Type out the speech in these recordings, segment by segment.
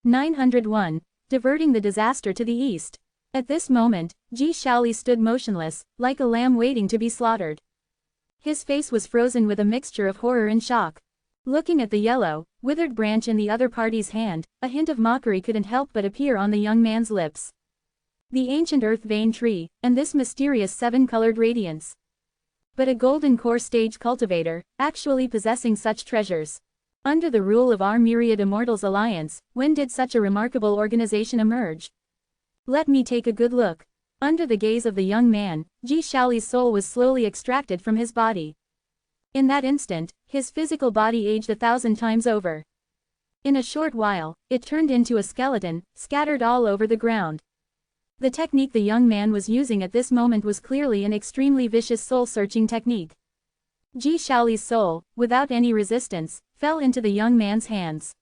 901. Diverting the disaster to the east. At this moment, Ji Shaoli stood motionless, like a lamb waiting to be slaughtered. His face was frozen with a mixture of horror and shock. Looking at the yellow, withered branch in the other party's hand, a hint of mockery couldn't help but appear on the young man's lips. The ancient earth vein tree, and this mysterious seven-colored radiance. But a golden core stage cultivator, actually possessing such treasures. Under the rule of our myriad Immortals Alliance, when did such a remarkable organization emerge? Let me take a good look. Under the gaze of the young man, Ji Shaoli's soul was slowly extracted from his body. In that instant, his physical body aged 1,000 times over. In a short while, it turned into a skeleton, scattered all over the ground. The technique the young man was using at this moment was clearly an extremely vicious soul-searching technique. Ji Shaoli's soul, without any resistance, fell into the young man's hands.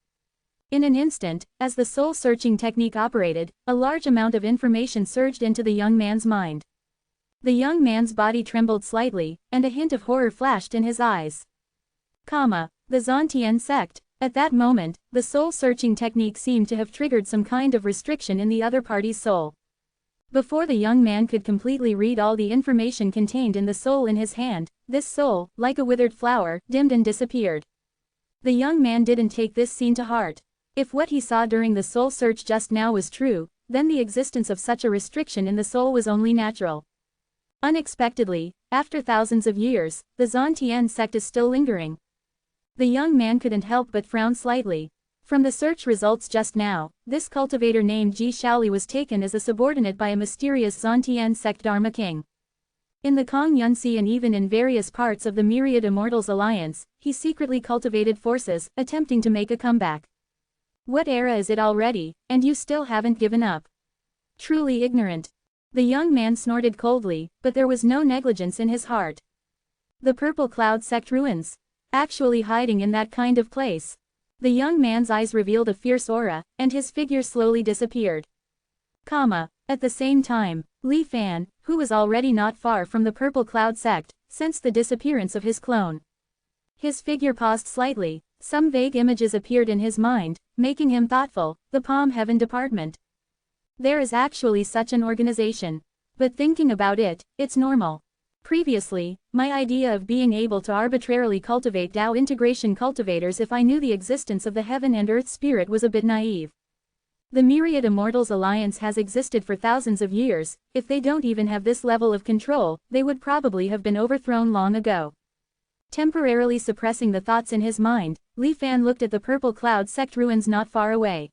In an instant, as the soul-searching technique operated, a large amount of information surged into the young man's mind. The young man's body trembled slightly, and a hint of horror flashed in his eyes. The Zantian sect. At that moment, the soul-searching technique seemed to have triggered some kind of restriction in the other party's soul. Before the young man could completely read all the information contained in the soul in his hand, this soul, like a withered flower, dimmed and disappeared. The young man didn't take this scene to heart. If what he saw during the soul search just now was true, then the existence of such a restriction in the soul was only natural. Unexpectedly, after thousands of years, the Zantian sect is still lingering. The young man couldn't help but frown slightly. From the search results just now, this cultivator named Ji Shaoli was taken as a subordinate by a mysterious Zantian sect Dharma king. In the Kong Yunsi and even in various parts of the Myriad Immortals Alliance, he secretly cultivated forces, attempting to make a comeback. What era is it already, and you still haven't given up? Truly ignorant. The young man snorted coldly, but there was no negligence in his heart. The Purple Cloud sect ruins. Actually hiding in that kind of place. The young man's eyes revealed a fierce aura, and his figure slowly disappeared. At the same time, Li Fan, who was already not far from the Purple Cloud sect, sensed the disappearance of his clone. His figure paused slightly, some vague images appeared in his mind, making him thoughtful. The Palm Heaven Department. There is actually such an organization. But thinking about it, it's normal. Previously, my idea of being able to arbitrarily cultivate Dao integration cultivators if I knew the existence of the Heaven and Earth Spirit was a bit naive. The Myriad Immortals Alliance has existed for thousands of years. If they don't even have this level of control, they would probably have been overthrown long ago. Temporarily suppressing the thoughts in his mind, Li Fan looked at the Purple Cloud sect ruins not far away.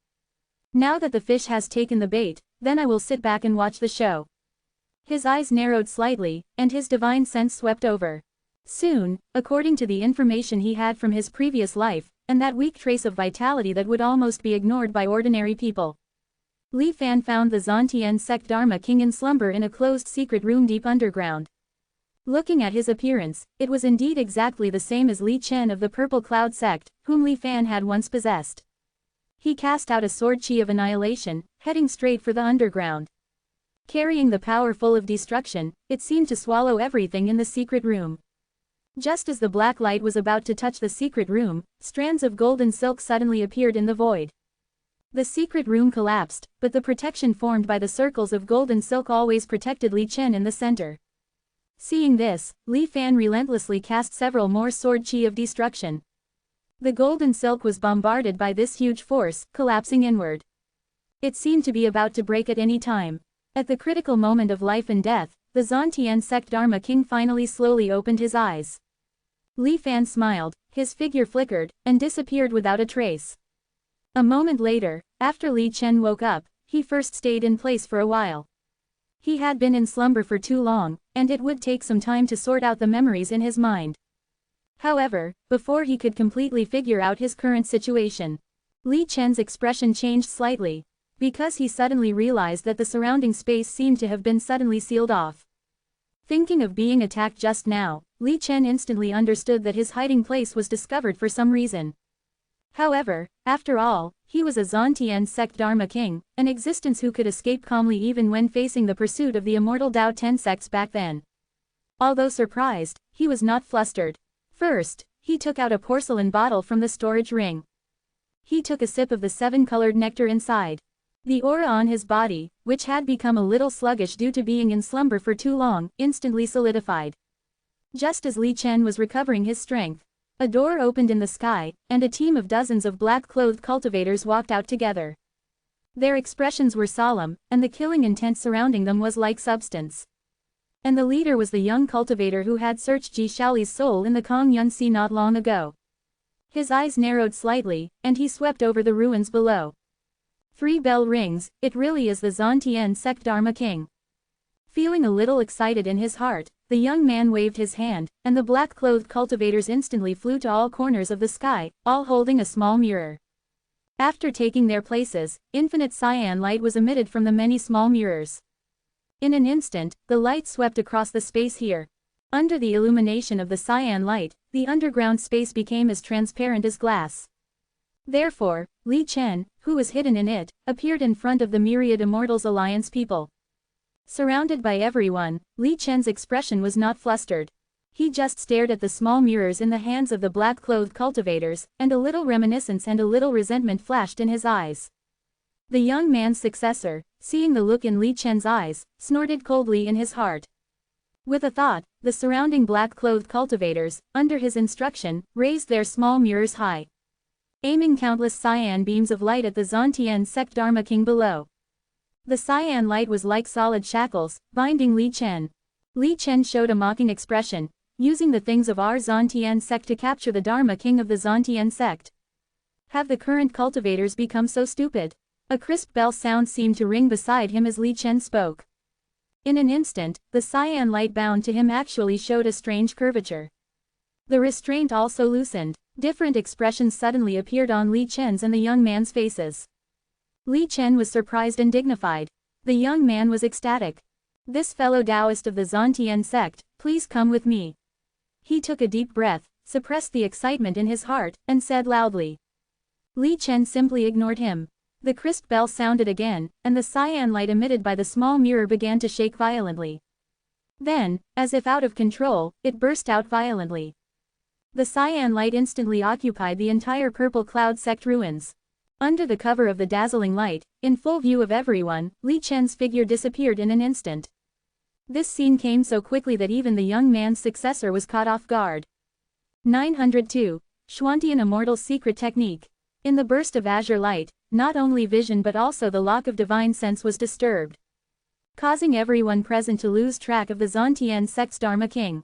Now that the fish has taken the bait, then I will sit back and watch the show. His eyes narrowed slightly, and his divine sense swept over. Soon, according to the information he had from his previous life, and that weak trace of vitality that would almost be ignored by ordinary people, Li Fan found the Zantian sect Dharma king in slumber in a closed secret room deep underground. Looking at his appearance, it was indeed exactly the same as Li Chen of the Purple Cloud sect, whom Li Fan had once possessed. He cast out a sword chi of annihilation, heading straight for the underground. Carrying the power full of destruction, it seemed to swallow everything in the secret room. Just as the black light was about to touch the secret room, strands of golden silk suddenly appeared in the void. The secret room collapsed, but the protection formed by the circles of golden silk always protected Li Chen in the center. Seeing this, Li Fan relentlessly cast several more sword chi of destruction. The golden silk was bombarded by this huge force, collapsing inward. It seemed to be about to break at any time. At the critical moment of life and death, the Zantian sect Dharma king finally slowly opened his eyes. Li Fan smiled, his figure flickered, and disappeared without a trace. A moment later, after Li Chen woke up, he first stayed in place for a while. He had been in slumber for too long, and it would take some time to sort out the memories in his mind. However, before he could completely figure out his current situation, Li Chen's expression changed slightly, because he suddenly realized that the surrounding space seemed to have been suddenly sealed off. Thinking of being attacked just now, Li Chen instantly understood that his hiding place was discovered for some reason. However, after all, he was a Zantian sect Dharma king, an existence who could escape calmly even when facing the pursuit of the immortal Dao 10 sects back then. Although surprised, he was not flustered. First, he took out a porcelain bottle from the storage ring. He took a sip of the 7-colored nectar inside. The aura on his body, which had become a little sluggish due to being in slumber for too long, instantly solidified. Just as Li Chen was recovering his strength, a door opened in the sky, and a team of dozens of black-clothed cultivators walked out together. Their expressions were solemn, and the killing intent surrounding them was like substance. And the leader was the young cultivator who had searched Ji Shaoli's soul in the Kong Yun Sea not long ago. His eyes narrowed slightly, and he swept over the ruins below. 3 bell rings, it really is the Zhantian sect Dharma King. Feeling a little excited in his heart, the young man waved his hand, and the black-clothed cultivators instantly flew to all corners of the sky, all holding a small mirror. After taking their places, infinite cyan light was emitted from the many small mirrors. In an instant, the light swept across the space here. Under the illumination of the cyan light, the underground space became as transparent as glass. Therefore, Li Chen, who was hidden in it, appeared in front of the myriad Immortals Alliance people. Surrounded by everyone, Li Chen's expression was not flustered. He just stared at the small mirrors in the hands of the black-clothed cultivators, and a little reminiscence and a little resentment flashed in his eyes. The young man's successor, seeing the look in Li Chen's eyes, snorted coldly in his heart. With a thought, the surrounding black-clothed cultivators, under his instruction, raised their small mirrors high, aiming countless cyan beams of light at the Zhantian sect Dharma King below. The cyan light was like solid shackles, binding Li Chen. Li Chen showed a mocking expression, using the things of our Zhantian sect to capture the Dharma King of the Zhantian sect. Have the current cultivators become so stupid? A crisp bell sound seemed to ring beside him as Li Chen spoke. In an instant, the cyan light bound to him actually showed a strange curvature. The restraint also loosened. Different expressions suddenly appeared on Li Chen's and the young man's faces. Li Chen was surprised and dignified. The young man was ecstatic. This fellow Taoist of the Zhantian sect, please come with me. He took a deep breath, suppressed the excitement in his heart, and said loudly. Li Chen simply ignored him. The crisp bell sounded again, and the cyan light emitted by the small mirror began to shake violently. Then, as if out of control, it burst out violently. The cyan light instantly occupied the entire purple cloud sect ruins. Under the cover of the dazzling light, in full view of everyone, Li Chen's figure disappeared in an instant. This scene came so quickly that even the young man's successor was caught off guard. 902. Zhantian Immortal's secret technique. In the burst of azure light, not only vision but also the lock of divine sense was disturbed, causing everyone present to lose track of the Zhantian sect's Dharma King.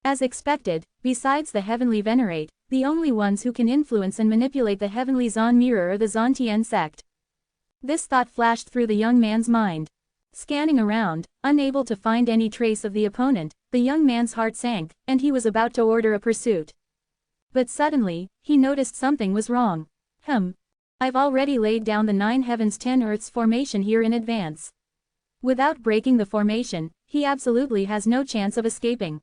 As expected, besides the heavenly venerate, the only ones who can influence and manipulate the heavenly Zhan mirror are the Zhantian sect. This thought flashed through the young man's mind. Scanning around, unable to find any trace of the opponent, the young man's heart sank, and he was about to order a pursuit. But suddenly, he noticed something was wrong. I've already laid down the 9 heavens 10 earths formation here in advance. Without breaking the formation, he absolutely has no chance of escaping.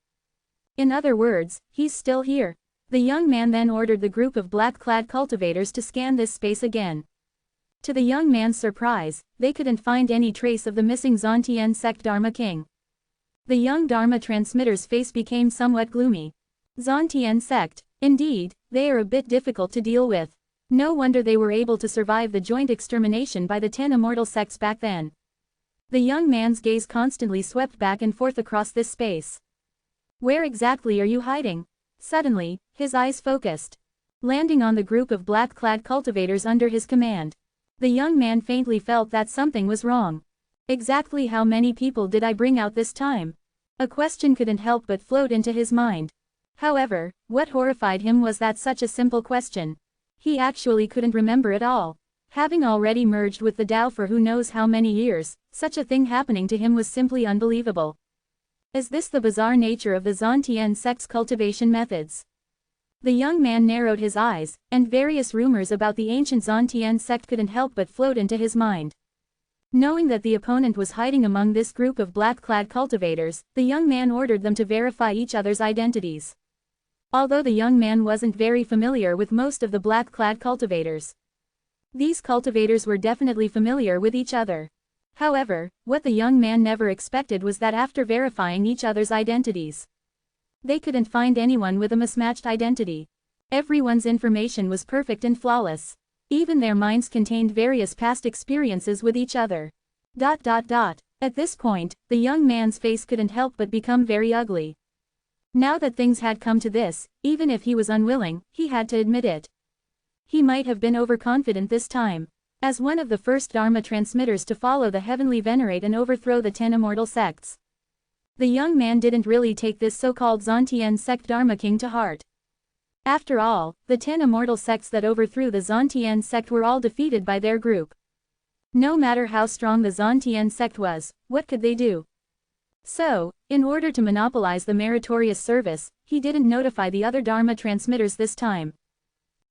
In other words, he's still here. The young man then ordered the group of black-clad cultivators to scan this space again. To the young man's surprise, they couldn't find any trace of the missing Zhantian sect Dharma King. The young Dharma transmitter's face became somewhat gloomy. Zhantian sect, indeed, they are a bit difficult to deal with. No wonder they were able to survive the joint extermination by the 10 immortal sects back then. The young man's gaze constantly swept back and forth across this space. Where exactly are you hiding? Suddenly, his eyes focused, landing on the group of black-clad cultivators under his command. The young man faintly felt that something was wrong. Exactly how many people did I bring out this time? A question couldn't help but float into his mind. However, what horrified him was that such a simple question. He actually couldn't remember at all. Having already merged with the Tao for who knows how many years, such a thing happening to him was simply unbelievable. Is this the bizarre nature of the Zhantian sect's cultivation methods? The young man narrowed his eyes, and various rumors about the ancient Zhantian sect couldn't help but float into his mind. Knowing that the opponent was hiding among this group of black-clad cultivators, the young man ordered them to verify each other's identities. Although the young man wasn't very familiar with most of the black-clad cultivators, these cultivators were definitely familiar with each other. However, what the young man never expected was that after verifying each other's identities, they couldn't find anyone with a mismatched identity. Everyone's information was perfect and flawless. Even their minds contained various past experiences with each other. At this point, the young man's face couldn't help but become very ugly. Now that things had come to this, even if he was unwilling, he had to admit it. He might have been overconfident this time. As one of the first Dharma transmitters to follow the heavenly venerate and overthrow the 10 immortal sects, the young man didn't really take this so-called Zhontian sect Dharma king to heart. After all, the 10 immortal sects that overthrew the Zhontian sect were all defeated by their group. No matter how strong the Zhontian sect was, what could they do? So, in order to monopolize the meritorious service, he didn't notify the other Dharma transmitters this time.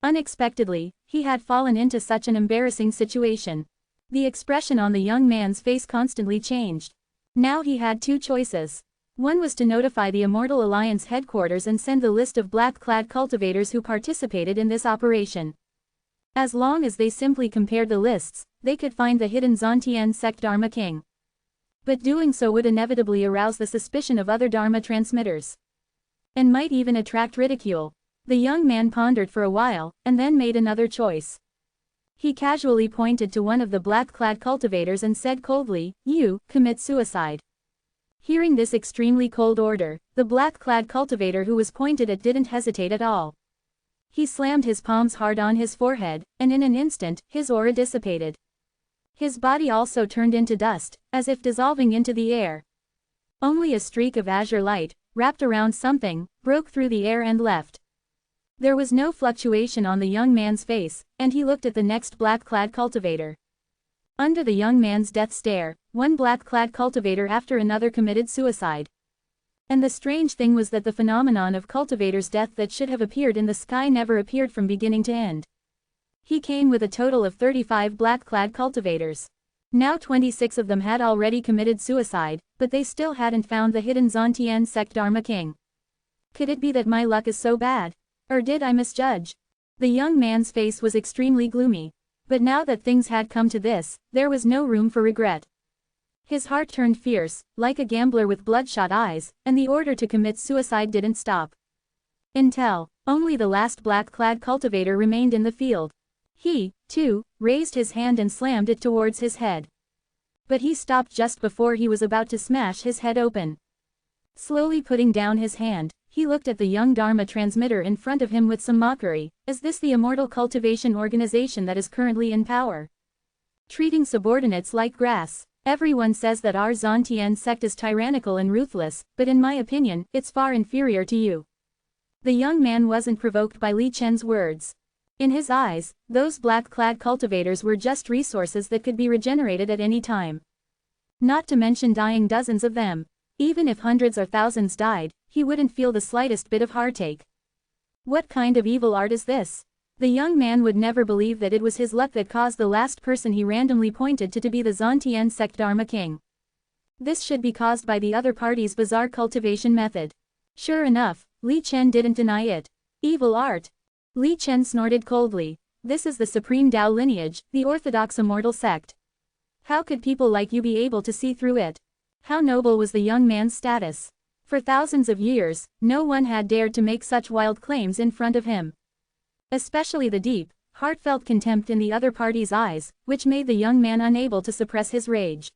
Unexpectedly, he had fallen into such an embarrassing situation. The expression on the young man's face constantly changed. Now he had two choices. One was to notify the Immortal Alliance headquarters and send the list of black-clad cultivators who participated in this operation. As long as they simply compared the lists, they could find the hidden Zhontian sect Dharma king. But doing so would inevitably arouse the suspicion of other Dharma transmitters, and might even attract ridicule. The young man pondered for a while, and then made another choice. He casually pointed to one of the black-clad cultivators and said coldly, "You, commit suicide." Hearing this extremely cold order, the black-clad cultivator who was pointed at didn't hesitate at all. He slammed his palms hard on his forehead, and in an instant, his aura dissipated. His body also turned into dust, as if dissolving into the air. Only a streak of azure light, wrapped around something, broke through the air and left. There was no fluctuation on the young man's face, and he looked at the next black-clad cultivator. Under the young man's death stare, one black-clad cultivator after another committed suicide. And the strange thing was that the phenomenon of cultivator's death that should have appeared in the sky never appeared from beginning to end. He came with a total of 35 black-clad cultivators. Now 26 of them had already committed suicide, but they still hadn't found the hidden Zhontian sect Dharma king. Could it be that my luck is so bad? Or did I misjudge? The young man's face was extremely gloomy. But now that things had come to this, there was no room for regret. His heart turned fierce, like a gambler with bloodshot eyes, and the order to commit suicide didn't stop. Until only the last black-clad cultivator remained in the field. He, too, raised his hand and slammed it towards his head. But he stopped just before he was about to smash his head open. Slowly putting down his hand, he looked at the young Dharma transmitter in front of him with some mockery. Is this the immortal cultivation organization that is currently in power? Treating subordinates like grass. Everyone says that our Zhontian sect is tyrannical and ruthless, but in my opinion, it's far inferior to you. The young man wasn't provoked by Li Chen's words. In his eyes, those black-clad cultivators were just resources that could be regenerated at any time. Not to mention dying dozens of them. Even if hundreds or thousands died, he wouldn't feel the slightest bit of heartache. What kind of evil art is this? The young man would never believe that it was his luck that caused the last person he randomly pointed to be the Zhontian sect Dharma king. This should be caused by the other party's bizarre cultivation method. Sure enough, Li Chen didn't deny it. Evil art. Li Chen snorted coldly. This is the supreme Tao lineage, the orthodox immortal sect. How could people like you be able to see through it? How noble was the young man's status? For thousands of years, no one had dared to make such wild claims in front of him. Especially the deep, heartfelt contempt in the other party's eyes, which made the young man unable to suppress his rage.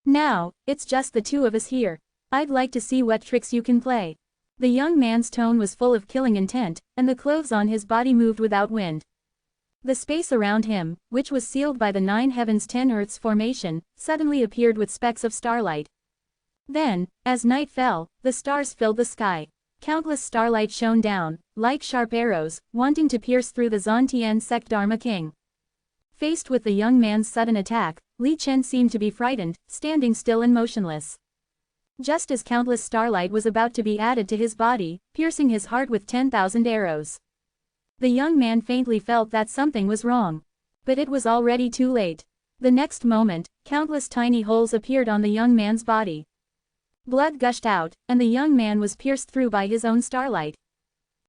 Now, it's just the two of us here. I'd like to see what tricks you can play. The young man's tone was full of killing intent, and the clothes on his body moved without wind. The space around him, which was sealed by the 9 heavens 10 earths formation, suddenly appeared with specks of starlight. Then, as night fell, the stars filled the sky. Countless starlight shone down, like sharp arrows, wanting to pierce through the Zhontian sect Dharma king. Faced with the young man's sudden attack, Li Chen seemed to be frightened, standing still and motionless. Just as countless starlight was about to be added to his body, piercing his heart with 10,000 arrows. The young man faintly felt that something was wrong. But it was already too late. The next moment, countless tiny holes appeared on the young man's body. Blood gushed out, and the young man was pierced through by his own starlight.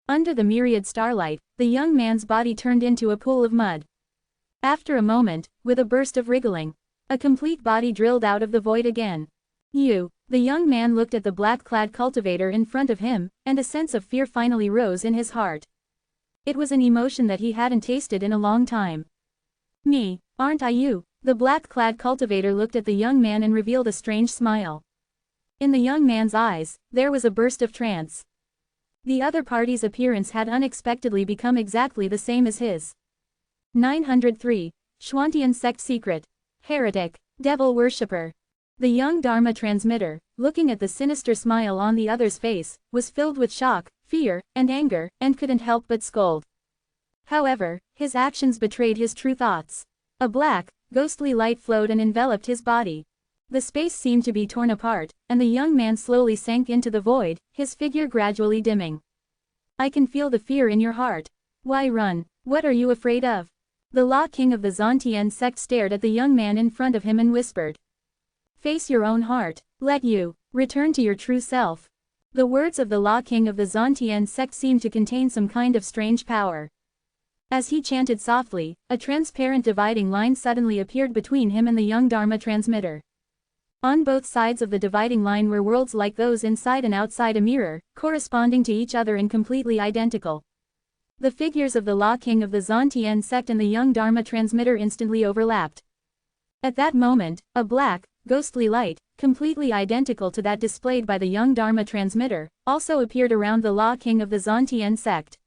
Under the myriad starlight, the young man's body turned into a pool of mud. After a moment, with a burst of wriggling, a complete body drilled out of the void again. The young man looked at the black-clad cultivator in front of him, and a sense of fear finally rose in his heart. It was an emotion that he hadn't tasted in a long time. Me, aren't I you? The black-clad cultivator looked at the young man and revealed a strange smile. In the young man's eyes, there was a burst of trance. The other party's appearance had unexpectedly become exactly the same as his. 903. Schwantian Sect Secret. Heretic. Devil Worshipper. The young Dharma transmitter, looking at the sinister smile on the other's face, was filled with shock, fear, and anger, and couldn't help but scold. However, his actions betrayed his true thoughts. A black, ghostly light flowed and enveloped his body. The space seemed to be torn apart, and the young man slowly sank into the void, his figure gradually dimming. I can feel the fear in your heart. Why run? What are you afraid of? The Law King of the Zantian sect stared at the young man in front of him and whispered. Face your own heart. Let you return to your true self. The words of the Law King of the Zantian sect seemed to contain some kind of strange power. As he chanted softly, a transparent dividing line suddenly appeared between him and the young Dharma transmitter. On both sides of the dividing line were worlds like those inside and outside a mirror, corresponding to each other and completely identical. The figures of the Law King of the Zantian sect and the young Dharma transmitter instantly overlapped. At that moment, a black, ghostly light, completely identical to that displayed by the young Dharma transmitter, also appeared around the Law King of the Zantian sect.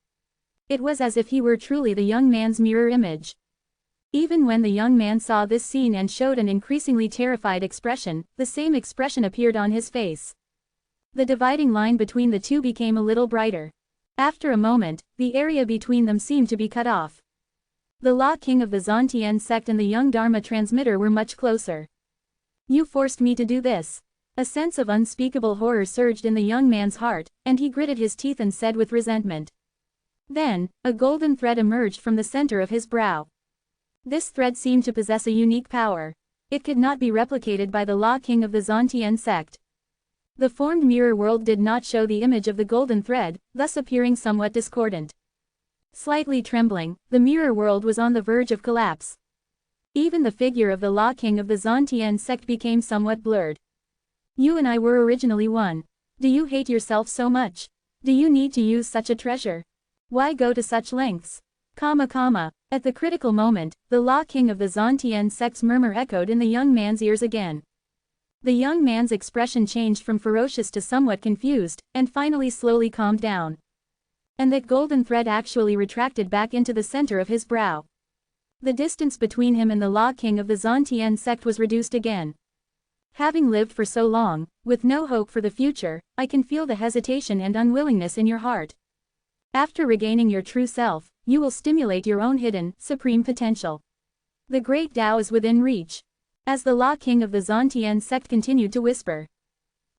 It was as if he were truly the young man's mirror image. Even when the young man saw this scene and showed an increasingly terrified expression, the same expression appeared on his face. The dividing line between the two became a little brighter. After a moment, the area between them seemed to be cut off. The Law King of the Zantian sect and the young Dharma transmitter were much closer. You forced me to do this. A sense of unspeakable horror surged in the young man's heart, and he gritted his teeth and said with resentment. Then, a golden thread emerged from the center of his brow. This thread seemed to possess a unique power. It could not be replicated by the Law King of the Zantian sect. The formed mirror world did not show the image of the golden thread, thus appearing somewhat discordant. Slightly trembling, the mirror world was on the verge of collapse. Even the figure of the Law King of the Zantian sect became somewhat blurred. You and I were originally one. Do you hate yourself so much? Do you need to use such a treasure? Why go to such lengths? At the critical moment, the Law King of the Zantian sect's murmur echoed in the young man's ears again. The young man's expression changed from ferocious to somewhat confused, and finally slowly calmed down. And that golden thread actually retracted back into the center of his brow. The distance between him and the Law King of the Zantian sect was reduced again. Having lived for so long, with no hope for the future, I can feel the hesitation and unwillingness in your heart. After regaining your true self, you will stimulate your own hidden, supreme potential. The great Tao is within reach. As the Law King of the Zantian sect continued to whisper,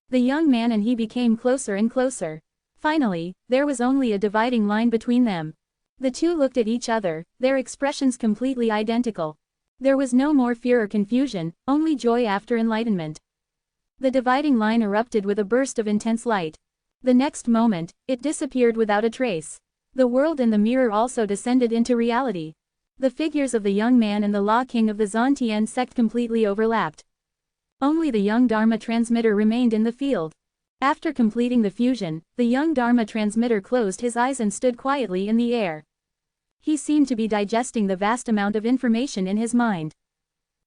the young man and he became closer and closer. Finally, there was only a dividing line between them. The two looked at each other, their expressions completely identical. There was no more fear or confusion, only joy after enlightenment. The dividing line erupted with a burst of intense light. The next moment, it disappeared without a trace. The world in the mirror also descended into reality. The figures of the young man and the Law King of the Zantian sect completely overlapped. Only the young Dharma transmitter remained in the field. After completing the fusion, the young Dharma transmitter closed his eyes and stood quietly in the air. He seemed to be digesting the vast amount of information in his mind.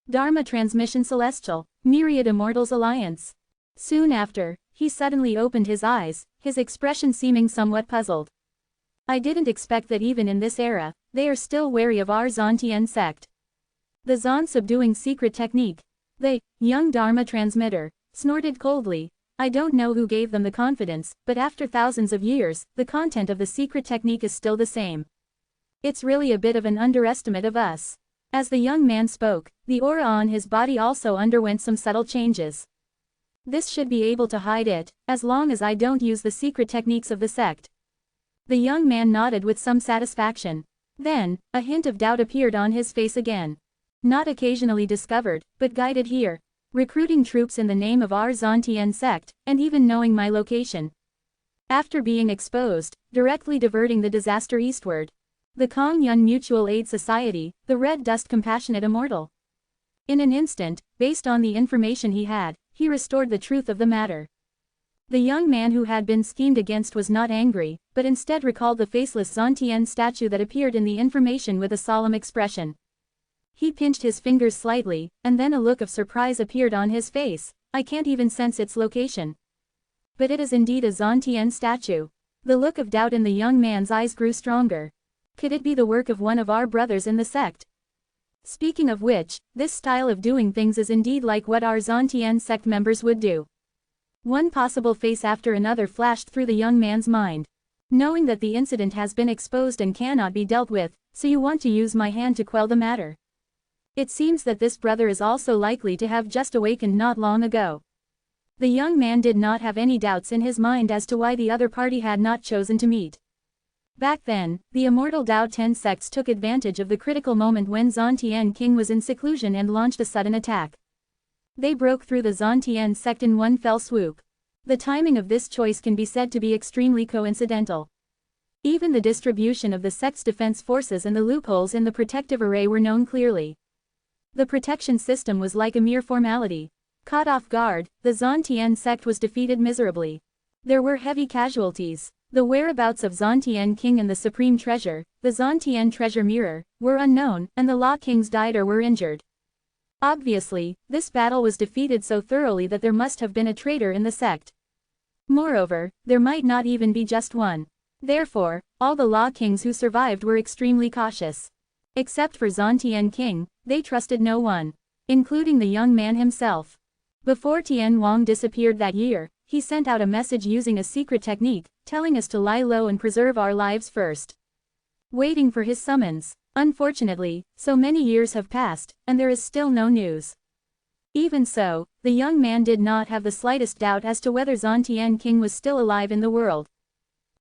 Dharma Transmission Celestial, Myriad Immortals Alliance. Soon after, he suddenly opened his eyes, his expression seeming somewhat puzzled. I didn't expect that even in this era, they are still wary of our Zantian sect. The Zan subduing secret technique. The young Dharma transmitter snorted coldly. I don't know who gave them the confidence, but after thousands of years, the content of the secret technique is still the same. It's really a bit of an underestimate of us. As the young man spoke, the aura on his body also underwent some subtle changes. This should be able to hide it, as long as I don't use the secret techniques of the sect. The young man nodded with some satisfaction. Then, a hint of doubt appeared on his face again. Not occasionally discovered, but guided here. Recruiting troops in the name of our Zantian sect, and even knowing my location. After being exposed, directly diverting the disaster eastward. The Kong Yun Mutual Aid Society, the Red Dust Compassionate Immortal. In an instant, based on the information he had, he restored the truth of the matter. The young man who had been schemed against was not angry, but instead recalled the faceless Zantian statue that appeared in the information with a solemn expression. He pinched his fingers slightly, and then a look of surprise appeared on his face. I can't even sense its location. But it is indeed a Zantian statue. The look of doubt in the young man's eyes grew stronger. Could it be the work of one of our brothers in the sect? Speaking of which, this style of doing things is indeed like what our Zantian sect members would do. One possible face after another flashed through the young man's mind. Knowing that the incident has been exposed and cannot be dealt with, so you want to use my hand to quell the matter. It seems that this brother is also likely to have just awakened not long ago. The young man did not have any doubts in his mind as to why the other party had not chosen to meet. Back then, the Immortal Tao 10 sects took advantage of the critical moment when Zantian King was in seclusion and launched a sudden attack. They broke through the Zantian sect in one fell swoop. The timing of this choice can be said to be extremely coincidental. Even the distribution of the sect's defense forces and the loopholes in the protective array were known clearly. The protection system was like a mere formality. Caught off guard, the Zantian sect was defeated miserably. There were heavy casualties. The whereabouts of Zantian King and the Supreme Treasure, the Zantian Treasure Mirror, were unknown, and the Law Kings died or were injured. Obviously, this battle was defeated so thoroughly that there must have been a traitor in the sect. Moreover, there might not even be just one. Therefore, all the Law Kings who survived were extremely cautious. Except for Zantian King, they trusted no one, including the young man himself. Before Tian Wang disappeared that year, he sent out a message using a secret technique, telling us to lie low and preserve our lives first. Waiting for his summons. Unfortunately, so many years have passed, and there is still no news. Even so, the young man did not have the slightest doubt as to whether Zantian King was still alive in the world.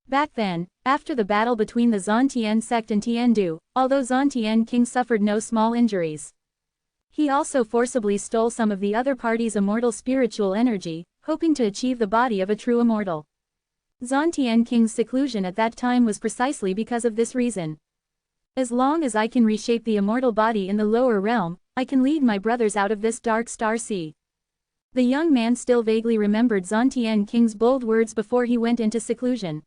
Back then, after the battle between the Zantian sect and Tiandu, although Zantian King suffered no small injuries, he also forcibly stole some of the other party's immortal spiritual energy, hoping to achieve the body of a true immortal. Zantian King's seclusion at that time was precisely because of this reason. As long as I can reshape the immortal body in the lower realm, I can lead my brothers out of this dark star sea. The young man still vaguely remembered Zantian King's bold words before he went into seclusion.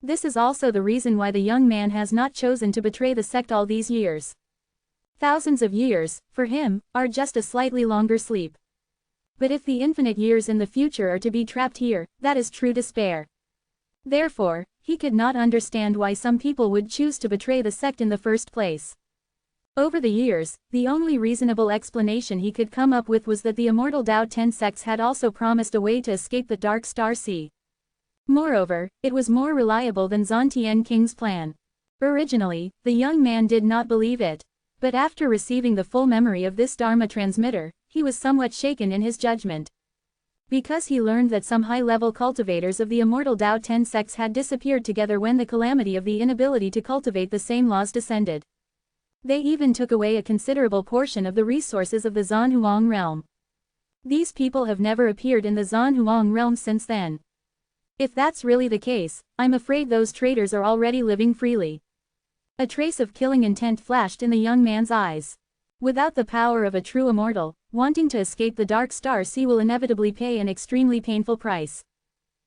This is also the reason why the young man has not chosen to betray the sect all these years. Thousands of years, for him, are just a slightly longer sleep. But if the infinite years in the future are to be trapped here, that is true despair. Therefore, he could not understand why some people would choose to betray the sect in the first place. Over the years, the only reasonable explanation he could come up with was that the Immortal Tao 10 sects had also promised a way to escape the Dark Star Sea. Moreover, it was more reliable than Zantian King's plan. Originally, the young man did not believe it. But after receiving the full memory of this Dharma transmitter, he was somewhat shaken in his judgment. Because he learned that some high-level cultivators of the Immortal Tao 10 sects had disappeared together when the calamity of the inability to cultivate the same laws descended. They even took away a considerable portion of the resources of the Zanhuang realm. These people have never appeared in the Zanhuang realm since then. If that's really the case, I'm afraid those traitors are already living freely. A trace of killing intent flashed in the young man's eyes. Without the power of a true immortal, wanting to escape the Dark Star Sea will inevitably pay an extremely painful price.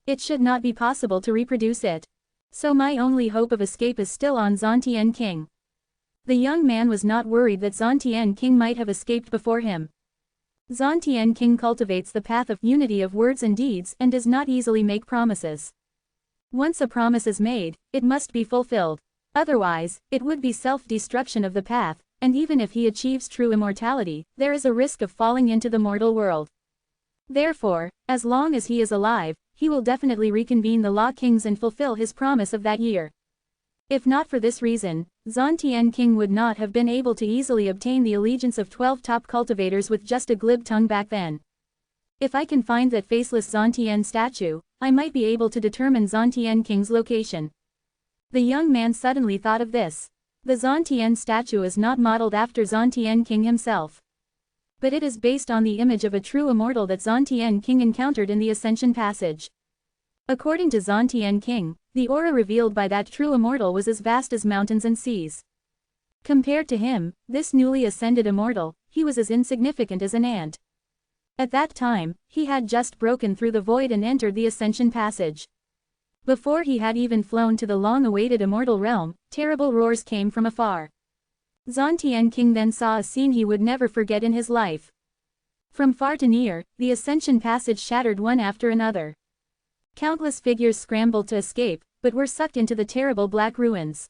It should not be possible to reproduce it. So my only hope of escape is still on Zantian King. The young man was not worried that Zantian King might have escaped before him. Zantian King cultivates the path of unity of words and deeds and does not easily make promises. Once a promise is made, it must be fulfilled. Otherwise, it would be self-destruction of the path, and even if he achieves true immortality, there is a risk of falling into the mortal world. Therefore, as long as he is alive, he will definitely reconvene the Law Kings and fulfill his promise of that year. If not for this reason, Zantian King would not have been able to easily obtain the allegiance of 12 top cultivators with just a glib tongue back then. If I can find that faceless Zantian statue, I might be able to determine Zantian King's location. The young man suddenly thought of this. The Zantian statue is not modeled after Zantian King himself. But it is based on the image of a true immortal that Zantian King encountered in the Ascension Passage. According to Zantian King, the aura revealed by that true immortal was as vast as mountains and seas. Compared to him, this newly ascended immortal, he was as insignificant as an ant. At that time, he had just broken through the void and entered the Ascension Passage. Before he had even flown to the long-awaited immortal realm, terrible roars came from afar. Zontian King then saw a scene he would never forget in his life. From far to near, the ascension passage shattered one after another. Countless figures scrambled to escape, but were sucked into the terrible black ruins.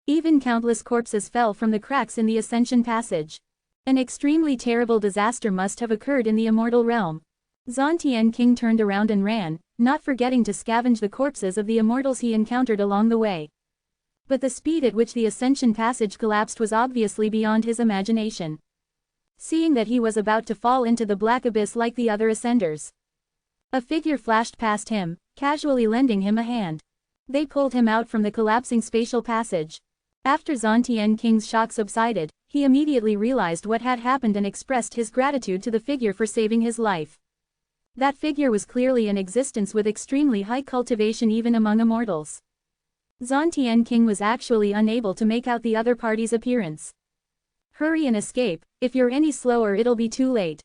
Even countless corpses fell from the cracks in the ascension passage. An extremely terrible disaster must have occurred in the immortal realm. Zontian King turned around and ran, not forgetting to scavenge the corpses of the immortals he encountered along the way. But the speed at which the ascension passage collapsed was obviously beyond his imagination. Seeing that he was about to fall into the black abyss like the other ascenders, a figure flashed past him, casually lending him a hand. They pulled him out from the collapsing spatial passage. After Zontian King's shock subsided, he immediately realized what had happened and expressed his gratitude to the figure for saving his life. That figure was clearly in existence with extremely high cultivation even among immortals. Zontian King was actually unable to make out the other party's appearance. "Hurry and escape, if you're any slower it'll be too late."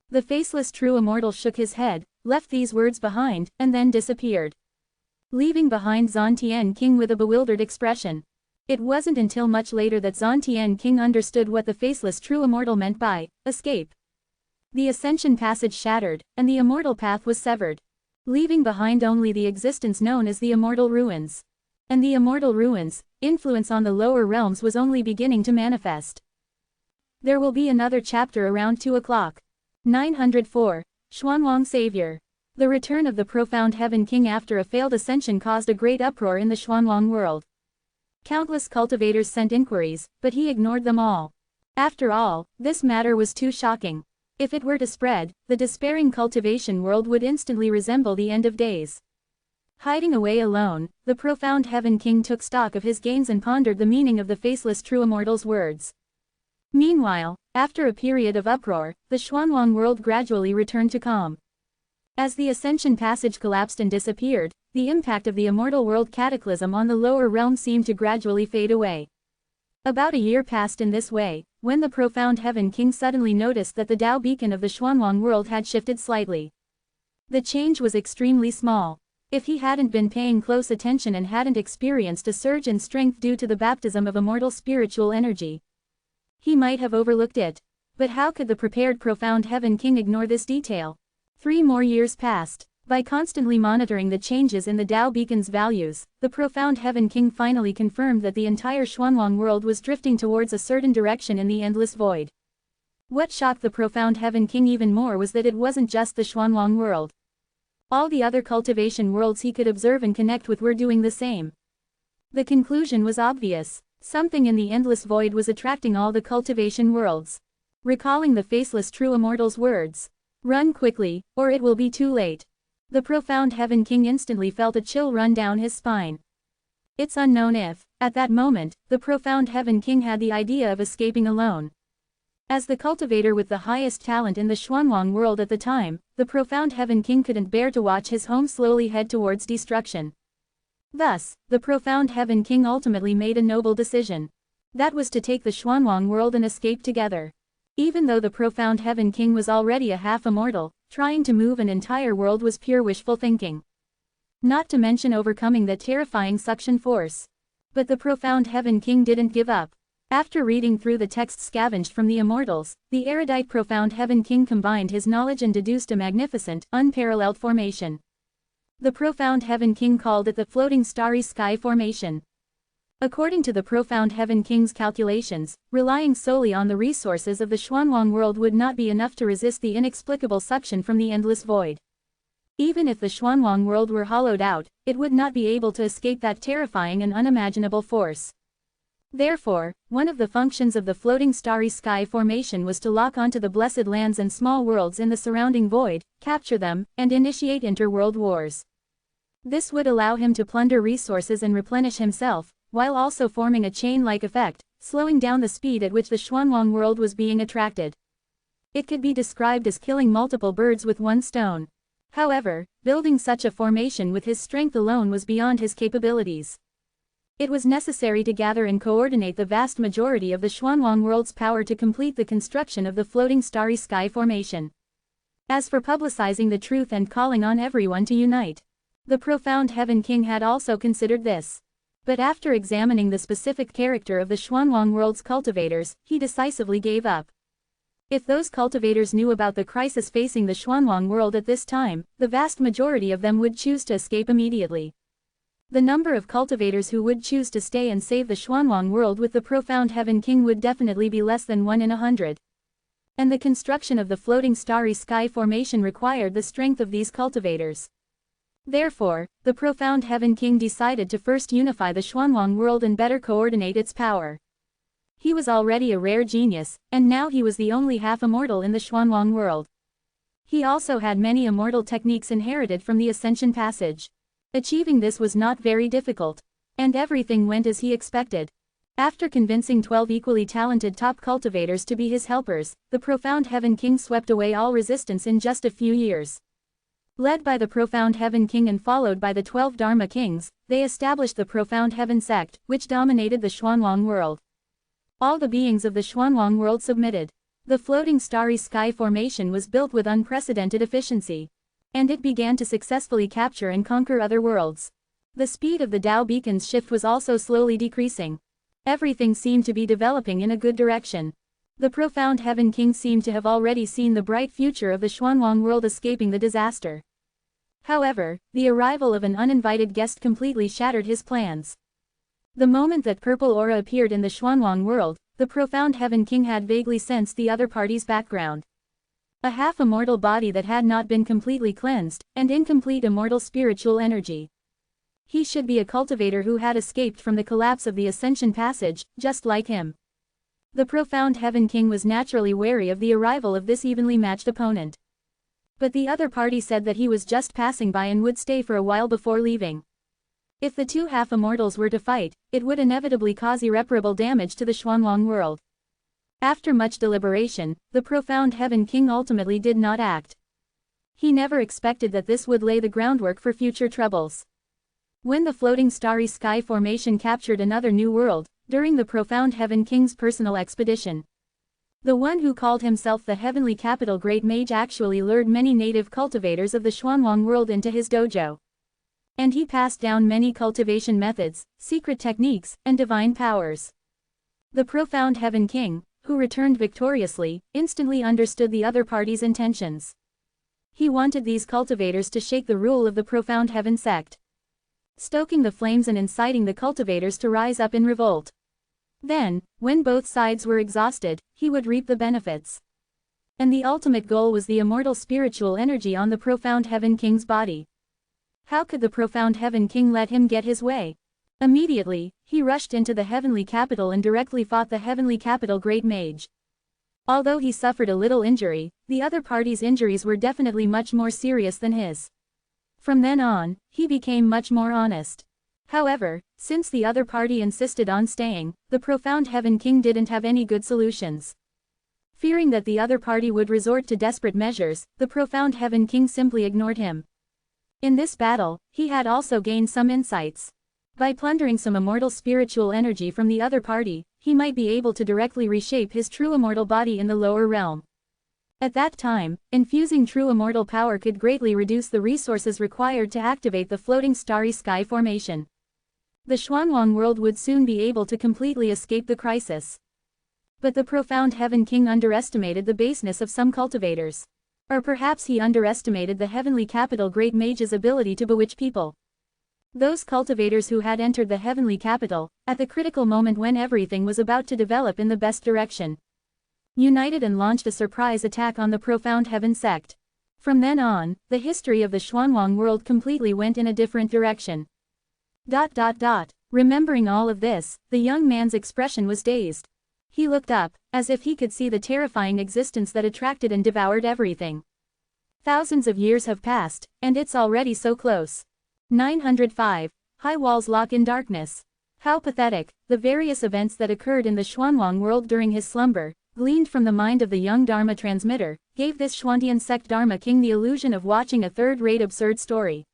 The faceless true immortal shook his head, left these words behind, and then disappeared, leaving behind Zontian King with a bewildered expression. It wasn't until much later that Zontian King understood what the faceless true immortal meant by escape. The ascension passage shattered, and the immortal path was severed, leaving behind only the existence known as the immortal ruins. And the immortal ruins' influence on the lower realms was only beginning to manifest. There will be another chapter around 2 o'clock. 904. Xuanwang Savior. The return of the profound Heaven King after a failed ascension caused a great uproar in the Xuanwang world. Countless cultivators sent inquiries, but he ignored them all. After all, this matter was too shocking. If it were to spread, the despairing cultivation world would instantly resemble the end of days. Hiding away alone, the profound Heaven King took stock of his gains and pondered the meaning of the faceless true immortal's words. Meanwhile, after a period of uproar, the Xuanwang world gradually returned to calm. As the ascension passage collapsed and disappeared, the impact of the immortal world cataclysm on the lower realm seemed to gradually fade away. About a year passed in this way, when the profound Heaven King suddenly noticed that the Tao beacon of the Xuanwang world had shifted slightly. The change was extremely small. If he hadn't been paying close attention and hadn't experienced a surge in strength due to the baptism of immortal spiritual energy, he might have overlooked it. But how could the prepared profound Heaven King ignore this detail? 3 more years passed. By constantly monitoring the changes in the Tao beacon's values, the profound Heaven King finally confirmed that the entire Xuanwang world was drifting towards a certain direction in the endless void. What shocked the profound Heaven King even more was that it wasn't just the Xuanwang world. All the other cultivation worlds he could observe and connect with were doing the same. The conclusion was obvious. Something in the endless void was attracting all the cultivation worlds. Recalling the faceless true immortal's words, "Run quickly, or it will be too late." The profound Heaven King instantly felt a chill run down his spine. It's unknown if, at that moment, the profound Heaven King had the idea of escaping alone. As the cultivator with the highest talent in the Xuanwang world at the time, the profound Heaven King couldn't bear to watch his home slowly head towards destruction. Thus, the profound Heaven King ultimately made a noble decision. That was to take the Xuanwang world and escape together. Even though the profound Heaven King was already a half-immortal, trying to move an entire world was pure wishful thinking. Not to mention overcoming that terrifying suction force. But the profound Heaven King didn't give up. After reading through the texts scavenged from the immortals, the erudite profound Heaven King combined his knowledge and deduced a magnificent, unparalleled formation. The profound Heaven King called it the floating starry sky formation. According to the profound Heaven King's calculations, relying solely on the resources of the Xuanwang world would not be enough to resist the inexplicable suction from the endless void. Even if the Xuanwang world were hollowed out, it would not be able to escape that terrifying and unimaginable force. Therefore, one of the functions of the floating starry sky formation was to lock onto the blessed lands and small worlds in the surrounding void, capture them, and initiate inter-world wars. This would allow him to plunder resources and replenish himself, while also forming a chain-like effect, slowing down the speed at which the Xuanwang world was being attracted. It could be described as killing multiple birds with one stone. However, building such a formation with his strength alone was beyond his capabilities. It was necessary to gather and coordinate the vast majority of the Xuanwang world's power to complete the construction of the floating starry sky formation. As for publicizing the truth and calling on everyone to unite, the profound Heaven King had also considered this. But after examining the specific character of the Xuanwang world's cultivators, he decisively gave up. If those cultivators knew about the crisis facing the Xuanwang world at this time, the vast majority of them would choose to escape immediately. The number of cultivators who would choose to stay and save the Xuanwang world with the profound Heaven King would definitely be less than 1 in 100. And the construction of the floating starry sky formation required the strength of these cultivators. Therefore, the profound Heaven King decided to first unify the Xuanwang world and better coordinate its power. He was already a rare genius, and now he was the only half-immortal in the Xuanwang world. He also had many immortal techniques inherited from the Ascension Passage. Achieving this was not very difficult. And everything went as he expected. After convincing 12 equally talented top cultivators to be his helpers, the profound Heaven King swept away all resistance in just a few years. Led by the profound Heaven King and followed by the 12 Dharma Kings, they established the profound Heaven sect, which dominated the Xuanwang world. All the beings of the Xuanwang world submitted. The floating starry sky formation was built with unprecedented efficiency. And it began to successfully capture and conquer other worlds. The speed of the Tao beacon's shift was also slowly decreasing. Everything seemed to be developing in a good direction. The profound Heaven King seemed to have already seen the bright future of the Xuanwang world escaping the disaster. However, the arrival of an uninvited guest completely shattered his plans. The moment that purple aura appeared in the Xuanwang world, the profound Heaven King had vaguely sensed the other party's background. A half-immortal body that had not been completely cleansed, and incomplete immortal spiritual energy. He should be a cultivator who had escaped from the collapse of the Ascension Passage, just like him. The profound Heaven King was naturally wary of the arrival of this evenly matched opponent. But the other party said that he was just passing by and would stay for a while before leaving. If the two half-immortals were to fight, it would inevitably cause irreparable damage to the Xuanwang world. After much deliberation, the profound Heaven King ultimately did not act. He never expected that this would lay the groundwork for future troubles. When the floating starry sky formation captured another new world, during the profound Heaven King's personal expedition, the one who called himself the Heavenly Capital Great Mage actually lured many native cultivators of the Xuanwang world into his dojo. And he passed down many cultivation methods, secret techniques, and divine powers. The profound Heaven King, who returned victoriously, instantly understood the other party's intentions. He wanted these cultivators to shake the rule of the profound Heaven sect, stoking the flames and inciting the cultivators to rise up in revolt. Then, when both sides were exhausted, he would reap the benefits. And the ultimate goal was the immortal spiritual energy on the profound Heaven King's body. How could the profound Heaven King let him get his way? Immediately, he rushed into the heavenly capital and directly fought the heavenly capital Great Mage. Although he suffered a little injury, the other party's injuries were definitely much more serious than his. From then on, he became much more honest. However, since the other party insisted on staying, the profound Heaven King didn't have any good solutions. Fearing that the other party would resort to desperate measures, the profound Heaven King simply ignored him. In this battle, he had also gained some insights. By plundering some immortal spiritual energy from the other party, he might be able to directly reshape his true immortal body in the lower realm. At that time, infusing true immortal power could greatly reduce the resources required to activate the floating starry sky formation. The Xuanwang world would soon be able to completely escape the crisis. But the profound Heaven King underestimated the baseness of some cultivators. Or perhaps he underestimated the heavenly capital Great Mage's ability to bewitch people. Those cultivators who had entered the heavenly capital, at the critical moment when everything was about to develop in the best direction, united and launched a surprise attack on the profound Heaven sect. From then on, the history of the Xuanwang world completely went in a different direction. Remembering all of this, the young man's expression was dazed. He looked up, as if he could see the terrifying existence that attracted and devoured everything. Thousands of years have passed, and it's already so close. 905. High walls lock in darkness. How pathetic. The various events that occurred in the Xuanwang world during his slumber, gleaned from the mind of the young Dharma transmitter, gave this Xuantian sect Dharma king the illusion of watching a third-rate absurd story.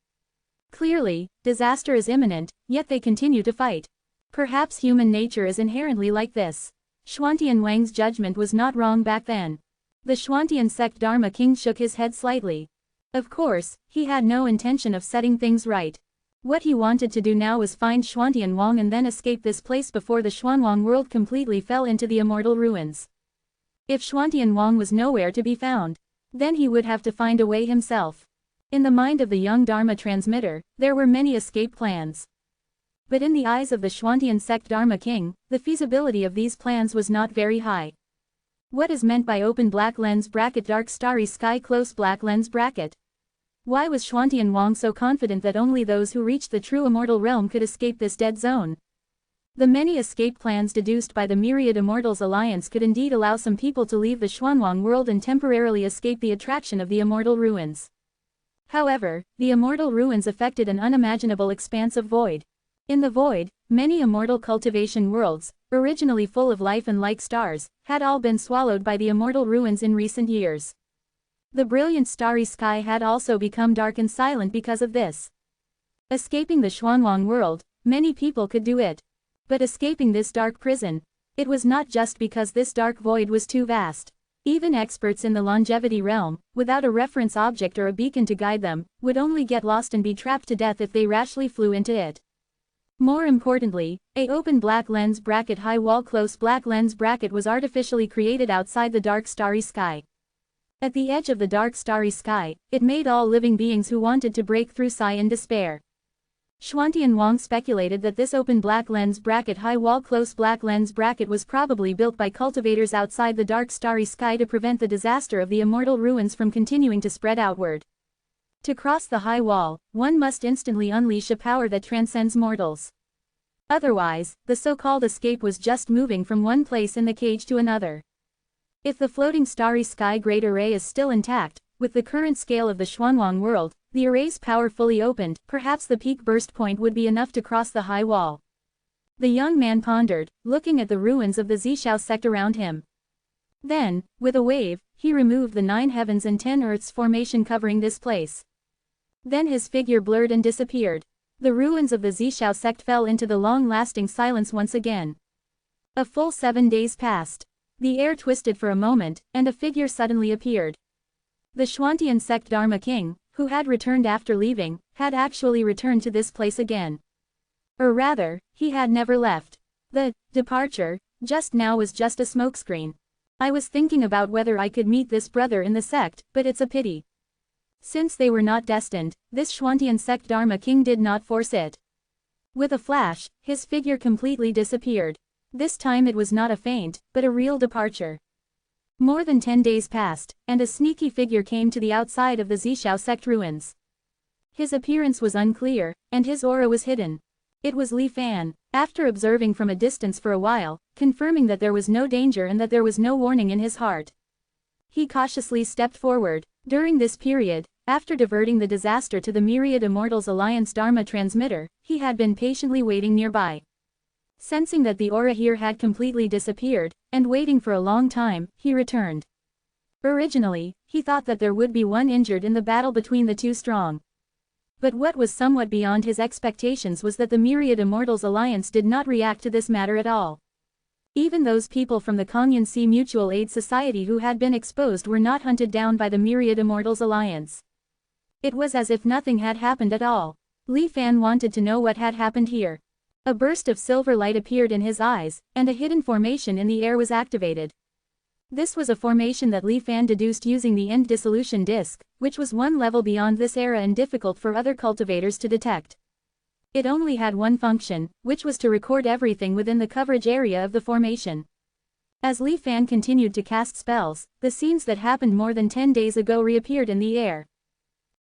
Clearly, disaster is imminent, yet they continue to fight. Perhaps human nature is inherently like this. Xuantian Wang's judgment was not wrong back then. The Xuantian sect Dharma king shook his head slightly. Of course, he had no intention of setting things right. What he wanted to do now was find Xuantian Wang and then escape this place before the Xuanwang world completely fell into the immortal ruins. If Xuantian Wang was nowhere to be found, then he would have to find a way himself. In the mind of the young Dharma transmitter, there were many escape plans. But in the eyes of the Xuantian sect Dharma king, the feasibility of these plans was not very high. What is meant by open black lens bracket dark starry sky close black lens bracket? Why was Xuantian Wang so confident that only those who reached the true immortal realm could escape this dead zone? The many escape plans deduced by the Myriad Immortals Alliance could indeed allow some people to leave the Xuanwang world and temporarily escape the attraction of the immortal ruins. However, the immortal ruins affected an unimaginable expanse of void. In the void, many immortal cultivation worlds, originally full of life and like stars, had all been swallowed by the immortal ruins in recent years. The brilliant starry sky had also become dark and silent because of this. Escaping the Xuanwang world, many people could do it. But escaping this dark prison, it was not just because this dark void was too vast. Even experts in the longevity realm, without a reference object or a beacon to guide them, would only get lost and be trapped to death if they rashly flew into it. More importantly, a open black lens bracket high wall close black lens bracket was artificially created outside the dark starry sky. At the edge of the dark starry sky, it made all living beings who wanted to break through sigh in despair. Xuantian Wang speculated that this open black lens bracket high wall close black lens bracket was probably built by cultivators outside the dark starry sky to prevent the disaster of the immortal ruins from continuing to spread outward. To cross the high wall, one must instantly unleash a power that transcends mortals. Otherwise, the so-called escape was just moving from one place in the cage to another. If the floating starry sky great array is still intact, with the current scale of the Xuanwang world, the array's power fully opened, perhaps the peak burst point would be enough to cross the high wall. The young man pondered, looking at the ruins of the Zishao sect around him. Then, with a wave, he removed the 9 heavens and 10 earths formation covering this place. Then his figure blurred and disappeared. The ruins of the Zishao sect fell into the long-lasting silence once again. A full 7 days passed. The air twisted for a moment, and a figure suddenly appeared. The Xuantian sect Dharma king, who had returned after leaving, had actually returned to this place again. Or rather, he had never left. The departure, just now was just a smokescreen. I was thinking about whether I could meet this brother in the sect, but it's a pity. Since they were not destined, this Xuantian sect Dharma king did not force it. With a flash, his figure completely disappeared. This time it was not a feint, but a real departure. More than 10 days passed, and a sneaky figure came to the outside of the Zishao sect ruins. His appearance was unclear, and his aura was hidden. It was Li Fan, after observing from a distance for a while, confirming that there was no danger and that there was no warning in his heart. He cautiously stepped forward. During this period, after diverting the disaster to the Myriad Immortals Alliance Dharma transmitter, he had been patiently waiting nearby. Sensing that the aura here had completely disappeared, and waiting for a long time, he returned. Originally, he thought that there would be one injured in the battle between the two strong. But what was somewhat beyond his expectations was that the Myriad Immortals Alliance did not react to this matter at all. Even those people from the Kongyan Sea Mutual Aid Society who had been exposed were not hunted down by the Myriad Immortals Alliance. It was as if nothing had happened at all. Li Fan wanted to know what had happened here. A burst of silver light appeared in his eyes, and a hidden formation in the air was activated. This was a formation that Li Fan deduced using the end dissolution disk, which was one level beyond this era and difficult for other cultivators to detect. It only had one function, which was to record everything within the coverage area of the formation. As Li Fan continued to cast spells, the scenes that happened more than 10 days ago reappeared in the air.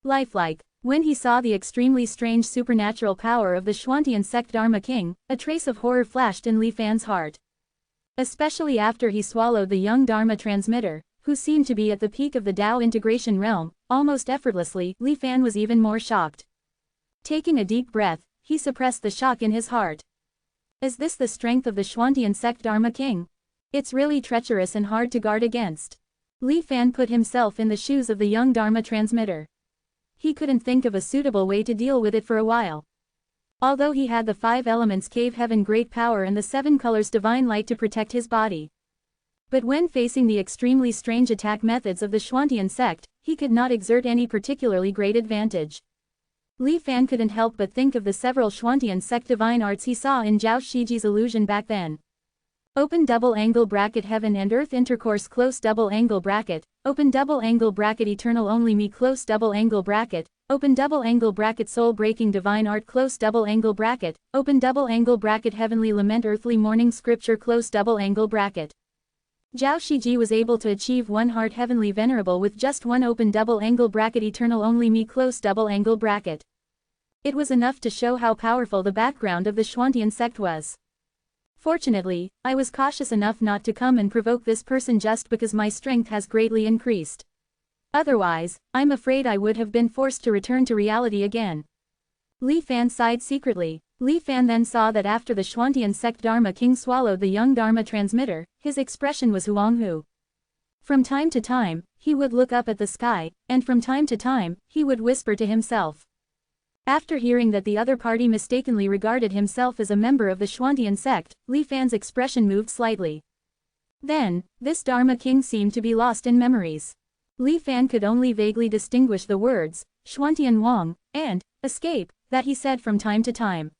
Lifelike. When he saw the extremely strange supernatural power of the Xuantian sect Dharma king, a trace of horror flashed in Li Fan's heart. Especially after he swallowed the young Dharma transmitter, who seemed to be at the peak of the Tao integration realm, almost effortlessly, Li Fan was even more shocked. Taking a deep breath, he suppressed the shock in his heart. Is this the strength of the Xuantian sect Dharma king? It's really treacherous and hard to guard against. Li Fan put himself in the shoes of the young Dharma transmitter. He couldn't think of a suitable way to deal with it for a while. Although he had the 5 elements cave heaven great power and the 7 colors divine light to protect his body. But when facing the extremely strange attack methods of the Xuantian sect, he could not exert any particularly great advantage. Li Fan couldn't help but think of the several Xuantian sect divine arts he saw in Zhao Shiji's illusion back then. Open double angle bracket heaven and earth intercourse close double angle bracket, open double angle bracket eternal only me close double angle bracket, open double angle bracket soul breaking divine art close double angle bracket, open double angle bracket heavenly lament earthly morning scripture close double angle bracket. Zhao Shiji was able to achieve one heart heavenly venerable with just one open double angle bracket eternal only me close double angle bracket. It was enough to show how powerful the background of the Xuantian sect was. Fortunately, I was cautious enough not to come and provoke this person just because my strength has greatly increased. Otherwise, I'm afraid I would have been forced to return to reality again. Li Fan sighed secretly. Li Fan then saw that after the Xuantian sect Dharma King swallowed the young Dharma transmitter, his expression was huanghu. From time to time, he would look up at the sky, and from time to time, he would whisper to himself. After hearing that the other party mistakenly regarded himself as a member of the Xuantian sect, Li Fan's expression moved slightly. Then, this Dharma King seemed to be lost in memories. Li Fan could only vaguely distinguish the words, Xuantian Wang, and, escape, that he said from time to time.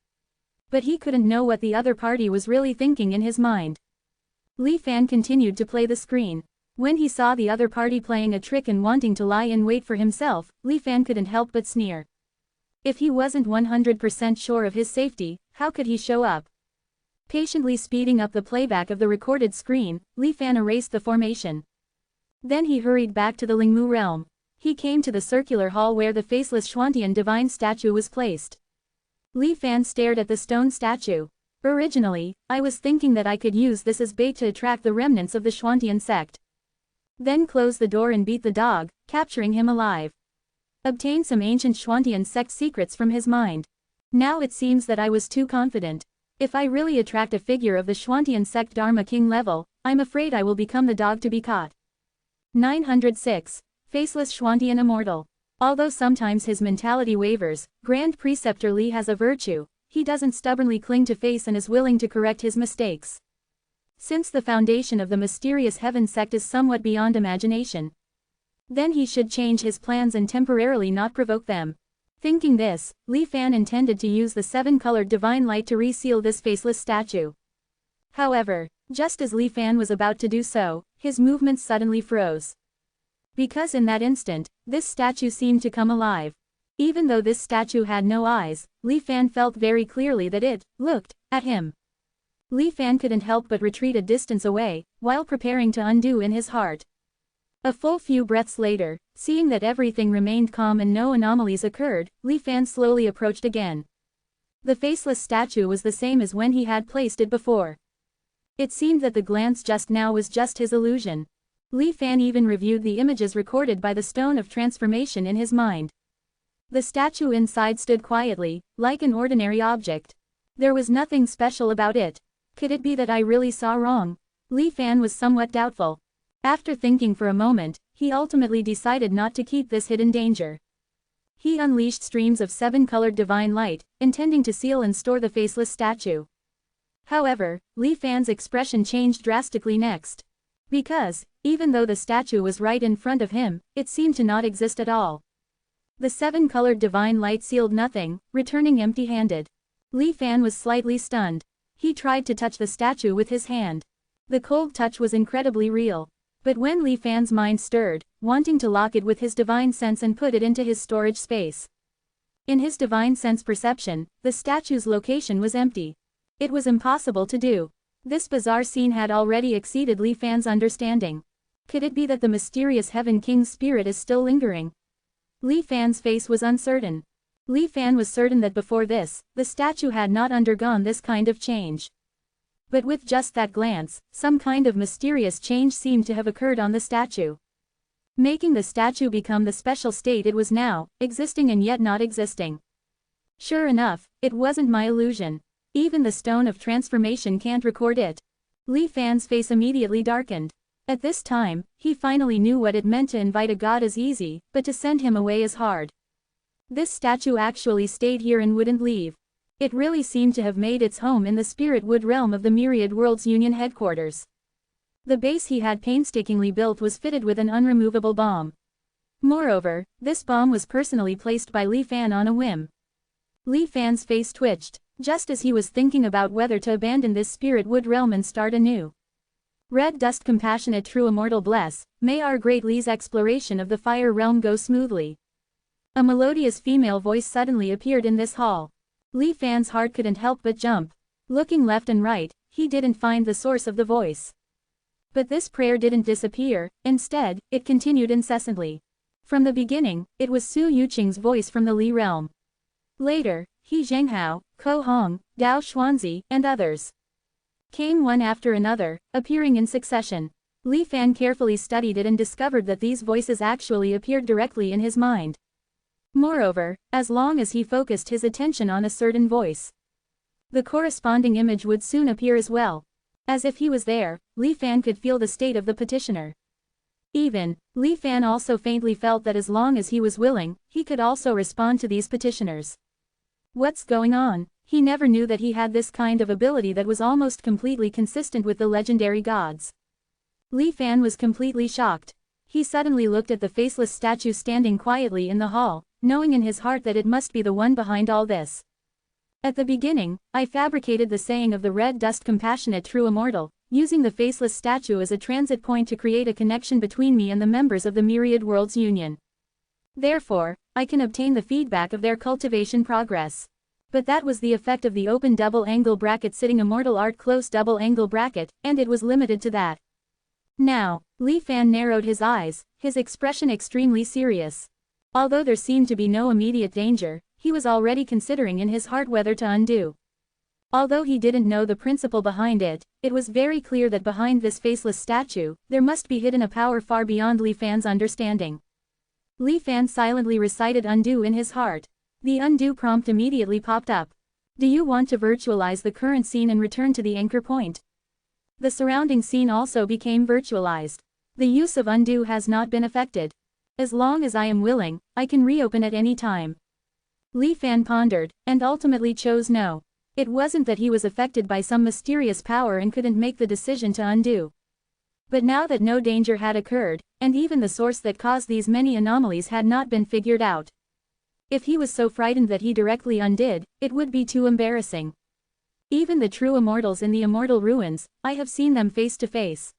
But he couldn't know what the other party was really thinking in his mind. Li Fan continued to play the screen. When he saw the other party playing a trick and wanting to lie in wait for himself, Li Fan couldn't help but sneer. If he wasn't 100% sure of his safety, how could he show up? Patiently speeding up the playback of the recorded screen, Li Fan erased the formation. Then he hurried back to the Lingmu realm. He came to the circular hall where the faceless Xuantian divine statue was placed. Li Fan stared at the stone statue. Originally, I was thinking that I could use this as bait to attract the remnants of the Xuantian sect. Then close the door and beat the dog, capturing him alive. Obtain some ancient Xuantian sect secrets from his mind. Now it seems that I was too confident. If I really attract a figure of the Xuantian sect Dharma King level, I'm afraid I will become the dog to be caught. 906. Faceless Xuantian Immortal. Although sometimes his mentality wavers, Grand Preceptor Li has a virtue. He doesn't stubbornly cling to face and is willing to correct his mistakes. Since the foundation of the mysterious heaven sect is somewhat beyond imagination, then he should change his plans and temporarily not provoke them. Thinking this, Li Fan intended to use the seven-colored divine light to reseal this faceless statue. However, just as Li Fan was about to do so, his movements suddenly froze. Because in that instant, this statue seemed to come alive. Even though this statue had no eyes, Li Fan felt very clearly that it looked at him. Li Fan couldn't help but retreat a distance away, while preparing to undo in his heart. A full few breaths later, seeing that everything remained calm and no anomalies occurred, Li Fan slowly approached again. The faceless statue was the same as when he had placed it before. It seemed that the glance just now was just his illusion. Li Fan even reviewed the images recorded by the stone of transformation in his mind. The statue inside stood quietly, like an ordinary object. There was nothing special about it. Could it be that I really saw wrong? Li Fan was somewhat doubtful. After thinking for a moment, he ultimately decided not to keep this hidden danger. He unleashed streams of seven-colored divine light, intending to seal and store the faceless statue. However, Li Fan's expression changed drastically next. Because, even though the statue was right in front of him, it seemed to not exist at all. The seven-colored divine light sealed nothing, returning empty-handed. Li Fan was slightly stunned. He tried to touch the statue with his hand. The cold touch was incredibly real. But when Li Fan's mind stirred, wanting to lock it with his divine sense and put it into his storage space. In his divine sense perception, the statue's location was empty. It was impossible to do. This bizarre scene had already exceeded Li Fan's understanding. Could it be that the mysterious Heaven King's spirit is still lingering? Li Fan's face was uncertain. Li Fan was certain that before this, the statue had not undergone this kind of change. But with just that glance, some kind of mysterious change seemed to have occurred on the statue, making the statue become the special state it was now, existing and yet not existing. Sure enough, it wasn't my illusion. Even the stone of transformation can't record it. Li Fan's face immediately darkened. At this time, he finally knew what it meant to invite a god as easy, but to send him away as hard. This statue actually stayed here and wouldn't leave. It really seemed to have made its home in the spirit wood realm of the Myriad Worlds Union headquarters. The base he had painstakingly built was fitted with an unremovable bomb. Moreover, this bomb was personally placed by Li Fan on a whim. Li Fan's face twitched, just as he was thinking about whether to abandon this spirit wood realm and start anew. Red dust compassionate true immortal bless, may our great Li's exploration of the fire realm go smoothly. A melodious female voice suddenly appeared in this hall. Li Fan's heart couldn't help but jump. Looking left and right, he didn't find the source of the voice. But this prayer didn't disappear, instead, it continued incessantly. From the beginning, it was Su Yuqing's voice from the Li realm. Later, He Zhenghao, Ko Hong, Dao Xuanzi, and others came one after another, appearing in succession. Li Fan carefully studied it and discovered that these voices actually appeared directly in his mind. Moreover, as long as he focused his attention on a certain voice, the corresponding image would soon appear as well. As if he was there, Li Fan could feel the state of the petitioner. Li Fan also faintly felt that as long as he was willing, he could also respond to these petitioners. What's going on? He never knew that he had this kind of ability that was almost completely consistent with the legendary gods. Li Fan was completely shocked. He suddenly looked at the faceless statue standing quietly in the hall, knowing in his heart that it must be the one behind all this. At the beginning, I fabricated the saying of the red dust compassionate true immortal, using the faceless statue as a transit point to create a connection between me and the members of the Myriad Worlds Union. Therefore, I can obtain the feedback of their cultivation progress. But that was the effect of the open double-angle bracket sitting immortal art close double-angle bracket, and it was limited to that. Now, Li Fan narrowed his eyes, his expression extremely serious. Although there seemed to be no immediate danger, he was already considering in his heart whether to undo. Although he didn't know the principle behind it, it was very clear that behind this faceless statue, there must be hidden a power far beyond Li Fan's understanding. Li Fan silently recited undo in his heart. The undo prompt immediately popped up. Do you want to virtualize the current scene and return to the anchor point? The surrounding scene also became virtualized. The use of undo has not been affected. As long as I am willing, I can reopen at any time. Li Fan pondered, and ultimately chose no. It wasn't that he was affected by some mysterious power and couldn't make the decision to undo. But now that no danger had occurred, and even the source that caused these many anomalies had not been figured out. If he was so frightened that he directly undid, it would be too embarrassing. Even the true immortals in the immortal ruins, I have seen them face to face.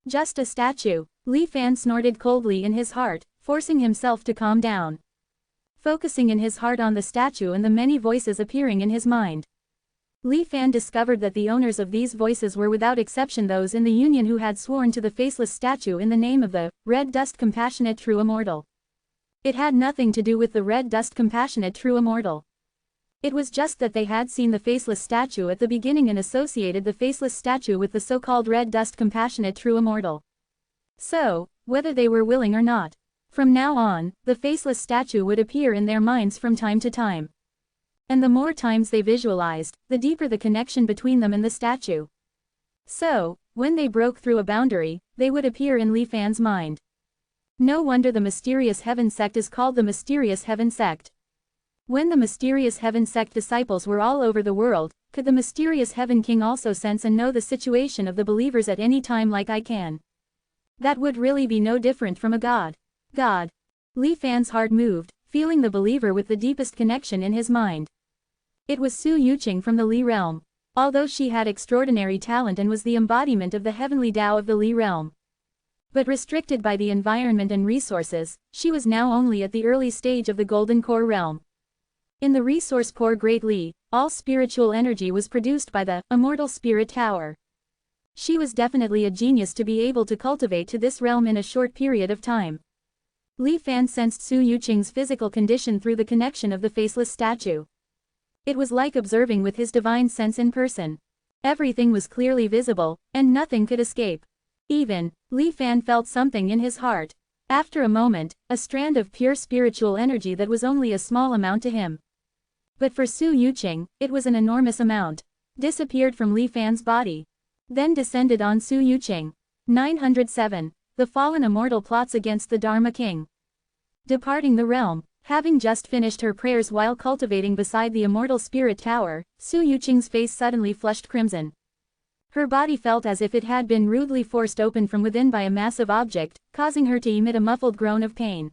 Just a statue, Li Fan snorted coldly in his heart, forcing himself to calm down. Focusing in his heart on the statue and the many voices appearing in his mind. Li Fan discovered that the owners of these voices were without exception those in the Union who had sworn to the faceless statue in the name of the Red Dust Compassionate True Immortal. It had nothing to do with the Red Dust Compassionate True Immortal. It was just that they had seen the faceless statue at the beginning and associated the faceless statue with the so-called Red Dust Compassionate True Immortal. So, whether they were willing or not, from now on, the faceless statue would appear in their minds from time to time. And the more times they visualized, the deeper the connection between them and the statue. So, when they broke through a boundary, they would appear in Li Fan's mind. No wonder the mysterious heaven sect is called the mysterious heaven sect. When the mysterious heaven sect disciples were all over the world, could the mysterious heaven king also sense and know the situation of the believers at any time like I can? That would really be no different from a god. Li Fan's heart moved, feeling the believer with the deepest connection in his mind. It was Su Yuqing from the Li realm. Although she had extraordinary talent and was the embodiment of the heavenly Tao of the Li realm. But restricted by the environment and resources, she was now only at the early stage of the Golden Core realm. In the resource core Great Li, all spiritual energy was produced by the Immortal Spirit Tower. She was definitely a genius to be able to cultivate to this realm in a short period of time. Li Fan sensed Su Yuqing's physical condition through the connection of the faceless statue. It was like observing with his divine sense in person. Everything was clearly visible, and nothing could escape. Even, Li Fan felt something in his heart. After a moment, a strand of pure spiritual energy that was only a small amount to him. But for Su Yuqing, it was an enormous amount. Disappeared from Li Fan's body. Then descended on Su Yuqing. 907. The fallen immortal plots against the Dharma King. Departing the realm, having just finished her prayers while cultivating beside the Immortal Spirit Tower, Su Yuqing's face suddenly flushed crimson. Her body felt as if it had been rudely forced open from within by a massive object, causing her to emit a muffled groan of pain.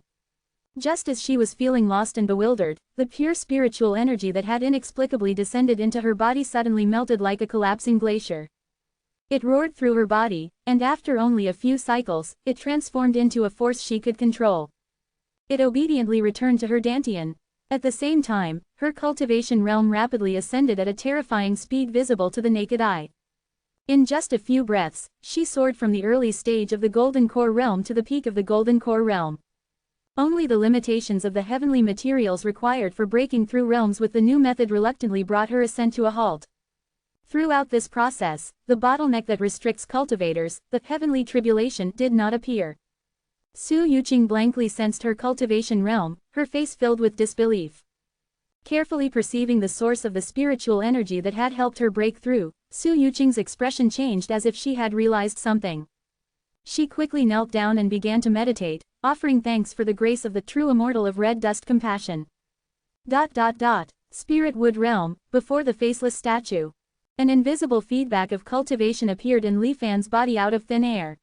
Just as she was feeling lost and bewildered, the pure spiritual energy that had inexplicably descended into her body suddenly melted like a collapsing glacier. It roared through her body, and after only a few cycles, it transformed into a force she could control. It obediently returned to her dantian. At the same time, her cultivation realm rapidly ascended at a terrifying speed visible to the naked eye. In just a few breaths, she soared from the early stage of the Golden Core realm to the peak of the Golden Core realm. Only the limitations of the heavenly materials required for breaking through realms with the new method reluctantly brought her ascent to a halt. Throughout this process, the bottleneck that restricts cultivators, the heavenly tribulation, did not appear. Su Yuqing blankly sensed her cultivation realm, her face filled with disbelief. Carefully perceiving the source of the spiritual energy that had helped her break through, Su Yuqing's expression changed as if she had realized something. She quickly knelt down and began to meditate, offering thanks for the grace of the true immortal of red dust compassion. Spirit Wood Realm, before the faceless statue. An invisible feedback of cultivation appeared in Li Fan's body out of thin air.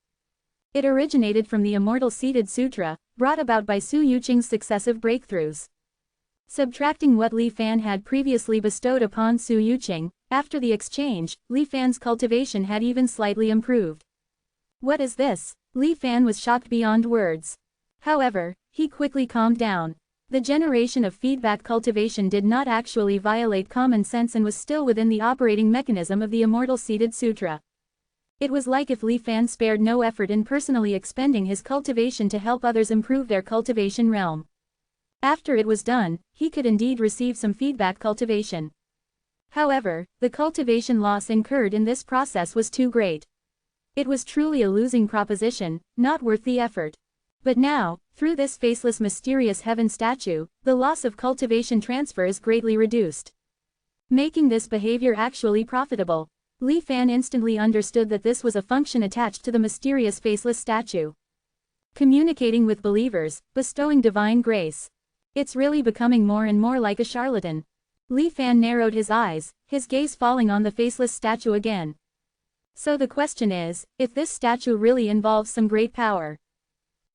It originated from the Immortal Seated Sutra, brought about by Su Yuqing's successive breakthroughs. Subtracting what Li Fan had previously bestowed upon Su Yuqing, after the exchange, Li Fan's cultivation had even slightly improved. What is this? Li Fan was shocked beyond words. However, he quickly calmed down. The generation of feedback cultivation did not actually violate common sense and was still within the operating mechanism of the Immortal Seated Sutra. It was like if Li Fan spared no effort in personally expending his cultivation to help others improve their cultivation realm. After it was done, he could indeed receive some feedback cultivation. However, the cultivation loss incurred in this process was too great. It was truly a losing proposition, not worth the effort. But now, through this faceless mysterious heaven statue, the loss of cultivation transfer is greatly reduced, making this behavior actually profitable. Li Fan instantly understood that this was a function attached to the mysterious faceless statue. Communicating with believers, bestowing divine grace. It's really becoming more and more like a charlatan. Li Fan narrowed his eyes, his gaze falling on the faceless statue again. So the question is, if this statue really involves some great power,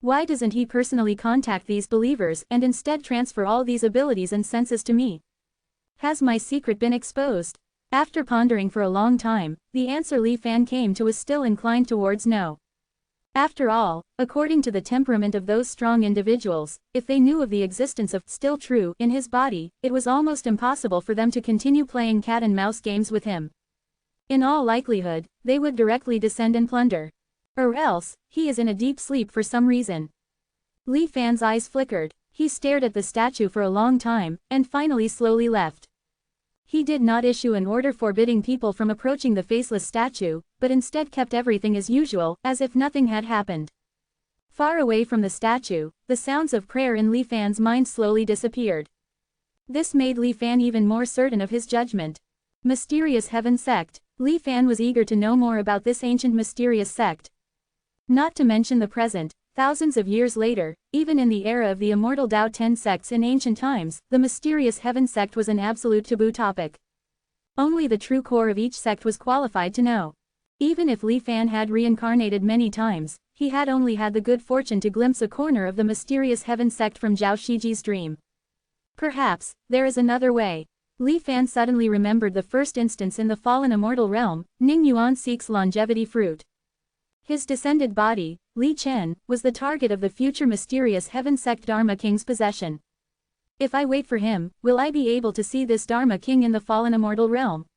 why doesn't he personally contact these believers and instead transfer all these abilities and senses to me? Has my secret been exposed? After pondering for a long time, the answer Li Fan came to was still inclined towards no. After all, according to the temperament of those strong individuals, if they knew of the existence of still true in his body, it was almost impossible for them to continue playing cat and mouse games with him. In all likelihood, they would directly descend and plunder. Or else, he is in a deep sleep for some reason. Li Fan's eyes flickered. He stared at the statue for a long time, and finally slowly left. He did not issue an order forbidding people from approaching the faceless statue, but instead kept everything as usual, as if nothing had happened. Far away from the statue, the sounds of prayer in Li Fan's mind slowly disappeared. This made Li Fan even more certain of his judgment. Mysterious Heaven Sect. Li Fan was eager to know more about this ancient mysterious sect. Not to mention the present, thousands of years later, even in the era of the immortal Tao 10 sects in ancient times, the mysterious Heaven Sect was an absolute taboo topic. Only the true core of each sect was qualified to know. Even if Li Fan had reincarnated many times, he had only had the good fortune to glimpse a corner of the mysterious Heaven Sect from Zhao Shiji's dream. Perhaps, there is another way. Li Fan suddenly remembered the first instance in the fallen immortal realm, Ning Yuan seeks longevity fruit. His descended body, Li Chen, was the target of the future mysterious Heaven Sect Dharma King's possession. If I wait for him, will I be able to see this Dharma King in the fallen immortal realm?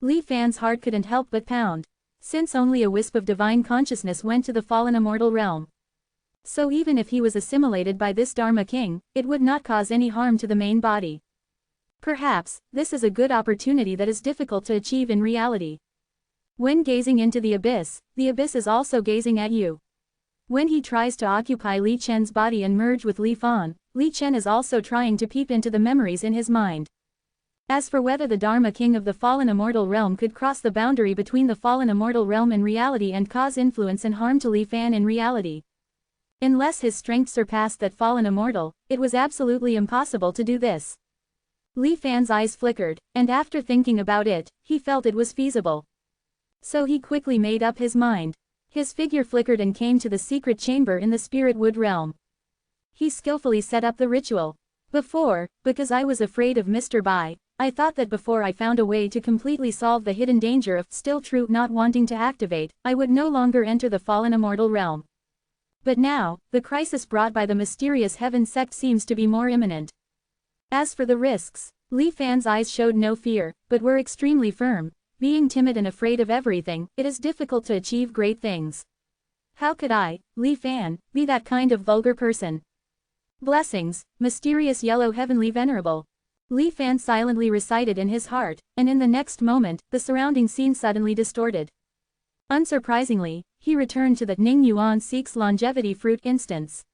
Li Fan's heart couldn't help but pound. Since only a wisp of divine consciousness went to the fallen immortal realm. So even if he was assimilated by this Dharma King, it would not cause any harm to the main body. Perhaps, this is a good opportunity that is difficult to achieve in reality. When gazing into the abyss is also gazing at you. When he tries to occupy Li Chen's body and merge with Li Fan, Li Chen is also trying to peep into the memories in his mind. As for whether the Dharma King of the fallen immortal realm could cross the boundary between the fallen immortal realm and reality and cause influence and harm to Li Fan in reality. Unless his strength surpassed that fallen immortal, it was absolutely impossible to do this. Li Fan's eyes flickered, and after thinking about it, he felt it was feasible. So he quickly made up his mind. His figure flickered and came to the secret chamber in the Spirit Wood realm. He skillfully set up the ritual. Before, because I was afraid of Mr. Bai, I thought that before I found a way to completely solve the hidden danger of still true not wanting to activate, I would no longer enter the fallen immortal realm. But now, the crisis brought by the mysterious heaven sect seems to be more imminent. As for the risks, Li Fan's eyes showed no fear, but were extremely firm. Being timid and afraid of everything, it is difficult to achieve great things. How could I, Li Fan, be that kind of vulgar person? Blessings, mysterious yellow heavenly venerable. Li Fan silently recited in his heart, and in the next moment, the surrounding scene suddenly distorted. Unsurprisingly, he returned to the Ning Yuan seeks longevity fruit instance.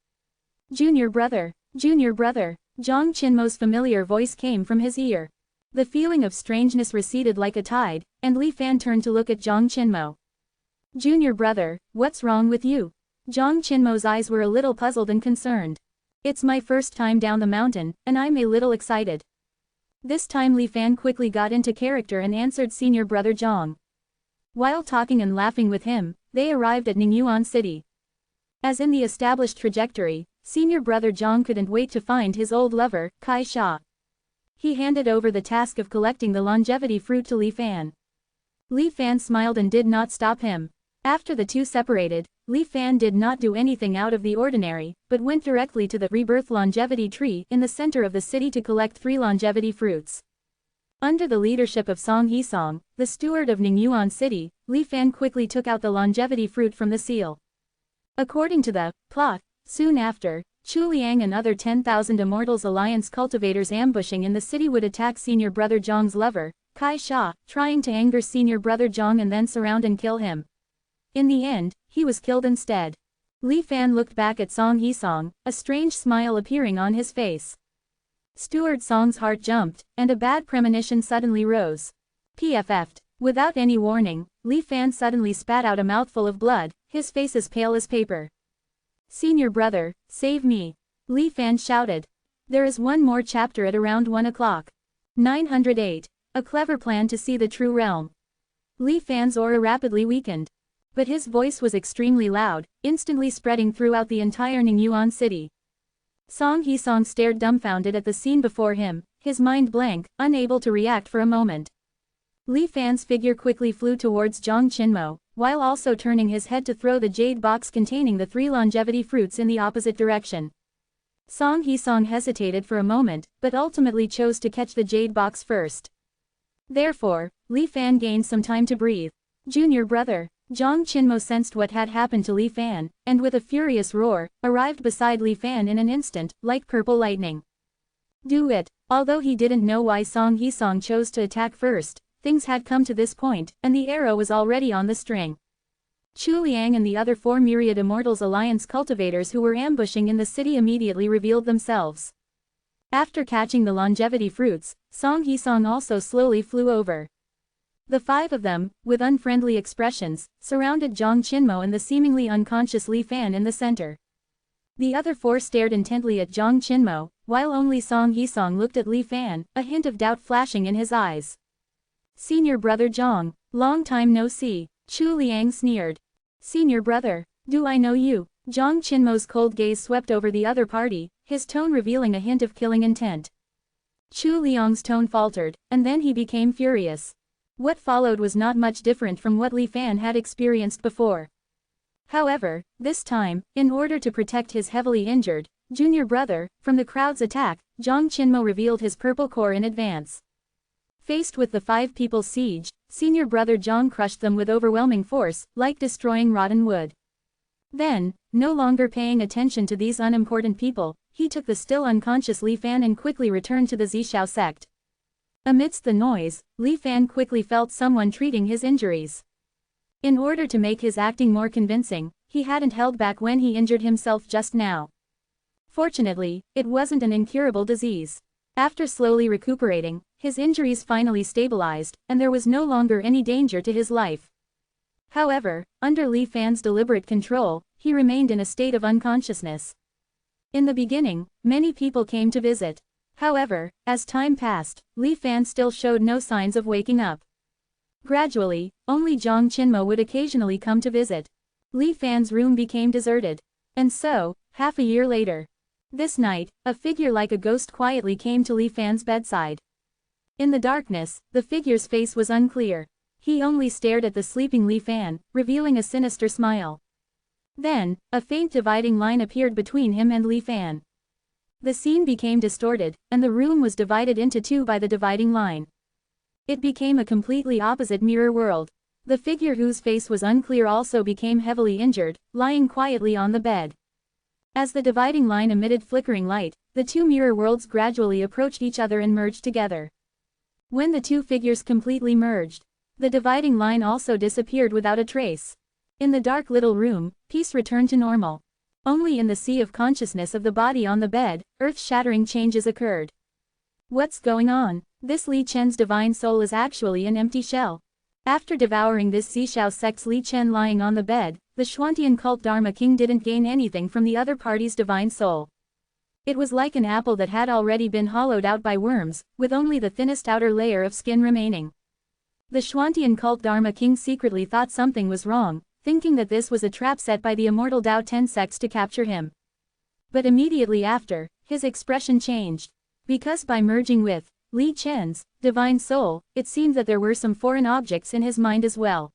Junior brother, Zhang Qinmo's familiar voice came from his ear. The feeling of strangeness receded like a tide, and Li Fan turned to look at Zhang Qinmo. Junior brother, what's wrong with you? Zhang Qinmo's eyes were a little puzzled and concerned. It's my first time down the mountain, and I'm a little excited. This time Li Fan quickly got into character and answered senior brother Zhang. While talking and laughing with him, they arrived at Ningyuan City. As in the established trajectory, senior brother Zhang couldn't wait to find his old lover, Kai Sha. He handed over the task of collecting the longevity fruit to Li Fan. Li Fan smiled and did not stop him. After the two separated, Li Fan did not do anything out of the ordinary, but went directly to the rebirth longevity tree in the center of the city to collect 3 longevity fruits. Under the leadership of Song Hisong, the steward of Ningyuan City, Li Fan quickly took out the longevity fruit from the seal. According to the plot, soon after, Chu Liang and other 10,000 Immortals Alliance cultivators ambushing in the city would attack senior brother Zhang's lover, Kai Sha, trying to anger senior brother Zhang and then surround and kill him. In the end, he was killed instead. Li Fan looked back at Song Hisong, a strange smile appearing on his face. Steward Song's heart jumped, and a bad premonition suddenly rose. PFF'd. Without any warning, Li Fan suddenly spat out a mouthful of blood, his face as pale as paper. Senior brother, save me. Li Fan shouted. There is one more chapter at around 1 o'clock. 908. A clever plan to see the true realm. Li Fan's aura rapidly weakened. But his voice was extremely loud, instantly spreading throughout the entire Ningyuan city. Song Hisong stared dumbfounded at the scene before him, his mind blank, unable to react for a moment. Li Fan's figure quickly flew towards Zhang Qinmo, while also turning his head to throw the jade box containing the 3 longevity fruits in the opposite direction. Song Hisong hesitated for a moment, but ultimately chose to catch the jade box first. Therefore, Li Fan gained some time to breathe. Junior brother. Zhang Qinmo sensed what had happened to Li Fan, and with a furious roar, arrived beside Li Fan in an instant, like purple lightning. Do it. Although he didn't know why Song Hisong chose to attack first, things had come to this point, and the arrow was already on the string. Chu Liang and the other 4 myriad Immortals Alliance cultivators who were ambushing in the city immediately revealed themselves. After catching the longevity fruits, Song Hisong also slowly flew over. The 5 of them, with unfriendly expressions, surrounded Zhang Qinmo and the seemingly unconscious Li Fan in the center. The other 4 stared intently at Zhang Qinmo, while only Song Hisong looked at Li Fan, a hint of doubt flashing in his eyes. Senior brother Zhang, long time no see, Chu Liang sneered. Senior brother, do I know you? Zhang Qinmo's cold gaze swept over the other party, his tone revealing a hint of killing intent. Chu Liang's tone faltered, and then he became furious. What followed was not much different from what Li Fan had experienced before. However, this time, in order to protect his heavily injured junior brother from the crowd's attack, Zhang Qinmo revealed his purple core in advance. Faced with the 5 people's siege, senior brother Zhang crushed them with overwhelming force, like destroying rotten wood. Then, no longer paying attention to these unimportant people, he took the still unconscious Li Fan and quickly returned to the Zishao sect. Amidst the noise, Li Fan quickly felt someone treating his injuries. In order to make his acting more convincing, he hadn't held back when he injured himself just now. Fortunately, it wasn't an incurable disease. After slowly recuperating, his injuries finally stabilized, and there was no longer any danger to his life. However, under Li Fan's deliberate control, he remained in a state of unconsciousness. In the beginning, many people came to visit. However, as time passed, Li Fan still showed no signs of waking up. Gradually, only Zhang Qinmo would occasionally come to visit. Li Fan's room became deserted. And so, half a year later. This night, a figure like a ghost quietly came to Li Fan's bedside. In the darkness, the figure's face was unclear. He only stared at the sleeping Li Fan, revealing a sinister smile. Then, a faint dividing line appeared between him and Li Fan. The scene became distorted, and the room was divided into two by the dividing line. It became a completely opposite mirror world. The figure whose face was unclear also became heavily injured, lying quietly on the bed. As the dividing line emitted flickering light, the two mirror worlds gradually approached each other and merged together. When the two figures completely merged, the dividing line also disappeared without a trace. In the dark little room, peace returned to normal. Only in the sea of consciousness of the body on the bed, earth-shattering changes occurred. What's going on? This Li Chen's divine soul is actually an empty shell. After devouring this Zishao sect's Li Chen lying on the bed, the Xuantian cult Dharma king didn't gain anything from the other party's divine soul. It was like an apple that had already been hollowed out by worms, with only the thinnest outer layer of skin remaining. The Xuantian cult Dharma king secretly thought something was wrong, thinking that this was a trap set by the Immortal Dao Ten sects to capture him. But immediately after, his expression changed. Because by merging with Li Chen's divine soul, it seemed that there were some foreign objects in his mind as well.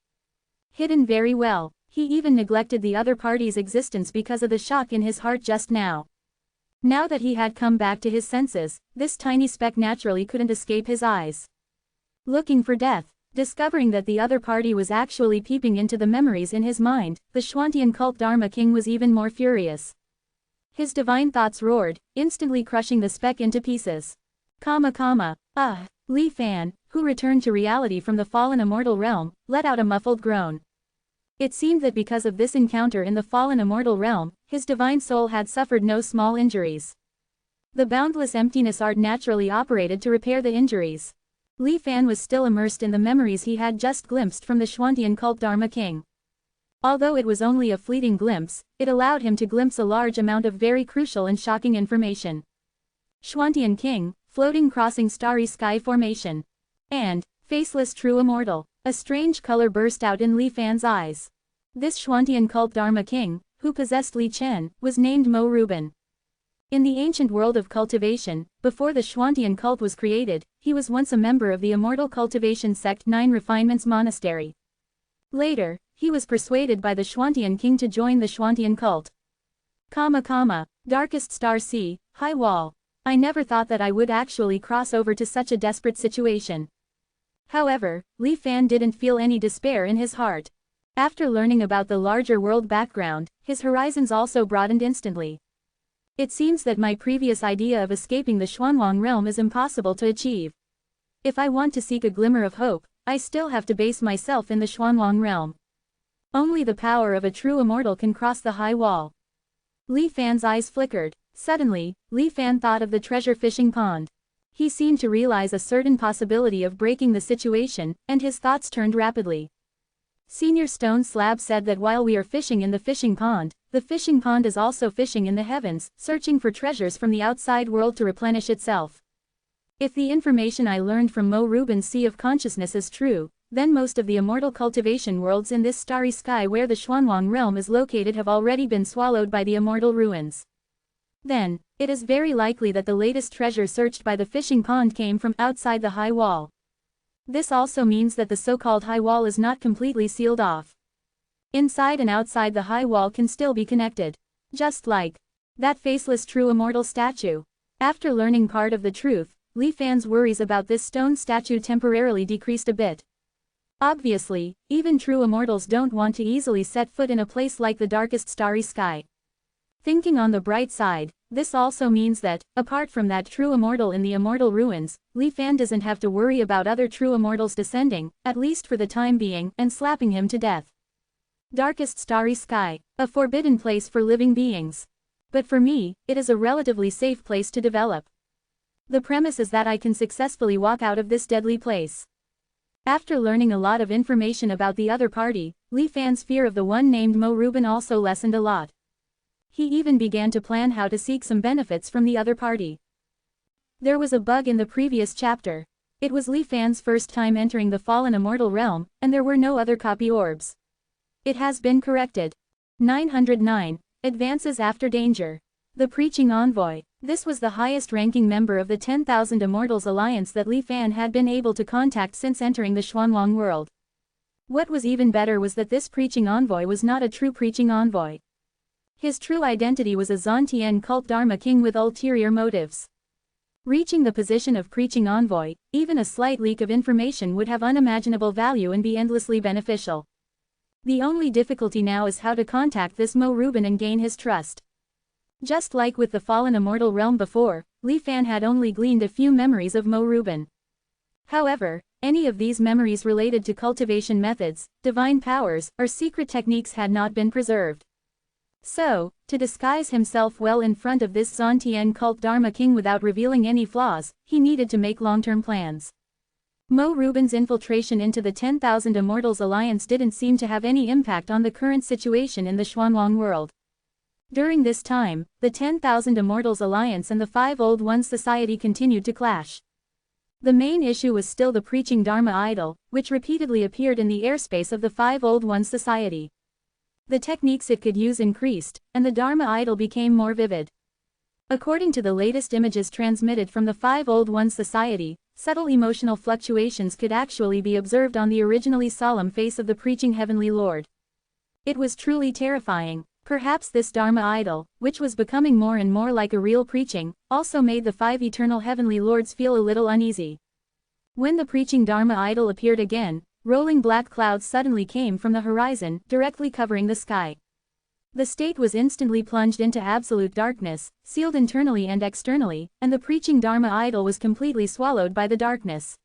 Hidden very well, he even neglected the other party's existence because of the shock in his heart just now. Now that he had come back to his senses, this tiny speck naturally couldn't escape his eyes. Looking for death, discovering that the other party was actually peeping into the memories in his mind, the Xuantian cult Dharma king was even more furious. His divine thoughts roared, instantly crushing the speck into pieces. Li Fan, who returned to reality from the fallen immortal realm, let out a muffled groan. It seemed that because of this encounter in the fallen immortal realm, his divine soul had suffered no small injuries. The boundless emptiness art naturally operated to repair the injuries. Li Fan was still immersed in the memories he had just glimpsed from the Xuantian cult Dharma king. Although it was only a fleeting glimpse, it allowed him to glimpse a large amount of very crucial and shocking information. Xuantian king, floating crossing starry sky formation. And, faceless true immortal. A strange color burst out in Li Fan's eyes. This Xuantian cult Dharma king, who possessed Li Chen, was named Mo Ruben. In the ancient world of cultivation, before the Xuantian cult was created, he was once a member of the Immortal Cultivation Sect 9 Refinements Monastery. Later, he was persuaded by the Xuantian king to join the Xuantian cult. Darkest star sea, high wall. I never thought that I would actually cross over to such a desperate situation. However, Li Fan didn't feel any despair in his heart. After learning about the larger world background, his horizons also broadened instantly. It seems that my previous idea of escaping the Xuanwang realm is impossible to achieve. If I want to seek a glimmer of hope, I still have to base myself in the Xuanwang realm. Only the power of a true immortal can cross the high wall. Li Fan's eyes flickered. Suddenly, Li Fan thought of the treasure fishing pond. He seemed to realize a certain possibility of breaking the situation, and his thoughts turned rapidly. Senior Stone Slab said that while we are fishing in the fishing pond is also fishing in the heavens, searching for treasures from the outside world to replenish itself. If the information I learned from Mo Ruben's Sea of Consciousness is true, then most of the immortal cultivation worlds in this starry sky where the Xuanwang realm is located have already been swallowed by the immortal ruins. Then, it is very likely that the latest treasure searched by the fishing pond came from outside the high wall. This also means that the so-called high wall is not completely sealed off. Inside and outside the high wall can still be connected. Just like that faceless true immortal statue. After learning part of the truth, Li Fan's worries about this stone statue temporarily decreased a bit. Obviously, even true immortals don't want to easily set foot in a place like the darkest starry sky. Thinking on the bright side, this also means that, apart from that true immortal in the immortal ruins, Li Fan doesn't have to worry about other true immortals descending, at least for the time being, and slapping him to death. Darkest starry sky, a forbidden place for living beings. But for me, it is a relatively safe place to develop. The premise is that I can successfully walk out of this deadly place. After learning a lot of information about the other party, Li Fan's fear of the one named Mo Ruben also lessened a lot. He even began to plan how to seek some benefits from the other party. There was a bug in the previous chapter. It was Li Fan's first time entering the fallen immortal realm, and there were no other copy orbs. It has been corrected. 909. Advances after danger. The Preaching Envoy. This was the highest-ranking member of the 10,000 Immortals Alliance that Li Fan had been able to contact since entering the Xuanwang world. What was even better was that this Preaching Envoy was not a true Preaching Envoy. His true identity was a Zontian cult Dharma king with ulterior motives. Reaching the position of Preaching Envoy, even a slight leak of information would have unimaginable value and be endlessly beneficial. The only difficulty now is how to contact this Mo Rubin and gain his trust. Just like with the fallen immortal realm before, Li Fan had only gleaned a few memories of Mo Rubin. However, any of these memories related to cultivation methods, divine powers, or secret techniques had not been preserved. So, to disguise himself well in front of this Zontian cult Dharma king without revealing any flaws, he needed to make long-term plans. Mo Rubin's infiltration into the 10,000 Immortals Alliance didn't seem to have any impact on the current situation in the Xuanwang world. During this time, the 10,000 Immortals Alliance and the Five Old Ones Society continued to clash. The main issue was still the Preaching Dharma idol, which repeatedly appeared in the airspace of the Five Old Ones Society. The techniques it could use increased, and the Dharma idol became more vivid. According to the latest images transmitted from the Five Old Ones Society, subtle emotional fluctuations could actually be observed on the originally solemn face of the Preaching Heavenly Lord. It was truly terrifying. Perhaps this Dharma idol, which was becoming more and more like a real preaching, also made the five eternal heavenly lords feel a little uneasy. When the Preaching Dharma idol appeared again, rolling black clouds suddenly came from the horizon, directly covering the sky. The state was instantly plunged into absolute darkness, sealed internally and externally, and the Preaching Dharma idol was completely swallowed by the darkness.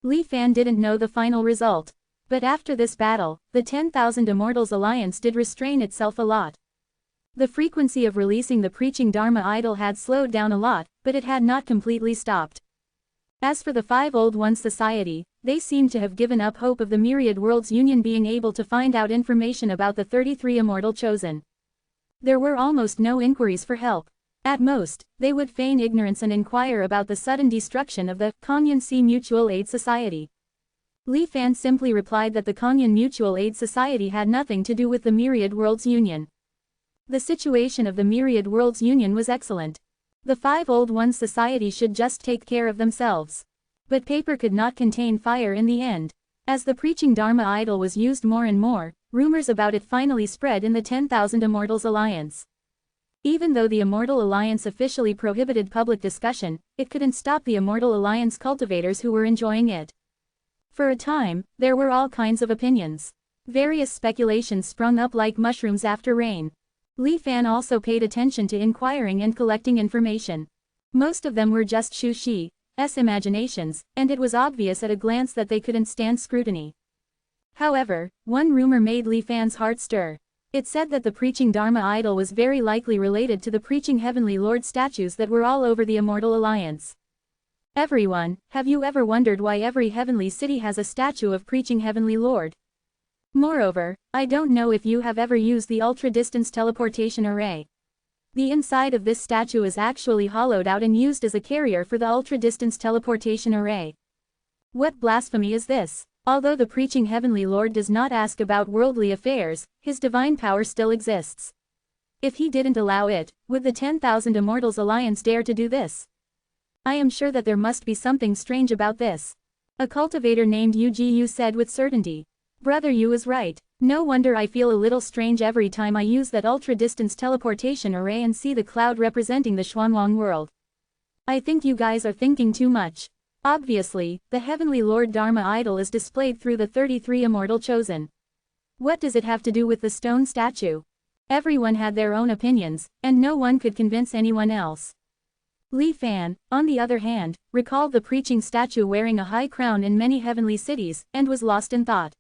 Li Fan didn't know the final result. But after this battle, the 10,000 Immortals Alliance did restrain itself a lot. The frequency of releasing the Preaching Dharma idol had slowed down a lot, but it had not completely stopped. As for the Five Old Ones Society, they seemed to have given up hope of the Myriad Worlds Union being able to find out information about the 33 Immortal Chosen. There were almost no inquiries for help. At most, they would feign ignorance and inquire about the sudden destruction of the Kanyan Sea Mutual Aid Society. Li Fan simply replied that the Kanyan Mutual Aid Society had nothing to do with the Myriad Worlds Union. The situation of the Myriad Worlds Union was excellent. The Five Old Ones Society should just take care of themselves. But paper could not contain fire in the end. As the Preaching Dharma idol was used more and more, rumors about it finally spread in the 10,000 Immortals Alliance. Even though the Immortal Alliance officially prohibited public discussion, it couldn't stop the Immortal Alliance cultivators who were enjoying it. For a time, there were all kinds of opinions. Various speculations sprung up like mushrooms after rain. Li Fan also paid attention to inquiring and collecting information. Most of them were just Xu Xi's imaginations, and it was obvious at a glance that they couldn't stand scrutiny. However, one rumor made Li Fan's heart stir. It said that the Preaching Dharma idol was very likely related to the Preaching Heavenly Lord statues that were all over the Immortal Alliance. Everyone, have you ever wondered why every heavenly city has a statue of Preaching Heavenly Lord? Moreover, I don't know if you have ever used the ultra-distance teleportation array. The inside of this statue is actually hollowed out and used as a carrier for the ultra-distance teleportation array. What blasphemy is this? Although the Preaching Heavenly Lord does not ask about worldly affairs, his divine power still exists. If he didn't allow it, would the 10,000 Immortals Alliance dare to do this? I am sure that there must be something strange about this. A cultivator named Yu Ji said with certainty. Brother Yu is right. No wonder I feel a little strange every time I use that ultra-distance teleportation array and see the cloud representing the Xuanwang world. I think you guys are thinking too much. Obviously, the Heavenly Lord Dharma idol is displayed through the 33 Immortal Chosen. What does it have to do with the stone statue? Everyone had their own opinions, and no one could convince anyone else. Li Fan, on the other hand, recalled the preaching statue wearing a high crown in many heavenly cities, and was lost in thought.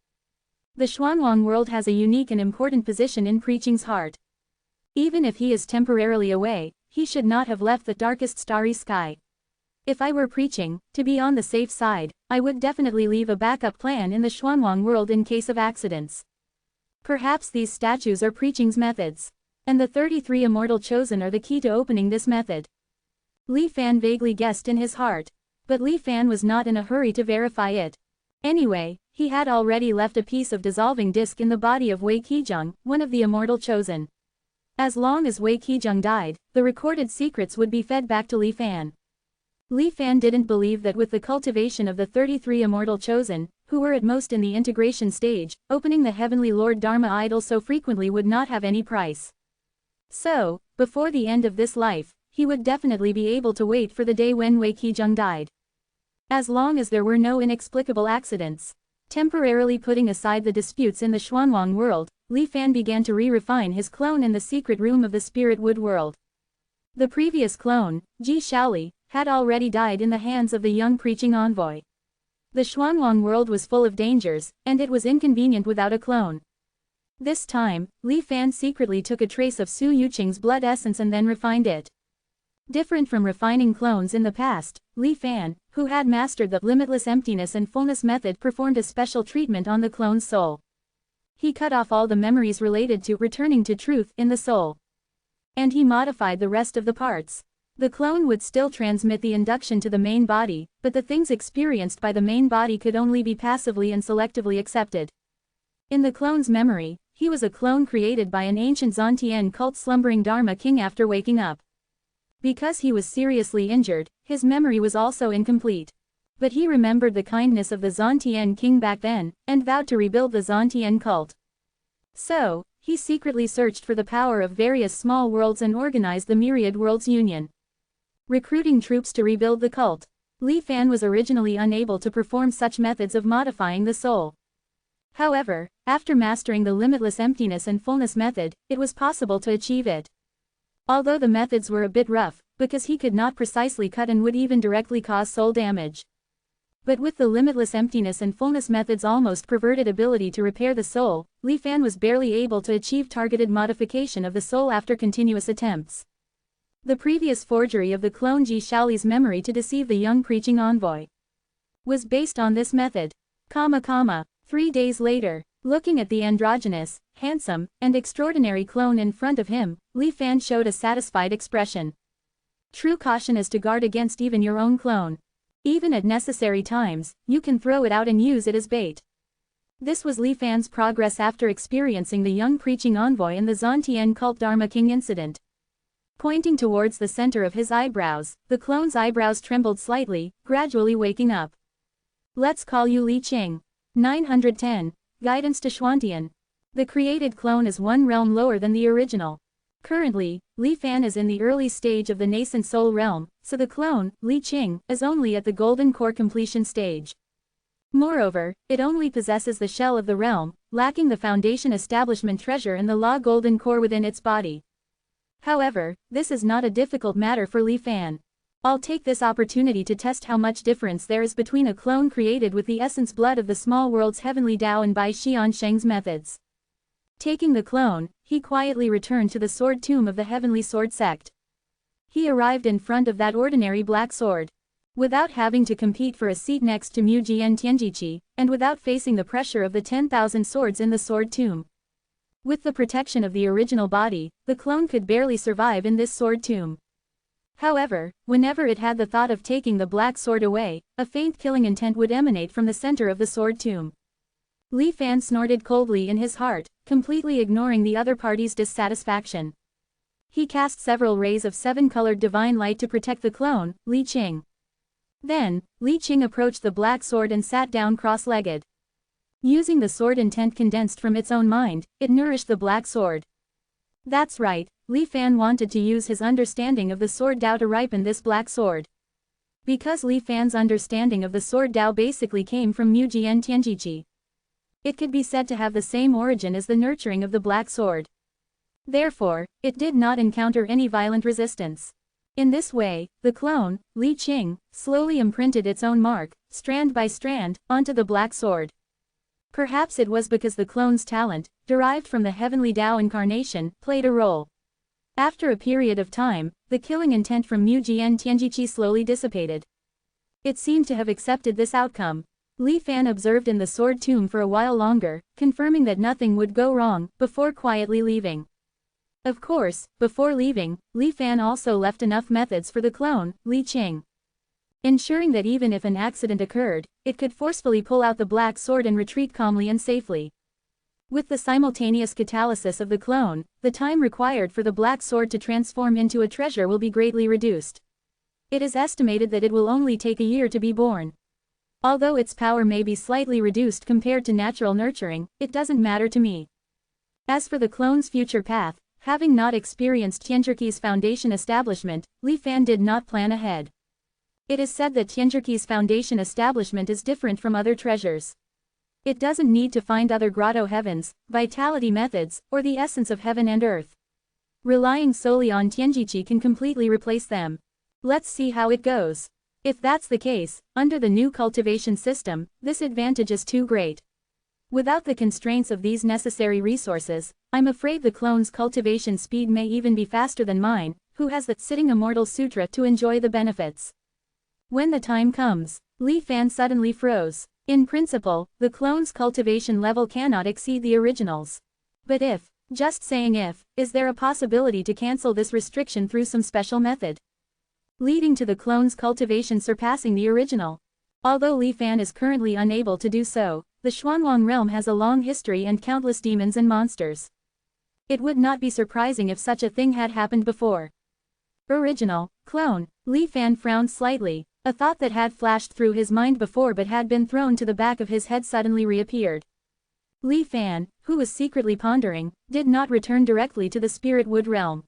The Xuanwang world has a unique and important position in preaching's heart. Even if he is temporarily away, he should not have left the darkest starry sky. If I were preaching, to be on the safe side, I would definitely leave a backup plan in the Xuanwang world in case of accidents. Perhaps these statues are preaching's methods. And the 33 Immortal Chosen are the key to opening this method. Li Fan vaguely guessed in his heart. But Li Fan was not in a hurry to verify it. Anyway, he had already left a piece of dissolving disc in the body of Wei Qizheng, one of the Immortal Chosen. As long as Wei Qizheng died, the recorded secrets would be fed back to Li Fan. Li Fan didn't believe that with the cultivation of the 33 immortal chosen, who were at most in the integration stage, opening the Heavenly Lord Dharma idol so frequently would not have any price. So, before the end of this life, he would definitely be able to wait for the day when Wei Qizheng died. As long as there were no inexplicable accidents. Temporarily putting aside the disputes in the Xuanwang world, Li Fan began to re-refine his clone in the secret room of the Spirit Wood world. The previous clone, Ji Shaoli, had already died in the hands of the young preaching envoy. The Xuanwang world was full of dangers, and it was inconvenient without a clone. This time, Li Fan secretly took a trace of Su Yuqing's blood essence and then refined it. Different from refining clones in the past, Li Fan, who had mastered the limitless emptiness and fullness method, performed a special treatment on the clone's soul. He cut off all the memories related to returning to truth in the soul. And he modified the rest of the parts. The clone would still transmit the induction to the main body, but the things experienced by the main body could only be passively and selectively accepted. In the clone's memory, he was a clone created by an ancient Zantian cult slumbering Dharma king after waking up. Because he was seriously injured, his memory was also incomplete. But he remembered the kindness of the Zantian king back then, and vowed to rebuild the Zantian cult. So, he secretly searched for the power of various small worlds and organized the Myriad Worlds Union. Recruiting troops to rebuild the cult. Li Fan was originally unable to perform such methods of modifying the soul. However, after mastering the limitless emptiness and fullness method, it was possible to achieve it. Although the methods were a bit rough, because he could not precisely cut and would even directly cause soul damage. But with the limitless emptiness and fullness method's almost perverted ability to repair the soul, Li Fan was barely able to achieve targeted modification of the soul after continuous attempts. The previous forgery of the clone Ji Shaoli's memory to deceive the young preaching envoy was based on this method. 3 days later, looking at the androgynous, handsome, and extraordinary clone in front of him, Li Fan showed a satisfied expression. True caution is to guard against even your own clone. Even at necessary times, you can throw it out and use it as bait. This was Li Fan's progress after experiencing the young preaching envoy in the Zantian cult Dharma King incident. Pointing towards the center of his eyebrows, the clone's eyebrows trembled slightly, gradually waking up. Let's call you Li Qing. 910. Guidance to Xuantian. The created clone is one realm lower than the original. Currently, Li Fan is in the early stage of the nascent soul realm, so the clone, Li Qing, is only at the golden core completion stage. Moreover, it only possesses the shell of the realm, lacking the foundation establishment treasure and the law golden core within its body. However, this is not a difficult matter for Li Fan. I'll take this opportunity to test how much difference there is between a clone created with the essence blood of the small world's heavenly Tao and by Xian Sheng's methods. Taking the clone, he quietly returned to the sword tomb of the heavenly sword sect. He arrived in front of that ordinary black sword. Without having to compete for a seat next to Mu Jian Tianjiqi, and without facing the pressure of the 10,000 swords in the sword tomb. With the protection of the original body, the clone could barely survive in this sword tomb. However, whenever it had the thought of taking the black sword away, a faint killing intent would emanate from the center of the sword tomb. Li Fan snorted coldly in his heart, completely ignoring the other party's dissatisfaction. He cast several rays of 7-colored divine light to protect the clone, Li Qing. Then, Li Qing approached the black sword and sat down cross-legged. Using the sword intent condensed from its own mind, it nourished the black sword. That's right, Li Fan wanted to use his understanding of the sword Dao to ripen this black sword. Because Li Fan's understanding of the sword Dao basically came from Mu Jian Tianjiqi. It could be said to have the same origin as the nurturing of the black sword. Therefore, it did not encounter any violent resistance. In this way, the clone, Li Qing, slowly imprinted its own mark, strand by strand, onto the black sword. Perhaps it was because the clone's talent, derived from the heavenly Tao incarnation, played a role. After a period of time, the killing intent from Mu Jian Tianjiqi slowly dissipated. It seemed to have accepted this outcome. Li Fan observed in the sword tomb for a while longer, confirming that nothing would go wrong, before quietly leaving. Of course, before leaving, Li Fan also left enough methods for the clone, Li Qing. Ensuring that even if an accident occurred, it could forcefully pull out the black sword and retreat calmly and safely. With the simultaneous catalysis of the clone, the time required for the black sword to transform into a treasure will be greatly reduced. It is estimated that it will only take a year to be born. Although its power may be slightly reduced compared to natural nurturing, it doesn't matter to me. As for the clone's future path, having not experienced Tianzhiqi's foundation establishment, Li Fan did not plan ahead. It is said that Tianzhiqi's foundation establishment is different from other treasures. It doesn't need to find other grotto heavens, vitality methods, or the essence of heaven and earth. Relying solely on Tianzhiqi can completely replace them. Let's see how it goes. If that's the case, under the new cultivation system, this advantage is too great. Without the constraints of these necessary resources, I'm afraid the clone's cultivation speed may even be faster than mine, who has the sitting Immortal Sutra to enjoy the benefits. When the time comes, Li Fan suddenly froze. In principle, the clone's cultivation level cannot exceed the original's. But if, just saying if, is there a possibility to cancel this restriction through some special method, leading to the clone's cultivation surpassing the original? Although Li Fan is currently unable to do so, the Xuanwang realm has a long history and countless demons and monsters. It would not be surprising if such a thing had happened before. Original, clone, Li Fan frowned slightly. A thought that had flashed through his mind before but had been thrown to the back of his head suddenly reappeared. Li Fan, who was secretly pondering, did not return directly to the spirit wood realm.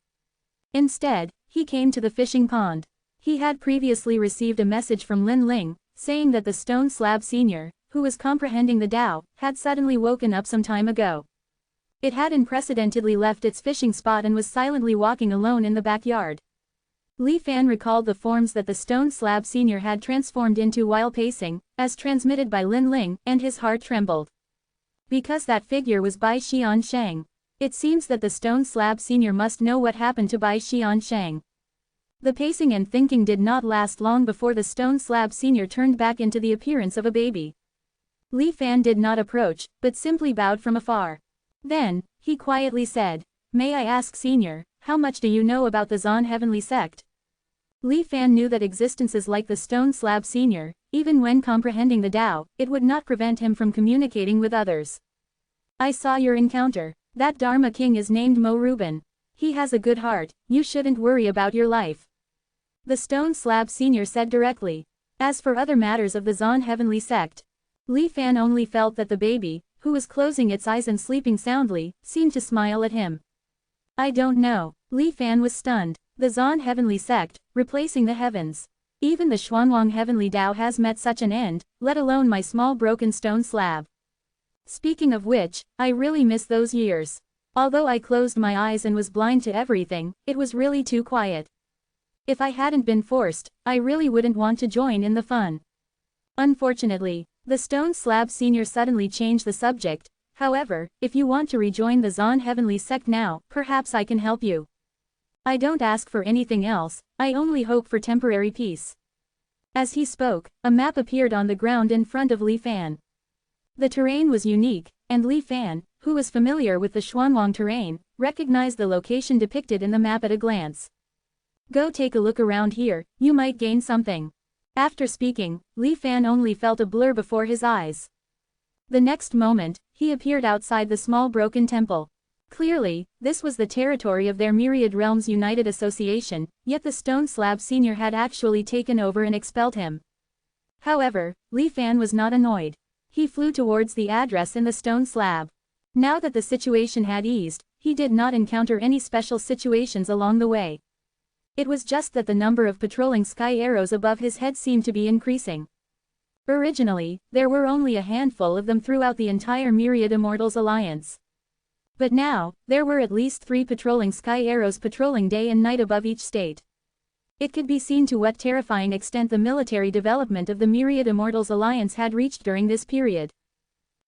Instead, he came to the fishing pond. He had previously received a message from Lin Ling, saying that the Stone Slab Senior, who was comprehending the Tao, had suddenly woken up some time ago. It had unprecedentedly left its fishing spot and was silently walking alone in the backyard. Li Fan recalled the forms that the Stone Slab Senior had transformed into while pacing, as transmitted by Lin Ling, and his heart trembled. Because that figure was Bai Xian Shang. It seems that the Stone Slab Senior must know what happened to Bai Xian Shang. The pacing and thinking did not last long before the Stone Slab Senior turned back into the appearance of a baby. Li Fan did not approach, but simply bowed from afar. Then, he quietly said, "May I ask, Senior, how much do you know about the Zan Heavenly Sect?" Li Fan knew that existences like the Stone Slab Senior, even when comprehending the Tao, it would not prevent him from communicating with others. "I saw your encounter. That Dharma King is named Mo Ruben. He has a good heart, you shouldn't worry about your life," the Stone Slab Senior said directly. As for other matters of the Zan Heavenly Sect, Li Fan only felt that the baby, who was closing its eyes and sleeping soundly, seemed to smile at him. "I don't know." Li Fan was stunned. The Zan Heavenly Sect, replacing the heavens. Even the Xuanwang Heavenly Tao has met such an end, let alone my small broken stone slab. Speaking of which, I really miss those years. Although I closed my eyes and was blind to everything, it was really too quiet. If I hadn't been forced, I really wouldn't want to join in the fun. Unfortunately, the Stone Slab Senior suddenly changed the subject. However, if you want to rejoin the Zan Heavenly Sect now, perhaps I can help you. I don't ask for anything else, I only hope for temporary peace. As he spoke, a map appeared on the ground in front of Li Fan. The terrain was unique, and Li Fan, who was familiar with the Xuanwang terrain, recognized the location depicted in the map at a glance. "Go take a look around here, you might gain something." After speaking, Li Fan only felt a blur before his eyes. The next moment, he appeared outside the small broken temple. Clearly, this was the territory of their Myriad Realms United Association, yet the Stone Slab Senior had actually taken over and expelled him. However, Li Fan was not annoyed. He flew towards the address in the stone slab. Now that the situation had eased, he did not encounter any special situations along the way. It was just that the number of patrolling sky arrows above his head seemed to be increasing. Originally, there were only a handful of them throughout the entire Myriad Immortals Alliance. But now, there were at least 3 patrolling sky arrows patrolling day and night above each state. It could be seen to what terrifying extent the military development of the Myriad Immortals Alliance had reached during this period.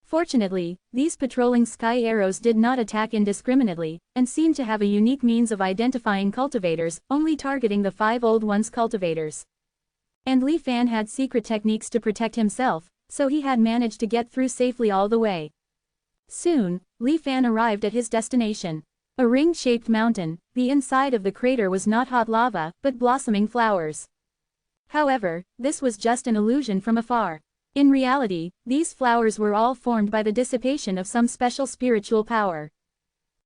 Fortunately, these patrolling sky arrows did not attack indiscriminately, and seemed to have a unique means of identifying cultivators, only targeting the 5 Old Ones cultivators. And Li Fan had secret techniques to protect himself, so he had managed to get through safely all the way. Soon, Li Fan arrived at his destination. A ring-shaped mountain, the inside of the crater was not hot lava, but blossoming flowers. However, this was just an illusion from afar. In reality, these flowers were all formed by the dissipation of some special spiritual power.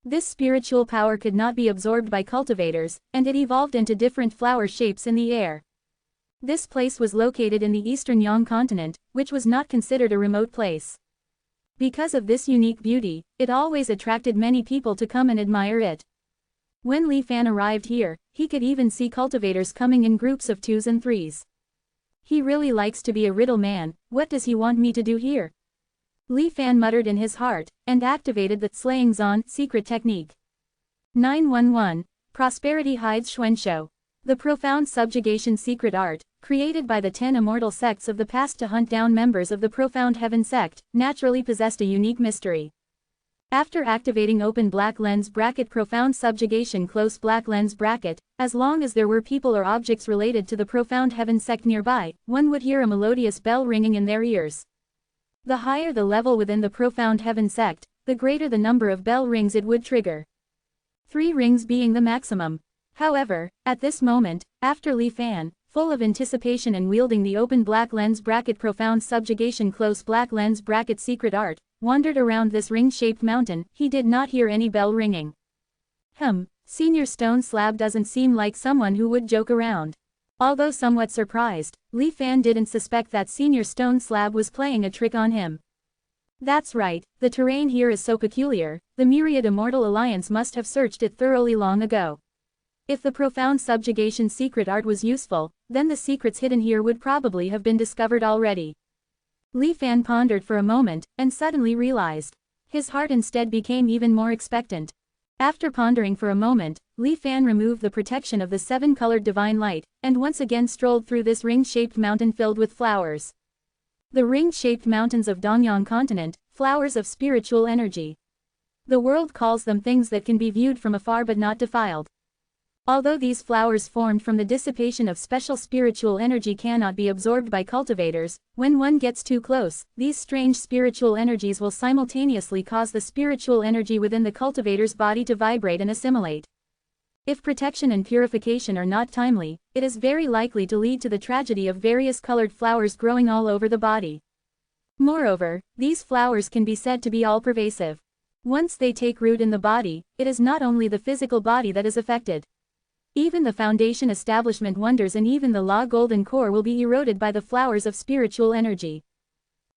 This spiritual power could not be absorbed by cultivators, and it evolved into different flower shapes in the air. This place was located in the eastern Yang continent, which was not considered a remote place. Because of this unique beauty, it always attracted many people to come and admire it. When Li Fan arrived here, he could even see cultivators coming in groups of 2s and 3s. He really likes to be a riddle man. What does he want me to do here? Li Fan muttered in his heart, and activated the slaying Zon secret technique. 911. Prosperity hides Xuanshou. The profound subjugation secret art, created by the 10 immortal sects of the past to hunt down members of the profound heaven sect, naturally possessed a unique mystery. After activating open black lens bracket profound subjugation close black lens bracket, as long as there were people or objects related to the profound heaven sect nearby, one would hear a melodious bell ringing in their ears. The higher the level within the profound heaven sect, the greater the number of bell rings it would trigger. 3 rings being the maximum. However, at this moment, after Li Fan, full of anticipation and wielding the open black lens bracket profound subjugation close black lens bracket secret art, wandered around this ring-shaped mountain, he did not hear any bell ringing. Senior Stone Slab doesn't seem like someone who would joke around. Although somewhat surprised, Li Fan didn't suspect that Senior Stone Slab was playing a trick on him. That's right, the terrain here is so peculiar, the myriad Immortal Alliance must have searched it thoroughly long ago. If the profound subjugation secret art was useful, then the secrets hidden here would probably have been discovered already. Li Fan pondered for a moment, and suddenly realized. His heart instead became even more expectant. After pondering for a moment, Li Fan removed the protection of the 7-colored divine light, and once again strolled through this ring-shaped mountain filled with flowers. The ring-shaped mountains of Dongyang continent, flowers of spiritual energy. The world calls them things that can be viewed from afar but not defiled. Although these flowers formed from the dissipation of special spiritual energy cannot be absorbed by cultivators, when one gets too close, these strange spiritual energies will simultaneously cause the spiritual energy within the cultivator's body to vibrate and assimilate. If protection and purification are not timely, it is very likely to lead to the tragedy of various colored flowers growing all over the body. Moreover, these flowers can be said to be all-pervasive. Once they take root in the body, it is not only the physical body that is affected. Even the foundation establishment wonders and even the law golden core will be eroded by the flowers of spiritual energy.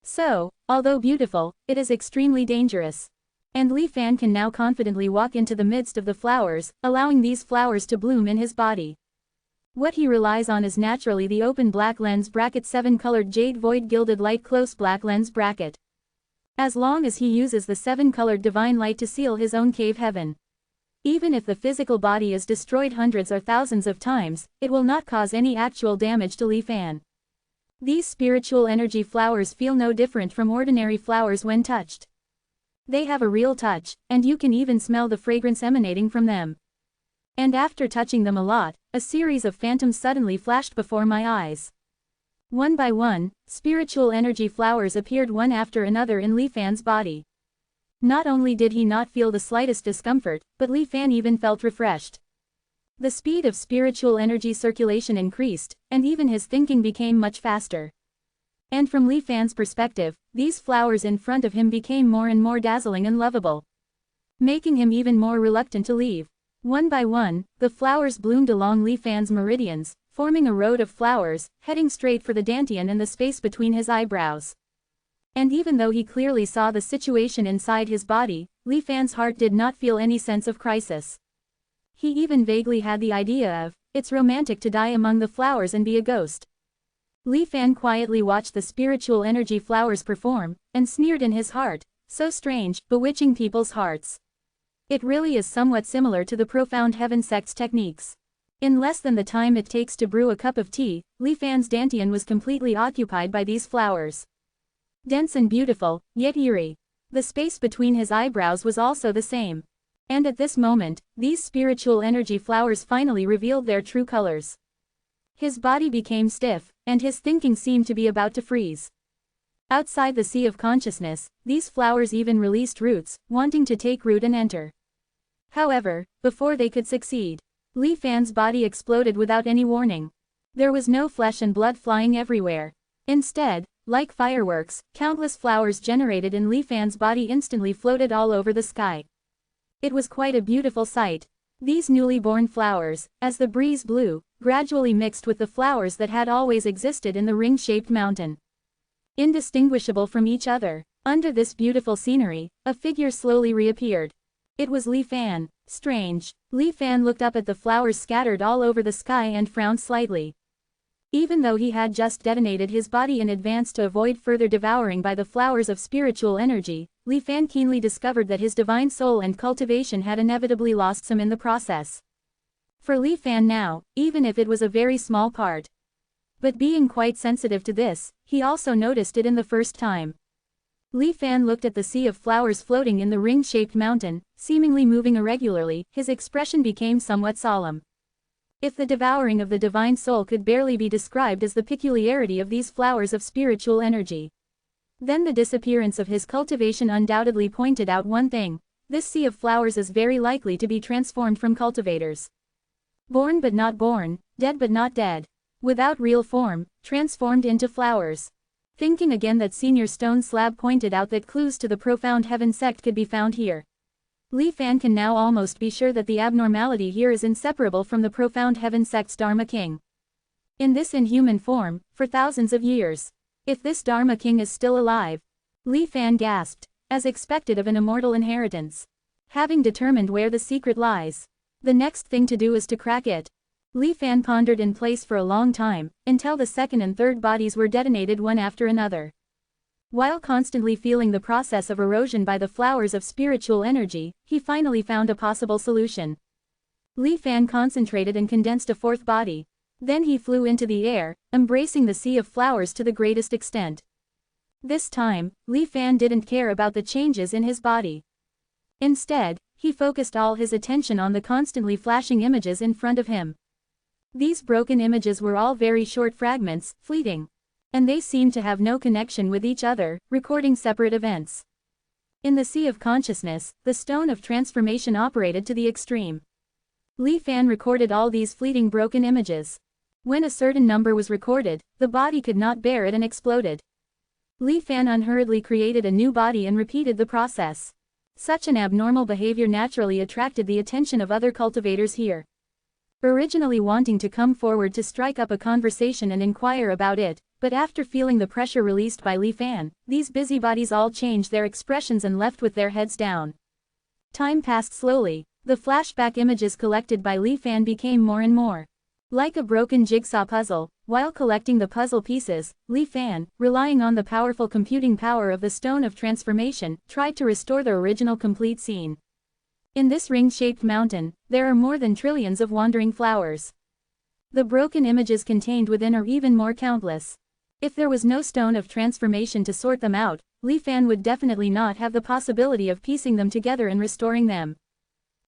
So, although beautiful, it is extremely dangerous. And Li Fan can now confidently walk into the midst of the flowers, allowing these flowers to bloom in his body. What he relies on is naturally the open black lens bracket 7-colored jade void gilded light close black lens bracket. As long as he uses the 7-colored divine light to seal his own cave heaven. Even if the physical body is destroyed hundreds or thousands of times, it will not cause any actual damage to Li Fan. These spiritual energy flowers feel no different from ordinary flowers when touched. They have a real touch, and you can even smell the fragrance emanating from them. And after touching them a lot, a series of phantoms suddenly flashed before my eyes. One by one, spiritual energy flowers appeared one after another in Li Fan's body. Not only did he not feel the slightest discomfort, but Li Fan even felt refreshed. The speed of spiritual energy circulation increased, and even his thinking became much faster. And from Li Fan's perspective, these flowers in front of him became more and more dazzling and lovable, making him even more reluctant to leave. One by one, the flowers bloomed along Li Fan's meridians, forming a road of flowers, heading straight for the dantian and the space between his eyebrows. And even though he clearly saw the situation inside his body, Li Fan's heart did not feel any sense of crisis. He even vaguely had the idea of, it's romantic to die among the flowers and be a ghost. Li Fan quietly watched the spiritual energy flowers perform, and sneered in his heart, so strange, bewitching people's hearts. It really is somewhat similar to the profound heaven sect's techniques. In less than the time it takes to brew a cup of tea, Li Fan's dantian was completely occupied by these flowers. Dense and beautiful, yet eerie. The space between his eyebrows was also the same. And at this moment, these spiritual energy flowers finally revealed their true colors. His body became stiff, and his thinking seemed to be about to freeze. Outside the sea of consciousness, these flowers even released roots, wanting to take root and enter. However, before they could succeed, Li Fan's body exploded without any warning. There was no flesh and blood flying everywhere. Instead, Like fireworks, countless flowers generated in Li Fan's body instantly floated all over the sky. It was quite a beautiful sight. These newly born flowers, as the breeze blew, gradually mixed with the flowers that had always existed in the ring-shaped mountain. Indistinguishable from each other, under this beautiful scenery, a figure slowly reappeared. It was Li Fan. Strange. Li Fan looked up at the flowers scattered all over the sky and frowned slightly. Even though he had just detonated his body in advance to avoid further devouring by the flowers of spiritual energy, Li Fan keenly discovered that his divine soul and cultivation had inevitably lost some in the process. For Li Fan now, even if it was a very small part. But being quite sensitive to this, he also noticed it in the first time. Li Fan looked at the sea of flowers floating in the ring-shaped mountain, seemingly moving irregularly. His expression became somewhat solemn. If the devouring of the divine soul could barely be described as the peculiarity of these flowers of spiritual energy, then the disappearance of his cultivation undoubtedly pointed out one thing: this sea of flowers is very likely to be transformed from cultivators. Born but not born, dead but not dead. Without real form, transformed into flowers. Thinking again that Senior Stone Slab pointed out that clues to the profound heaven sect could be found here. Li Fan can now almost be sure that the abnormality here is inseparable from the profound heaven sect's Dharma King. In this inhuman form, for thousands of years. If this Dharma King is still alive. Li Fan gasped, as expected of an immortal inheritance. Having determined where the secret lies, the next thing to do is to crack it. Li Fan pondered in place for a long time, until the second and third bodies were detonated one after another. While constantly feeling the process of erosion by the flowers of spiritual energy, he finally found a possible solution. Li Fan concentrated and condensed a fourth body. Then he flew into the air, embracing the sea of flowers to the greatest extent. This time, Li Fan didn't care about the changes in his body. Instead, he focused all his attention on the constantly flashing images in front of him. These broken images were all very short fragments, fleeting. And they seemed to have no connection with each other, recording separate events. In the sea of consciousness, the stone of transformation operated to the extreme. Li Fan recorded all these fleeting broken images. When a certain number was recorded, the body could not bear it and exploded. Li Fan unhurriedly created a new body and repeated the process. Such an abnormal behavior naturally attracted the attention of other cultivators here. Originally wanting to come forward to strike up a conversation and inquire about it, but after feeling the pressure released by Li Fan, these busybodies all changed their expressions and left with their heads down. Time passed slowly. The flashback images collected by Li Fan became more and more like a broken jigsaw puzzle. While collecting the puzzle pieces, Li Fan, relying on the powerful computing power of the Stone of Transformation, tried to restore the original complete scene. In this ring-shaped mountain, there are more than trillions of wandering flowers. The broken images contained within are even more countless. If there was no Stone of Transformation to sort them out, Li Fan would definitely not have the possibility of piecing them together and restoring them.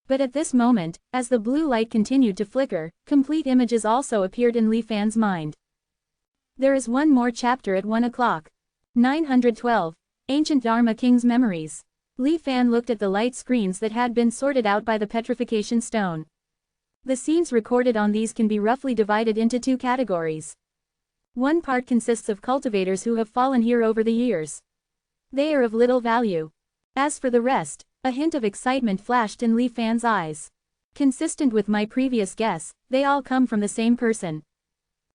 But at this moment, as the blue light continued to flicker, complete images also appeared in Li Fan's mind. There is one more chapter at 1 o'clock. 912. Ancient Dharma King's Memories. Li Fan looked at the light screens that had been sorted out by the petrification stone. The scenes recorded on these can be roughly divided into two categories. One part consists of cultivators who have fallen here over the years. They are of little value. As for the rest, a hint of excitement flashed in Li Fan's eyes. Consistent with my previous guess, they all come from the same person.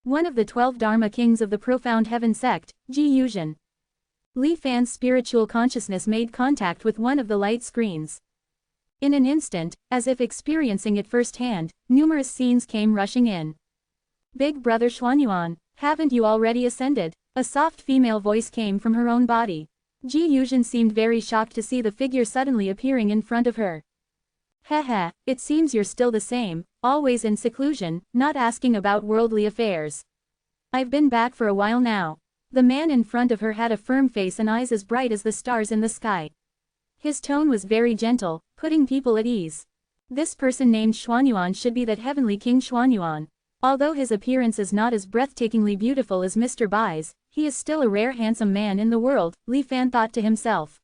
One of the 12 Dharma Kings of the Profound Heaven sect, Ji Yuzhen. Li Fan's spiritual consciousness made contact with one of the light screens. In an instant, as if experiencing it firsthand, numerous scenes came rushing in. Big Brother Xuanyuan, haven't you already ascended? A soft female voice came from her own body. Ji Yuzhen seemed very shocked to see the figure suddenly appearing in front of her. Haha, it seems you're still the same, always in seclusion, not asking about worldly affairs. I've been back for a while now. The man in front of her had a firm face and eyes as bright as the stars in the sky. His tone was very gentle, putting people at ease. This person named Xuanyuan should be that heavenly King Xuanyuan. Although his appearance is not as breathtakingly beautiful as Mr. Bai's, he is still a rare handsome man in the world, Li Fan thought to himself.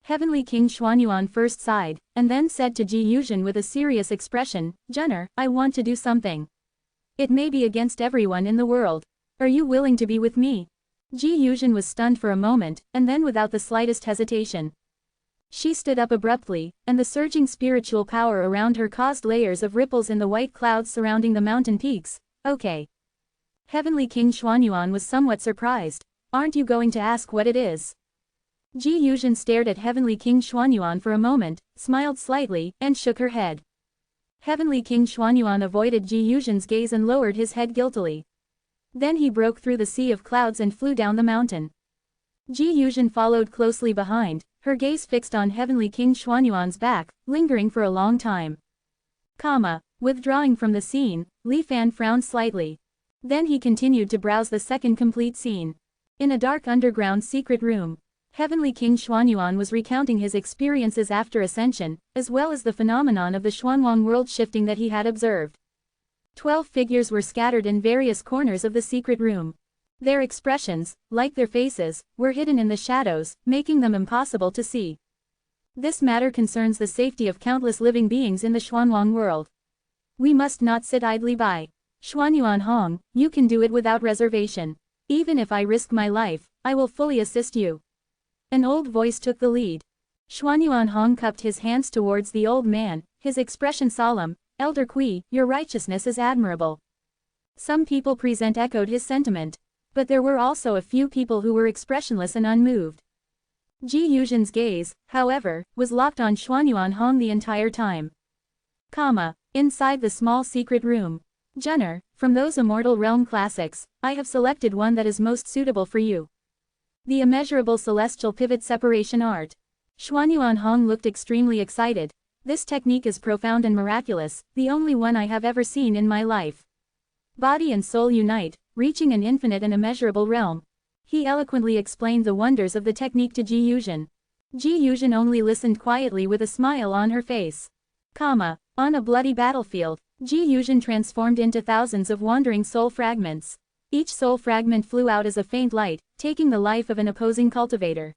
Heavenly King Xuanyuan first sighed, and then said to Ji Yuzhen with a serious expression, Junner, I want to do something. It may be against everyone in the world. Are you willing to be with me? Ji Yuzhen was stunned for a moment, and then without the slightest hesitation, she stood up abruptly, and the surging spiritual power around her caused layers of ripples in the white clouds surrounding the mountain peaks. Okay. Heavenly King Xuanyuan was somewhat surprised. Aren't you going to ask what it is? Ji Yuzhen stared at Heavenly King Xuanyuan for a moment, smiled slightly, and shook her head. Heavenly King Xuanyuan avoided Ji Yuzhen's gaze and lowered his head guiltily. Then he broke through the sea of clouds and flew down the mountain. Ji Yuzhen followed closely behind, her gaze fixed on Heavenly King Xuanyuan's back, lingering for a long time. Withdrawing from the scene, Li Fan frowned slightly. Then he continued to browse the second complete scene. In a dark underground secret room, Heavenly King Xuanyuan was recounting his experiences after ascension, as well as the phenomenon of the Xuanwang world shifting that he had observed. 12 figures were scattered in various corners of the secret room. Their expressions, like their faces, were hidden in the shadows, making them impossible to see. This matter concerns the safety of countless living beings in the Xuanwang world. We must not sit idly by. Xuanyuan Hong, you can do it without reservation. Even if I risk my life, I will fully assist you. An old voice took the lead. Xuanyuan Hong cupped his hands towards the old man, his expression solemn. Elder Kui, your righteousness is admirable. Some people present echoed his sentiment. But there were also a few people who were expressionless and unmoved. Ji Yuzhen's gaze, however, was locked on Xuanyuan Hong the entire time. Inside the small secret room. Junner, from those Immortal Realm classics, I have selected one that is most suitable for you. The immeasurable celestial pivot separation art. Xuanyuan Hong looked extremely excited. This technique is profound and miraculous, the only one I have ever seen in my life. Body and soul unite, reaching an infinite and immeasurable realm. He eloquently explained the wonders of the technique to Ji Yuzhen. Ji Yuzhen only listened quietly with a smile on her face. On a bloody battlefield, Ji Yuzhen transformed into thousands of wandering soul fragments. Each soul fragment flew out as a faint light, taking the life of an opposing cultivator.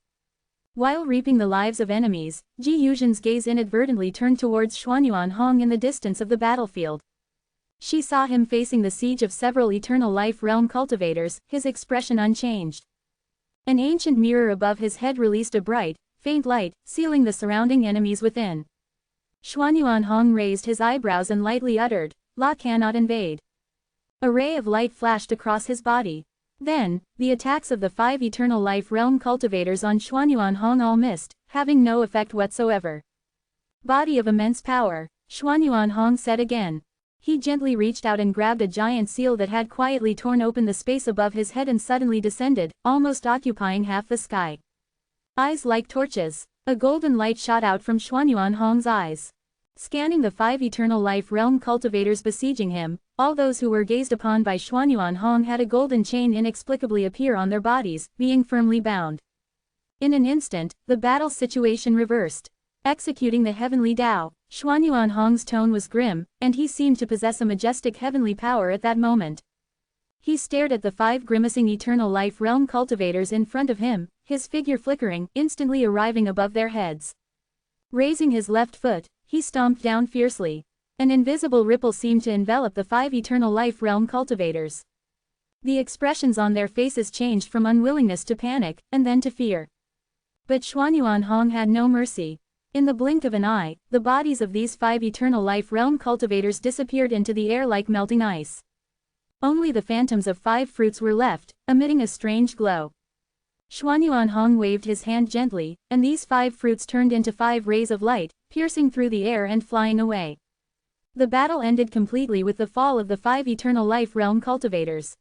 While reaping the lives of enemies, Ji Yuzhen's gaze inadvertently turned towards Xuanyuan Hong in the distance of the battlefield. She saw him facing the siege of several eternal life realm cultivators, his expression unchanged. An ancient mirror above his head released a bright, faint light, sealing the surrounding enemies within. Xuanyuan Hong raised his eyebrows and lightly uttered, "La cannot invade." A ray of light flashed across his body. Then, the attacks of the 5 eternal life realm cultivators on Xuanyuan Hong all missed, having no effect whatsoever. Body of immense power, Xuanyuan Hong said again. He gently reached out and grabbed a giant seal that had quietly torn open the space above his head and suddenly descended, almost occupying half the sky. Eyes like torches. A golden light shot out from Xuanyuan Hong's eyes. Scanning the 5 eternal life realm cultivators besieging him, all those who were gazed upon by Xuanyuan Hong had a golden chain inexplicably appear on their bodies, being firmly bound. In an instant, the battle situation reversed. Executing the heavenly Tao, Xuanyuan Hong's tone was grim, and he seemed to possess a majestic heavenly power at that moment. He stared at the 5 grimacing eternal life realm cultivators in front of him, his figure flickering, instantly arriving above their heads. Raising his left foot, he stomped down fiercely. An invisible ripple seemed to envelop the 5 eternal life realm cultivators. The expressions on their faces changed from unwillingness to panic, and then to fear. But Xuanyuan Hong had no mercy. In the blink of an eye, the bodies of these 5 eternal life realm cultivators disappeared into the air like melting ice. Only the phantoms of 5 fruits were left, emitting a strange glow. Xuanyuan Hong waved his hand gently, and these 5 fruits turned into 5 rays of light, piercing through the air and flying away. The battle ended completely with the fall of the 5 eternal life realm cultivators.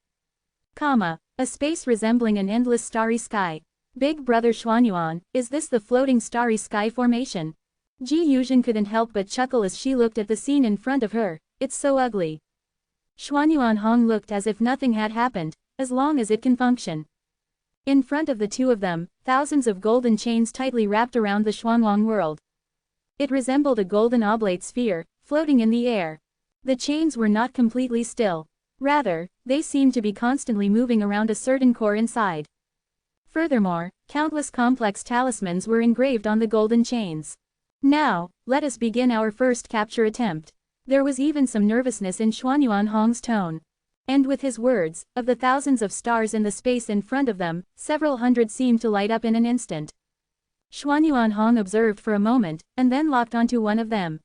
A space resembling an endless starry sky. Big brother Xuanyuan, is this the floating starry sky formation? Ji Yuzhen couldn't help but chuckle as she looked at the scene in front of her. It's so ugly. Xuanyuan Hong looked as if nothing had happened, as long as it can function. In front of the two of them, thousands of golden chains tightly wrapped around the Xuanwang world. It resembled a golden oblate sphere, floating in the air. The chains were not completely still. Rather, they seemed to be constantly moving around a certain core inside. Furthermore, countless complex talismans were engraved on the golden chains. Now, let us begin our first capture attempt. There was even some nervousness in Xuanyuan Hong's tone. And with his words, of the thousands of stars in the space in front of them, several hundred seemed to light up in an instant. Xuanyuan Hong observed for a moment, and then locked onto one of them.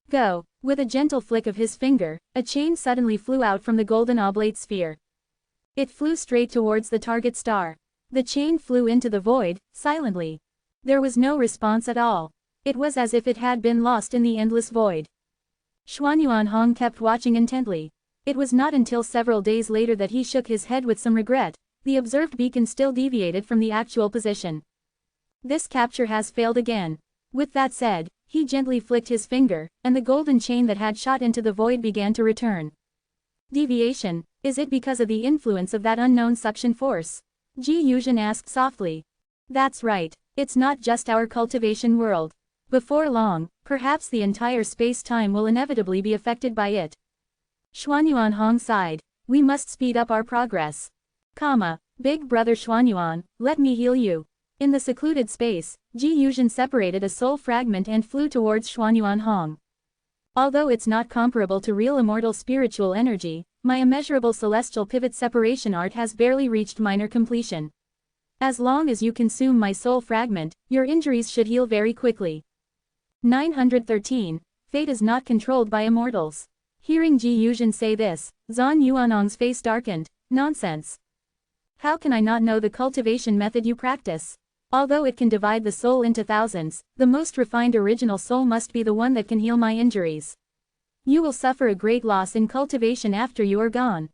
Go! With a gentle flick of his finger, a chain suddenly flew out from the golden oblate sphere. It flew straight towards the target star. The chain flew into the void, silently. There was no response at all. It was as if it had been lost in the endless void. Xuanyuan Hong kept watching intently. It was not until several days later that he shook his head with some regret. The observed beacon still deviated from the actual position. This capture has failed again. With that said, he gently flicked his finger, and the golden chain that had shot into the void began to return. Deviation, is it because of the influence of that unknown suction force? Ji Yuzhen asked softly. That's right, it's not just our cultivation world. Before long, perhaps the entire space-time will inevitably be affected by it. Xuanyuan Hong sighed. We must speed up our progress. Big brother Xuanyuan, let me heal you. In the secluded space, Ji Yuzhen separated a soul fragment and flew towards Xuanyuan Hong. Although it's not comparable to real immortal spiritual energy, my immeasurable celestial pivot separation art has barely reached minor completion. As long as you consume my soul fragment, your injuries should heal very quickly. 913. Fate is not controlled by immortals. Hearing Ji Yuzhen say this, Zhan Yuanong's face darkened. Nonsense. How can I not know the cultivation method you practice? Although it can divide the soul into thousands, the most refined original soul must be the one that can heal my injuries. You will suffer a great loss in cultivation after you are gone.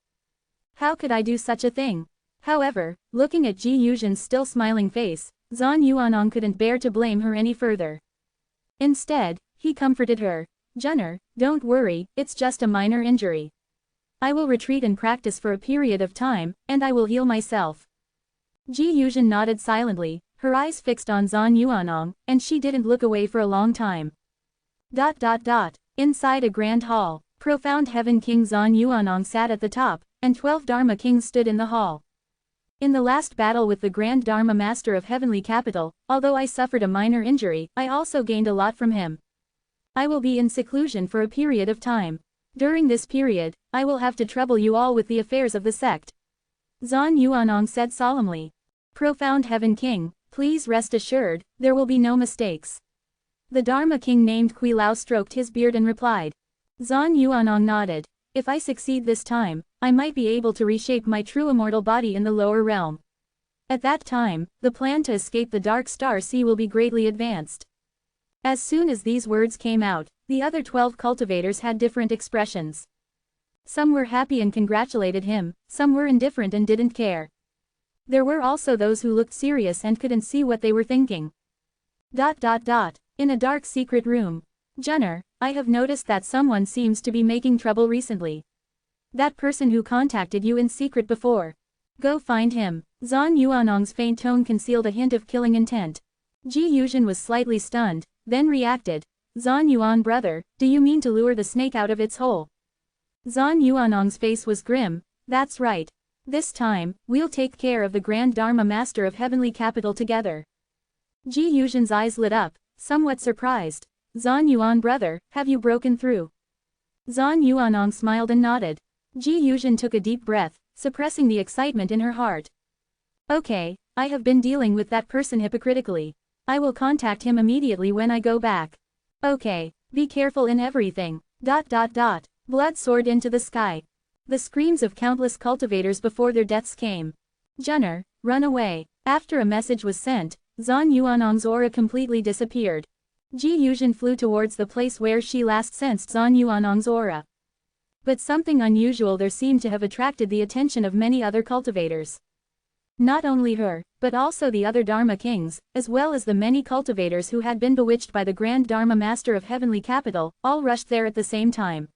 How could I do such a thing? However, looking at Ji Yuzhen's still smiling face, Zhan Yuanong couldn't bear to blame her any further. Instead, he comforted her. Junner, don't worry, it's just a minor injury. I will retreat and practice for a period of time, and I will heal myself. Ji Yuzhen nodded silently, her eyes fixed on Zhan Yuanong, and she didn't look away for a long time. Inside a grand hall, profound heaven king Zhan Yuanong sat at the top, and 12 Dharma kings stood in the hall. In the last battle with the Grand Dharma Master of Heavenly Capital, although I suffered a minor injury, I also gained a lot from him. I will be in seclusion for a period of time. During this period, I will have to trouble you all with the affairs of the sect. Zhan Yuanong said solemnly. Profound Heaven King, please rest assured, there will be no mistakes. The Dharma King named Kui Lao stroked his beard and replied. Zhan Yuanong nodded. If I succeed this time, I might be able to reshape my true immortal body in the lower realm. At that time, the plan to escape the Dark Star Sea will be greatly advanced. As soon as these words came out, the other 12 cultivators had different expressions. Some were happy and congratulated him, some were indifferent and didn't care. There were also those who looked serious and couldn't see what they were thinking. In a dark secret room. Junner, I have noticed that someone seems to be making trouble recently. That person who contacted you in secret before. Go find him. Zhan Yuanong's faint tone concealed a hint of killing intent. Ji Yuzhen was slightly stunned, then reacted. Zhan Yuan brother, do you mean to lure the snake out of its hole? Zhan Yuanong's face was grim. That's right. This time, we'll take care of the Grand Dharma Master of Heavenly Capital together. Ji Yuzhen's eyes lit up, somewhat surprised. Zhan Yuan brother, have you broken through? Zhan Yuanong smiled and nodded. Ji Yuzhen took a deep breath, suppressing the excitement in her heart. Okay, I have been dealing with that person hypocritically. I will contact him immediately when I go back. Okay, be careful in everything. Blood soared into the sky. The screams of countless cultivators before their deaths came. Junner, run away. After a message was sent, Zhan Yuanong's aura completely disappeared. Ji Yuzhen flew towards the place where she last sensed Zhan Yuanong's aura. But something unusual there seemed to have attracted the attention of many other cultivators. Not only her, but also the other Dharma kings, as well as the many cultivators who had been bewitched by the Grand Dharma Master of Heavenly Capital, all rushed there at the same time.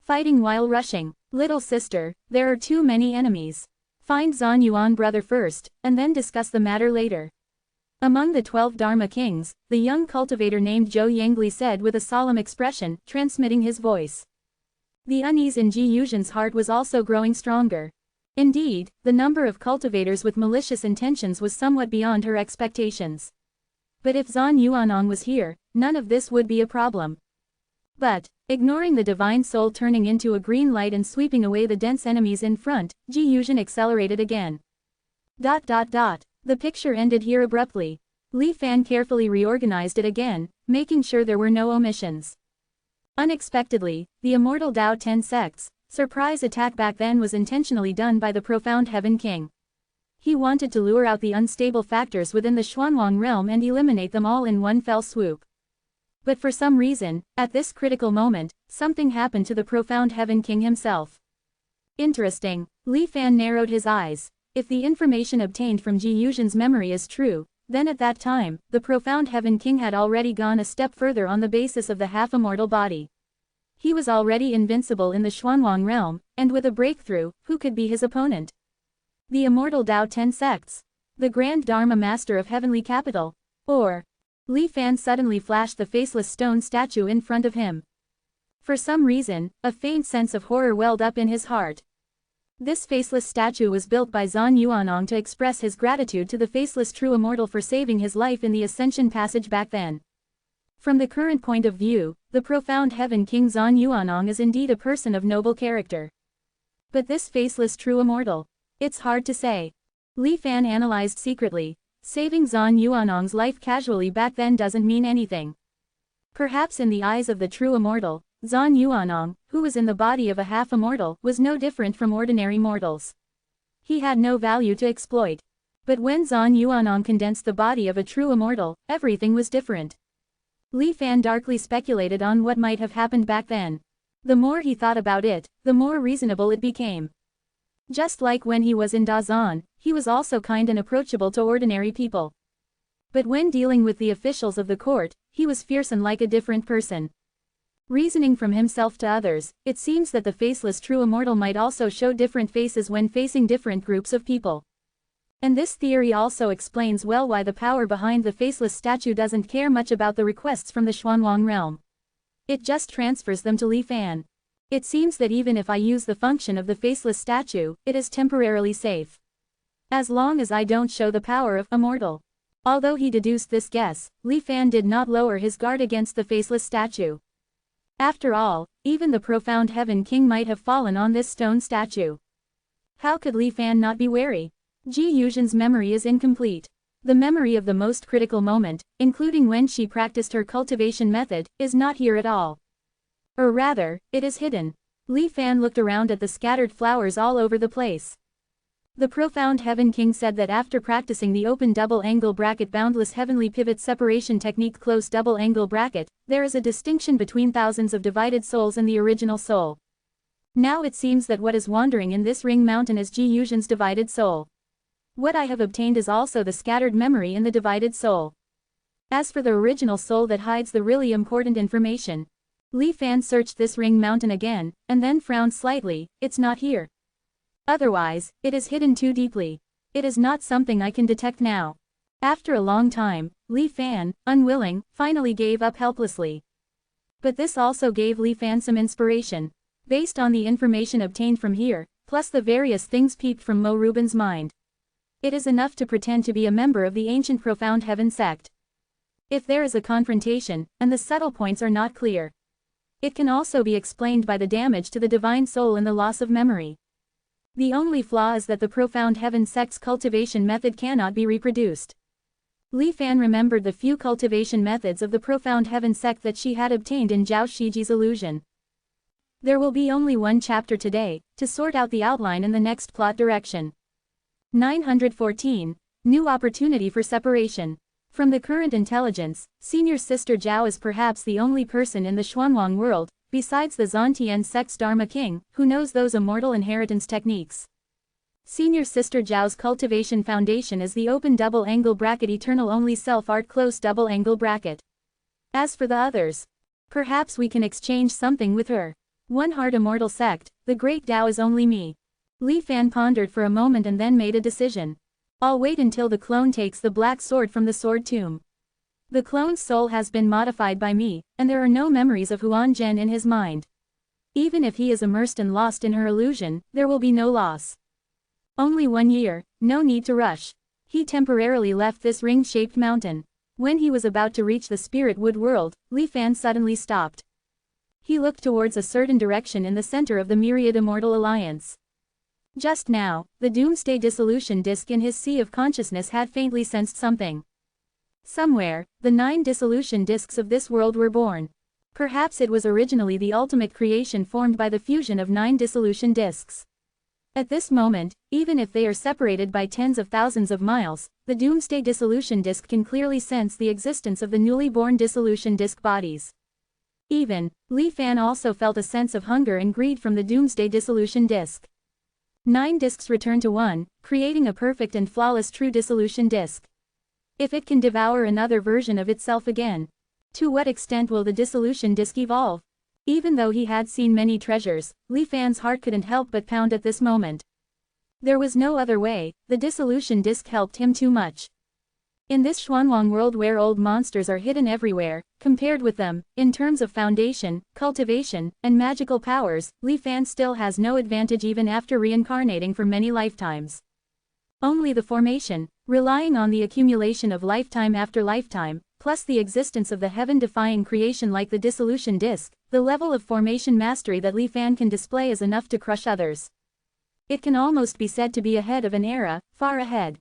Fighting while rushing. Little sister, there are too many enemies. Find Zhan Yuan brother first, and then discuss the matter later. Among the 12 Dharma kings, the young cultivator named Zhou Yangli said with a solemn expression, transmitting his voice. The unease in Ji Yuzhen's heart was also growing stronger. Indeed, the number of cultivators with malicious intentions was somewhat beyond her expectations. But if Zhan Yuanong was here, none of this would be a problem. But, ignoring the divine soul turning into a green light and sweeping away the dense enemies in front, Ji Yuzhen accelerated again. The picture ended here abruptly. Li Fan carefully reorganized it again, making sure there were no omissions. Unexpectedly, the Immortal Tao 10 sects surprise attack back then was intentionally done by the Profound Heaven King. He wanted to lure out the unstable factors within the Xuanwang realm and eliminate them all in one fell swoop. But for some reason, at this critical moment, something happened to the Profound Heaven King himself. Interesting. Li Fan narrowed his eyes. If the information obtained from Ji Yuzhen's memory is true, then at that time, the Profound Heaven King had already gone a step further on the basis of the half-immortal body. He was already invincible in the Xuanwang realm, and with a breakthrough, who could be his opponent? The Immortal Tao 10 sects. The Grand Dharma Master of Heavenly Capital. Or... Li Fan suddenly flashed the faceless stone statue in front of him. For some reason, a faint sense of horror welled up in his heart. This faceless statue was built by Zan Yuanong to express his gratitude to the faceless true immortal for saving his life in the Ascension Passage back then. From the current point of view, the Profound Heaven King Zan Yuanong is indeed a person of noble character. But this faceless true immortal? It's hard to say. Li Fan analyzed secretly. Saving Zan Yuanong's life casually back then doesn't mean anything. Perhaps in the eyes of the true immortal, Zan Yuanong, who was in the body of a half-immortal, was no different from ordinary mortals. He had no value to exploit. But when Zan Yuanong condensed the body of a true immortal, everything was different. Li Fan darkly speculated on what might have happened back then. The more he thought about it, the more reasonable it became. Just like when he was in Dazan, he was also kind and approachable to ordinary people. But when dealing with the officials of the court, he was fierce and like a different person. Reasoning from himself to others, it seems that the faceless true immortal might also show different faces when facing different groups of people. And this theory also explains well why the power behind the faceless statue doesn't care much about the requests from the Xuanwang realm. It just transfers them to Li Fan. It seems that even if I use the function of the faceless statue, it is temporarily safe. As long as I don't show the power of Immortal. Although he deduced this guess, Li Fan did not lower his guard against the faceless statue. After all, even the Profound Heaven King might have fallen on this stone statue. How could Li Fan not be wary? Ji Yuzhen's memory is incomplete. The memory of the most critical moment, including when she practiced her cultivation method, is not here at all. Or rather, it is hidden. Li Fan looked around at the scattered flowers all over the place. The Profound Heaven King said that after practicing the open double angle bracket boundless heavenly pivot separation technique close double angle bracket, there is a distinction between thousands of divided souls and the original soul. Now it seems that what is wandering in this ring mountain is Ji Yuzhen's divided soul. What I have obtained is also the scattered memory in the divided soul. As for the original soul that hides the really important information, Li Fan searched this ring mountain again, and then frowned slightly. It's not here. Otherwise, it is hidden too deeply. It is not something I can detect now. After a long time, Li Fan, unwilling, finally gave up helplessly. But this also gave Li Fan some inspiration. Based on the information obtained from here, plus the various things peeped from Mo Rubin's mind. It is enough to pretend to be a member of the ancient Profound Heaven sect. If there is a confrontation, and the subtle points are not clear, it can also be explained by the damage to the divine soul and the loss of memory. The only flaw is that the Profound Heaven sect's cultivation method cannot be reproduced. Li Fan remembered the few cultivation methods of the Profound Heaven sect that she had obtained in Zhao Shiji's illusion. There will be only one chapter today, to sort out the outline in the next plot direction. 914. New opportunity for separation. From the current intelligence, Senior Sister Zhao is perhaps the only person in the Xuanwang world, besides the Zantian sect's Dharma King, who knows those immortal inheritance techniques. Senior Sister Zhao's cultivation foundation is the open double angle bracket eternal only self art close double angle bracket. As for the others, perhaps we can exchange something with her. One heart immortal sect, the great Tao is only me. Li Fan pondered for a moment and then made a decision. I'll wait until the clone takes the black sword from the sword tomb. The clone's soul has been modified by me, and there are no memories of Huan Zhen in his mind. Even if he is immersed and lost in her illusion, there will be no loss. Only 1 year, no need to rush. He temporarily left this ring-shaped mountain. When he was about to reach the spirit wood world, Li Fan suddenly stopped. He looked towards a certain direction in the center of the myriad Immortal Alliance. Just now, the Doomsday Dissolution Disk in his sea of consciousness had faintly sensed something. Somewhere, the 9 dissolution disks of this world were born. Perhaps it was originally the ultimate creation formed by the fusion of 9 dissolution disks. At this moment, even if they are separated by tens of thousands of miles, the Doomsday Dissolution Disk can clearly sense the existence of the newly born dissolution disk bodies. Even, Li Fan also felt a sense of hunger and greed from the Doomsday Dissolution Disk. 9 disks return to 1, creating a perfect and flawless true dissolution disk. If it can devour another version of itself again, to what extent will the dissolution disk evolve? Even though he had seen many treasures, Li Fan's heart couldn't help but pound at this moment. There was no other way, the dissolution disk helped him too much. In this Xuanwang world where old monsters are hidden everywhere, compared with them, in terms of foundation, cultivation, and magical powers, Li Fan still has no advantage even after reincarnating for many lifetimes. Only the formation, relying on the accumulation of lifetime after lifetime, plus the existence of the heaven-defying creation like the dissolution disk, the level of formation mastery that Li Fan can display is enough to crush others. It can almost be said to be ahead of an era, far ahead.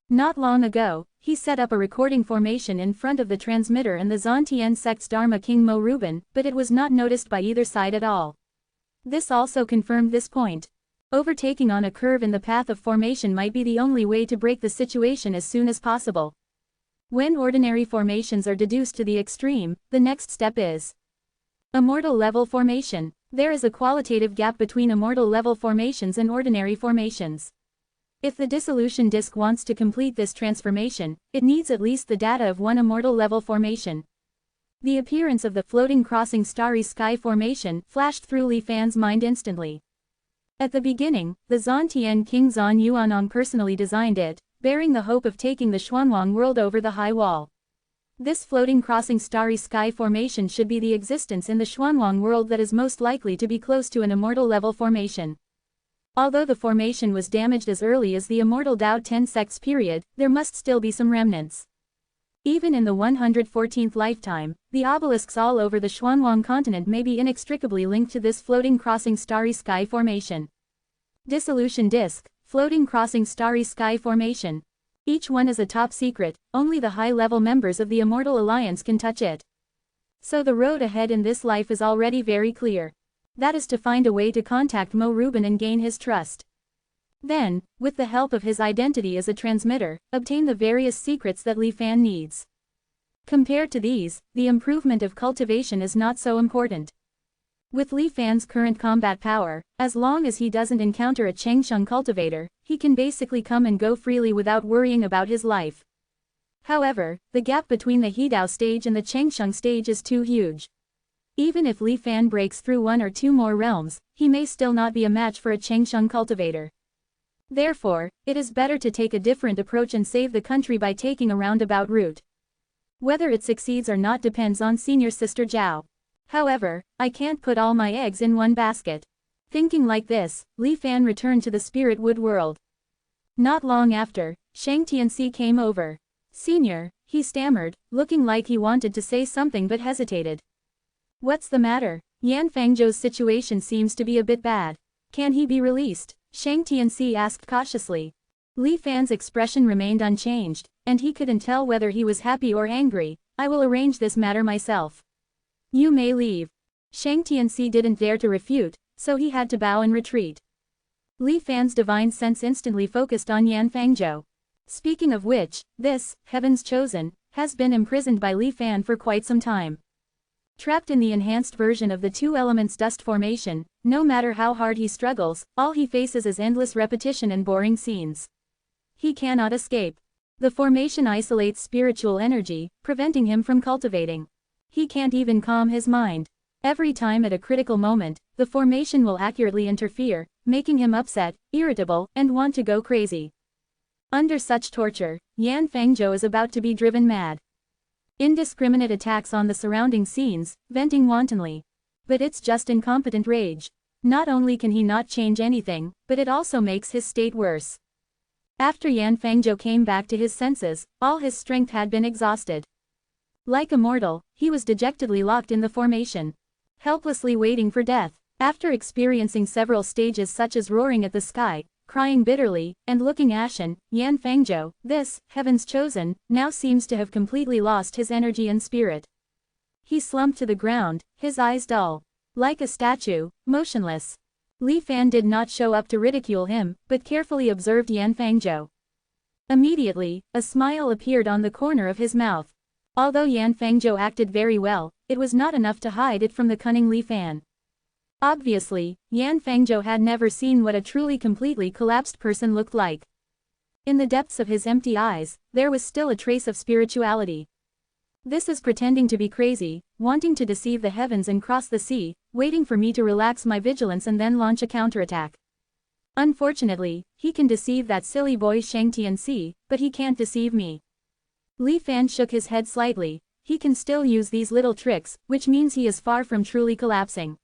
Not long ago, he set up a recording formation in front of the transmitter and the Zontian sect's Dharma King Mo Ruben, but it was not noticed by either side at all. This also confirmed this point. Overtaking on a curve in the path of formation might be the only way to break the situation as soon as possible. When ordinary formations are deduced to the extreme, the next step is Immortal level formation. There is a qualitative gap between Immortal level formations and ordinary formations. If the dissolution disk wants to complete this transformation, it needs at least the data of one Immortal level formation. The appearance of the floating crossing starry sky formation flashed through Li Fan's mind instantly. At the beginning, the Zontian King Zon Yuanong personally designed it, bearing the hope of taking the Xuanwang world over the high wall. This floating crossing starry sky formation should be the existence in the Xuanwang world that is most likely to be close to an Immortal level formation. Although the formation was damaged as early as the Immortal Dao 10 sects period, there must still be some remnants. Even in the 114th lifetime, the obelisks all over the Xuanwang continent may be inextricably linked to this floating crossing starry sky formation. Dissolution disk, floating crossing starry sky formation. Each one is a top secret, only the high-level members of the Immortal Alliance can touch it. So the road ahead in this life is already very clear. That is to find a way to contact Mo Ruben and gain his trust. Then, with the help of his identity as a transmitter, obtain the various secrets that Li Fan needs. Compared to these, the improvement of cultivation is not so important. With Li Fan's current combat power, as long as he doesn't encounter a Chengsheng cultivator, he can basically come and go freely without worrying about his life. However, the gap between the Hedao stage and the Chengsheng stage is too huge. Even if Li Fan breaks through 1 or 2 more realms, he may still not be a match for a Chengsheng cultivator. Therefore, it is better to take a different approach and save the country by taking a roundabout route. Whether it succeeds or not depends on senior sister Zhao. However, I can't put all my eggs in one basket. Thinking like this, Li Fan returned to the Spirit Wood world. Not long after, Shang Tianxi came over. "Senior," he stammered, looking like he wanted to say something but hesitated. "What's the matter? Yan Fangzhou's situation seems to be a bit bad. Can he be released?" Shang Tianxi asked cautiously. Li Fan's expression remained unchanged, and he couldn't tell whether he was happy or angry. "I will arrange this matter myself. You may leave." Shang Tianxi didn't dare to refute, so he had to bow and retreat. Li Fan's divine sense instantly focused on Yan Fangzhou. Speaking of which, this, Heaven's Chosen, has been imprisoned by Li Fan for quite some time. Trapped in the enhanced version of the 2 elements dust formation, no matter how hard he struggles, all he faces is endless repetition and boring scenes. He cannot escape. The formation isolates spiritual energy, preventing him from cultivating. He can't even calm his mind. Every time at a critical moment, the formation will accurately interfere, making him upset, irritable, and want to go crazy. Under such torture, Yan Fangzhou is about to be driven mad. Indiscriminate attacks on the surrounding scenes, venting wantonly. But it's just incompetent rage. Not only can he not change anything, but it also makes his state worse. After Yan Fangzhou came back to his senses, all his strength had been exhausted. Like Immortal, he was dejectedly locked in the formation. helplessly waiting for death. After experiencing several stages such as roaring at the sky, crying bitterly, and looking ashen, Yan Fangzhou, this, heaven's chosen, now seems to have completely lost his energy and spirit. He slumped to the ground, his eyes dull. Like a statue, motionless. Li Fan did not show up to ridicule him, but carefully observed Yan Fangzhou. Immediately, a smile appeared on the corner of his mouth. Although Yan Fangzhou acted very well, it was not enough to hide it from the cunning Li Fan. Obviously, Yan Fangzhou had never seen what a truly completely collapsed person looked like. In the depths of his empty eyes, there was still a trace of spirituality. This is pretending to be crazy, wanting to deceive the heavens and cross the sea, waiting for me to relax my vigilance and then launch a counterattack. Unfortunately, he can deceive that silly boy Shang Tianxi, but he can't deceive me. Li Fan shook his head slightly. He can still use these little tricks, which means he is far from truly collapsing.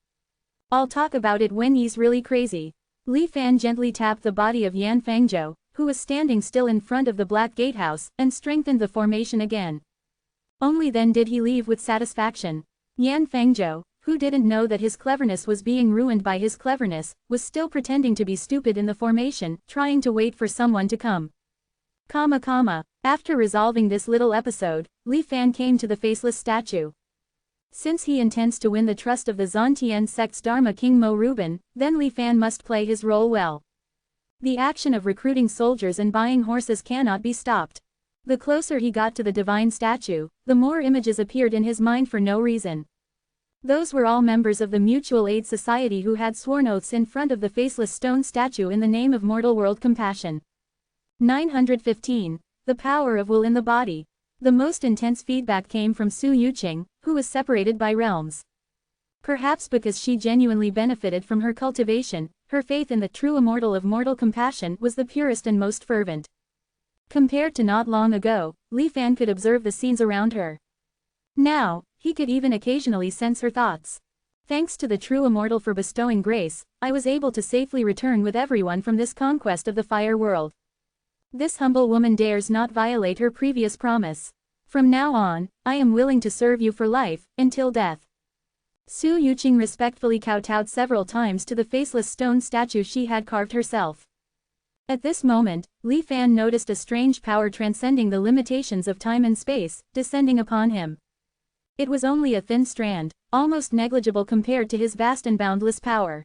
I'll talk about it when he's really crazy. Li Fan gently tapped the body of Yan Fangzhou, who was standing still in front of the black gatehouse, and strengthened the formation again. Only then did he leave with satisfaction. Yan Fangzhou, who didn't know that his cleverness was being ruined by his cleverness, was still pretending to be stupid in the formation, trying to wait for someone to come. After resolving this little episode, Li Fan came to the faceless statue. Since he intends to win the trust of the Zhantian sect's Dharma King Mo Ruben, then Li Fan must play his role well. The action of recruiting soldiers and buying horses cannot be stopped. The closer he got to the divine statue, the more images appeared in his mind for no reason. Those were all members of the Mutual Aid Society who had sworn oaths in front of the faceless stone statue in the name of mortal world compassion. 915. The power of will in the body. The most intense feedback came from Su Yuqing, who was separated by realms. Perhaps because she genuinely benefited from her cultivation, her faith in the true immortal of mortal compassion was the purest and most fervent. Compared to not long ago, Li Fan could observe the scenes around her. Now, he could even occasionally sense her thoughts. Thanks to the true immortal for bestowing grace, I was able to safely return with everyone from this conquest of the fire world. This humble woman dares not violate her previous promise. From now on, I am willing to serve you for life, until death. Su Yuqing respectfully kowtowed several times to the faceless stone statue she had carved herself. At this moment, Li Fan noticed a strange power transcending the limitations of time and space, descending upon him. It was only a thin strand, almost negligible compared to his vast and boundless power.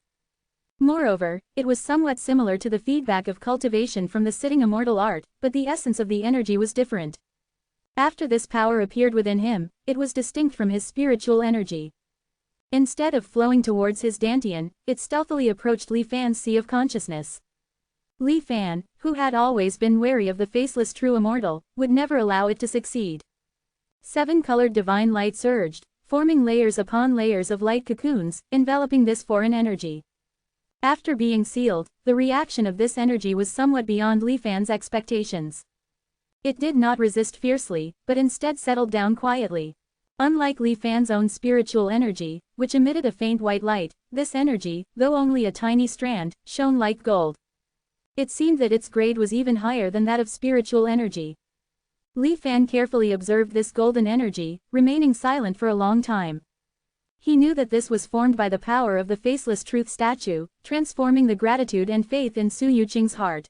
Moreover, it was somewhat similar to the feedback of cultivation from the sitting immortal art, but the essence of the energy was different. After this power appeared within him, it was distinct from his spiritual energy. Instead of flowing towards his dantian, it stealthily approached Li Fan's sea of consciousness. Li Fan, who had always been wary of the faceless true immortal, would never allow it to succeed. 7-colored divine light surged, forming layers upon layers of light cocoons, enveloping this foreign energy. After being sealed, the reaction of this energy was somewhat beyond Li Fan's expectations. It did not resist fiercely, but instead settled down quietly. Unlike Li Fan's own spiritual energy, which emitted a faint white light, this energy, though only a tiny strand, shone like gold. It seemed that its grade was even higher than that of spiritual energy. Li Fan carefully observed this golden energy, remaining silent for a long time. He knew that this was formed by the power of the faceless truth statue, transforming the gratitude and faith in Su Yuqing's heart.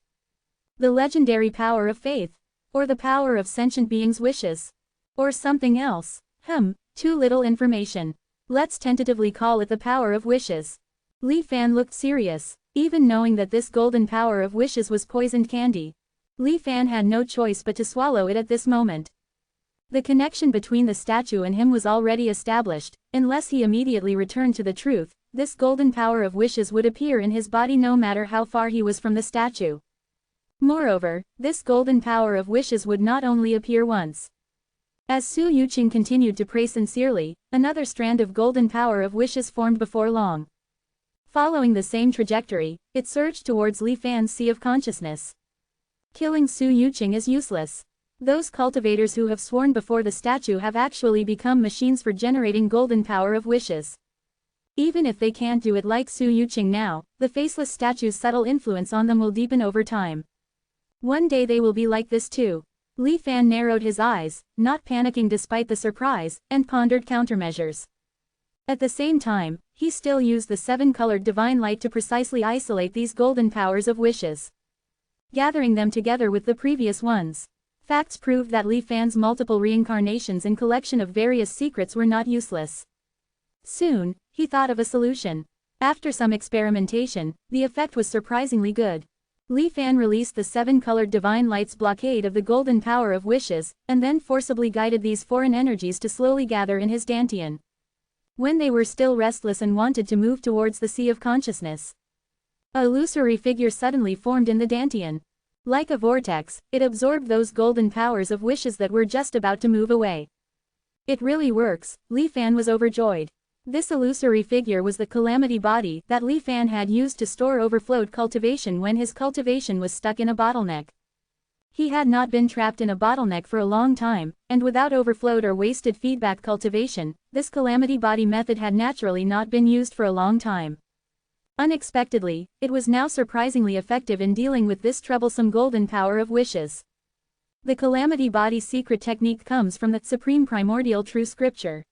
The legendary power of faith. Or the power of sentient beings' wishes. Or something else. Too little information. Let's tentatively call it the power of wishes. Li Fan looked serious, even knowing that this golden power of wishes was poisoned candy. Li Fan had no choice but to swallow it at this moment. The connection between the statue and him was already established. Unless he immediately returned to the truth, this golden power of wishes would appear in his body no matter how far he was from the statue. Moreover, this golden power of wishes would not only appear once. As Su Yuqing continued to pray sincerely, another strand of golden power of wishes formed before long. Following the same trajectory, it surged towards Li Fan's sea of consciousness. Killing Su Yuqing is useless. Those cultivators who have sworn before the statue have actually become machines for generating golden power of wishes. Even if they can't do it like Su Yuqing now, the faceless statue's subtle influence on them will deepen over time. One day they will be like this too. Li Fan narrowed his eyes, not panicking despite the surprise, and pondered countermeasures. At the same time, he still used the seven-colored divine light to precisely isolate these golden powers of wishes, gathering them together with the previous ones. Facts proved that Li Fan's multiple reincarnations and collection of various secrets were not useless. Soon, he thought of a solution. After some experimentation, the effect was surprisingly good. Li Fan released the seven-colored divine light's blockade of the golden power of wishes, and then forcibly guided these foreign energies to slowly gather in his dantian. When they were still restless and wanted to move towards the sea of consciousness, a illusory figure suddenly formed in the dantian. Like a vortex, it absorbed those golden powers of wishes that were just about to move away. It really works, Li Fan was overjoyed. This illusory figure was the calamity body that Li Fan had used to store overflowed cultivation when his cultivation was stuck in a bottleneck. He had not been trapped in a bottleneck for a long time, and without overflowed or wasted feedback cultivation, this calamity body method had naturally not been used for a long time. Unexpectedly, it was now surprisingly effective in dealing with this troublesome golden power of wishes. The calamity body's secret technique comes from the supreme primordial true scripture.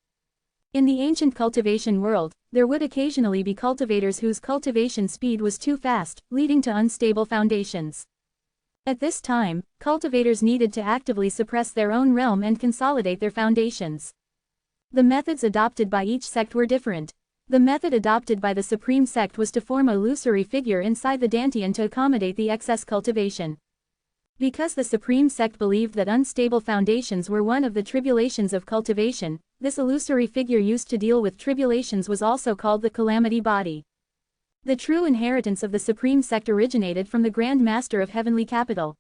In the ancient cultivation world, there would occasionally be cultivators whose cultivation speed was too fast, leading to unstable foundations. At this time, cultivators needed to actively suppress their own realm and consolidate their foundations. The methods adopted by each sect were different. The method adopted by the supreme sect was to form a illusory figure inside the dantian to accommodate the excess cultivation. Because the supreme sect believed that unstable foundations were one of the tribulations of cultivation, this illusory figure used to deal with tribulations was also called the calamity body. The true inheritance of the supreme sect originated from the Grand Master of Heavenly Capital.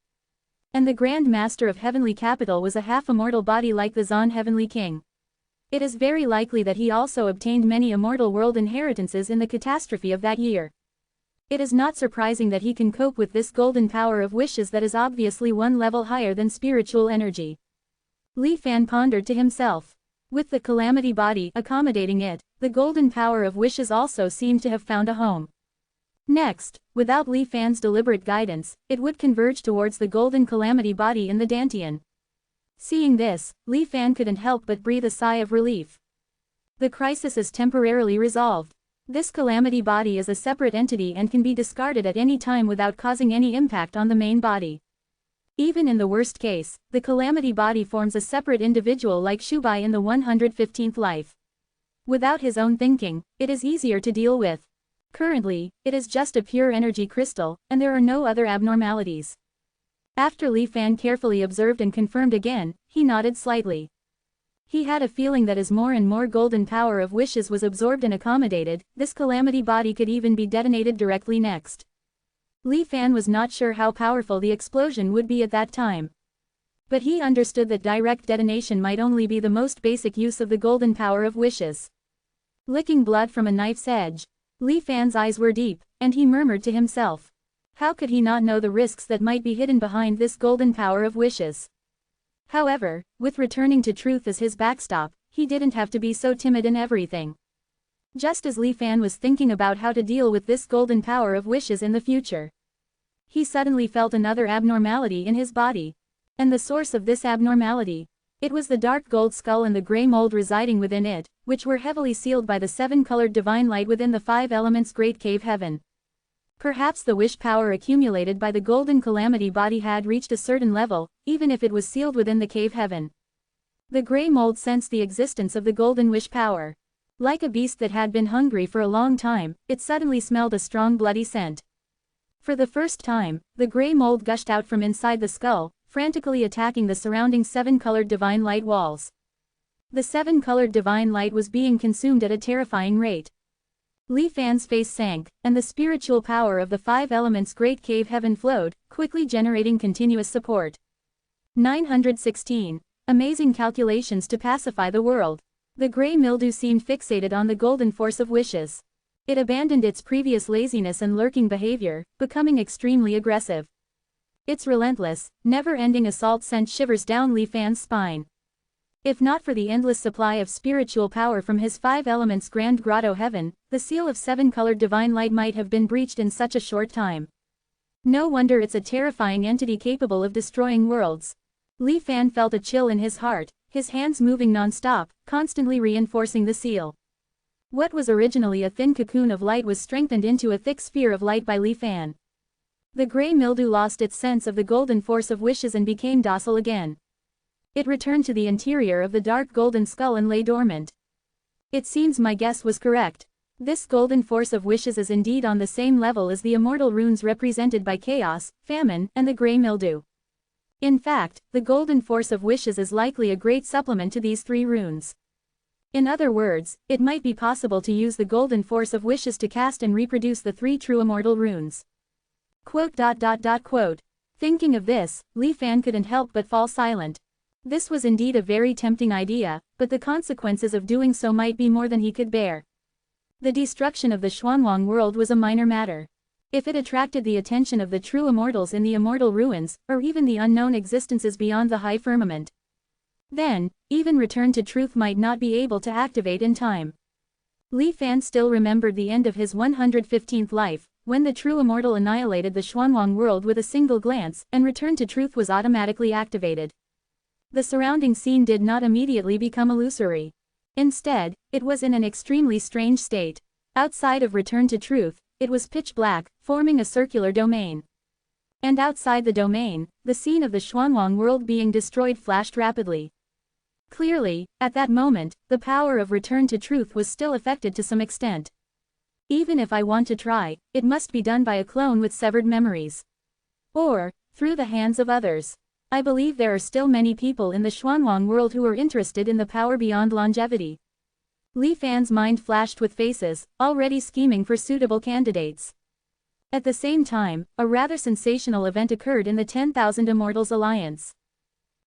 And the Grand Master of Heavenly Capital was a half-immortal body like the Zon Heavenly King. It is very likely that he also obtained many immortal world inheritances in the catastrophe of that year. It is not surprising that he can cope with this golden power of wishes that is obviously one level higher than spiritual energy. Li Fan pondered to himself. With the calamity body accommodating it, the golden power of wishes also seemed to have found a home. Next, without Li Fan's deliberate guidance, it would converge towards the golden calamity body in the dantian. Seeing this, Li Fan couldn't help but breathe a sigh of relief. The crisis is temporarily resolved. This calamity body is a separate entity and can be discarded at any time without causing any impact on the main body. Even in the worst case, the calamity body forms a separate individual like Shubai in the 115th life. Without his own thinking, it is easier to deal with. Currently, it is just a pure energy crystal, and there are no other abnormalities. After Li Fan carefully observed and confirmed again, he nodded slightly. He had a feeling that as more and more golden power of wishes was absorbed and accommodated, this calamity body could even be detonated directly next. Li Fan was not sure how powerful the explosion would be at that time. But he understood that direct detonation might only be the most basic use of the golden power of wishes. Licking blood from a knife's edge, Li Fan's eyes were deep, and he murmured to himself. How could he not know the risks that might be hidden behind this golden power of wishes? However, with returning to truth as his backstop, he didn't have to be so timid in everything. Just as Li Fan was thinking about how to deal with this golden power of wishes in the future, he suddenly felt another abnormality in his body. And the source of this abnormality? It was the dark gold skull and the gray mold residing within it, which were heavily sealed by the seven-colored divine light within the five elements' great cave heaven. Perhaps the wish power accumulated by the golden calamity body had reached a certain level, even if it was sealed within the cave heaven. The gray mold sensed the existence of the golden wish power. Like a beast that had been hungry for a long time, it suddenly smelled a strong bloody scent. For the first time, the gray mold gushed out from inside the skull, frantically attacking the surrounding seven-colored divine light walls. The seven-colored divine light was being consumed at a terrifying rate. Li Fan's face sank, and the spiritual power of the five elements' great cave heaven flowed, quickly generating continuous support. 916. Amazing calculations to pacify the world. The gray mildew seemed fixated on the golden force of wishes. It abandoned its previous laziness and lurking behavior, becoming extremely aggressive. Its relentless, never-ending assault sent shivers down Li Fan's spine. If not for the endless supply of spiritual power from his five elements' grand grotto heaven, the seal of seven-colored divine light might have been breached in such a short time. No wonder it's a terrifying entity capable of destroying worlds. Li Fan felt a chill in his heart, his hands moving non-stop, constantly reinforcing the seal. What was originally a thin cocoon of light was strengthened into a thick sphere of light by Li Fan. The gray mildew lost its sense of the golden force of wishes and became docile again. It returned to the interior of the dark golden skull and lay dormant. It seems my guess was correct. This golden force of wishes is indeed on the same level as the immortal runes represented by chaos, famine, and the gray mildew. In fact, the golden force of wishes is likely a great supplement to these three runes. In other words, it might be possible to use the golden force of wishes to cast and reproduce the three true immortal runes. Quote. Thinking of this, Li Fan couldn't help but fall silent. This was indeed a very tempting idea, but the consequences of doing so might be more than he could bear. The destruction of the Xuanwang world was a minor matter. If it attracted the attention of the true immortals in the immortal ruins, or even the unknown existences beyond the high firmament, then, even Return to Truth might not be able to activate in time. Li Fan still remembered the end of his 115th life, when the true immortal annihilated the Xuanwang world with a single glance, and Return to Truth was automatically activated. The surrounding scene did not immediately become illusory. Instead, it was in an extremely strange state. Outside of Return to Truth, it was pitch black, forming a circular domain. And outside the domain, the scene of the Xuanwang world being destroyed flashed rapidly. Clearly, at that moment, the power of Return to Truth was still affected to some extent. Even if I want to try, it must be done by a clone with severed memories. Or, through the hands of others. I believe there are still many people in the Xuanwang world who are interested in the power beyond longevity. Li Fan's mind flashed with faces, already scheming for suitable candidates. At the same time, a rather sensational event occurred in the 10,000 Immortals Alliance.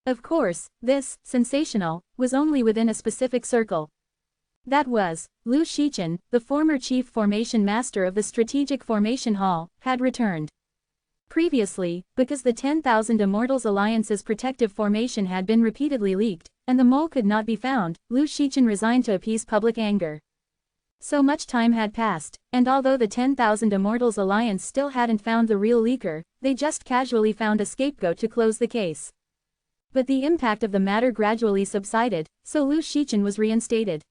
Of course, this, sensational, was only within a specific circle. That was, Lu Shichen, the former chief formation master of the Strategic Formation Hall, had returned. Previously, because the 10,000 Immortals Alliance's protective formation had been repeatedly leaked, and the mole could not be found, Lu Shichen resigned to appease public anger. So much time had passed, and although the 10,000 Immortals Alliance still hadn't found the real leaker, they just casually found a scapegoat to close the case. But the impact of the matter gradually subsided, so Lu Shichen was reinstated.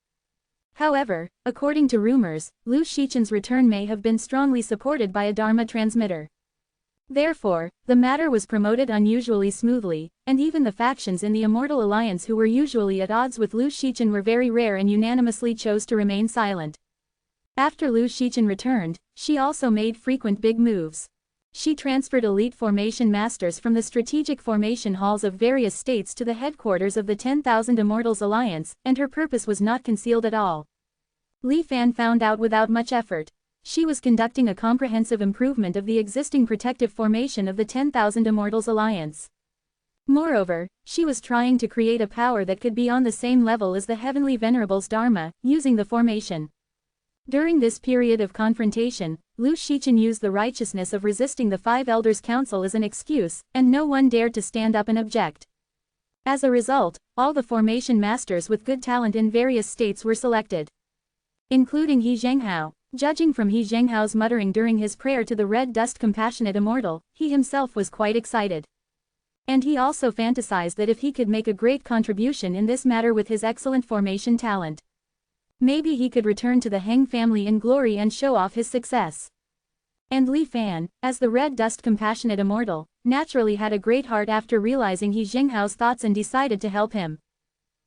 However, according to rumors, Lu Shichen's return may have been strongly supported by a Dharma transmitter. Therefore, the matter was promoted unusually smoothly, and even the factions in the Immortal Alliance who were usually at odds with Lu Shichen were very rare and unanimously chose to remain silent. After Lu Shichen returned, she also made frequent big moves. She transferred elite formation masters from the strategic formation halls of various states to the headquarters of the 10,000 Immortals Alliance, and her purpose was not concealed at all. Li Fan found out without much effort. She was conducting a comprehensive improvement of the existing protective formation of the 10,000 Immortals Alliance. Moreover, she was trying to create a power that could be on the same level as the Heavenly Venerable's Dharma, using the formation. During this period of confrontation, Lu Shichen used the righteousness of resisting the Five Elders' Council as an excuse, and no one dared to stand up and object. As a result, all the formation masters with good talent in various states were selected, including He Zhenghao. Judging from He Zhenghao's muttering during his prayer to the Red Dust Compassionate Immortal, he himself was quite excited. And he also fantasized that if he could make a great contribution in this matter with his excellent formation talent, maybe he could return to the Heng family in glory and show off his success. And Li Fan, as the Red Dust Compassionate Immortal, naturally had a great heart after realizing He Zhenghao's thoughts and decided to help him.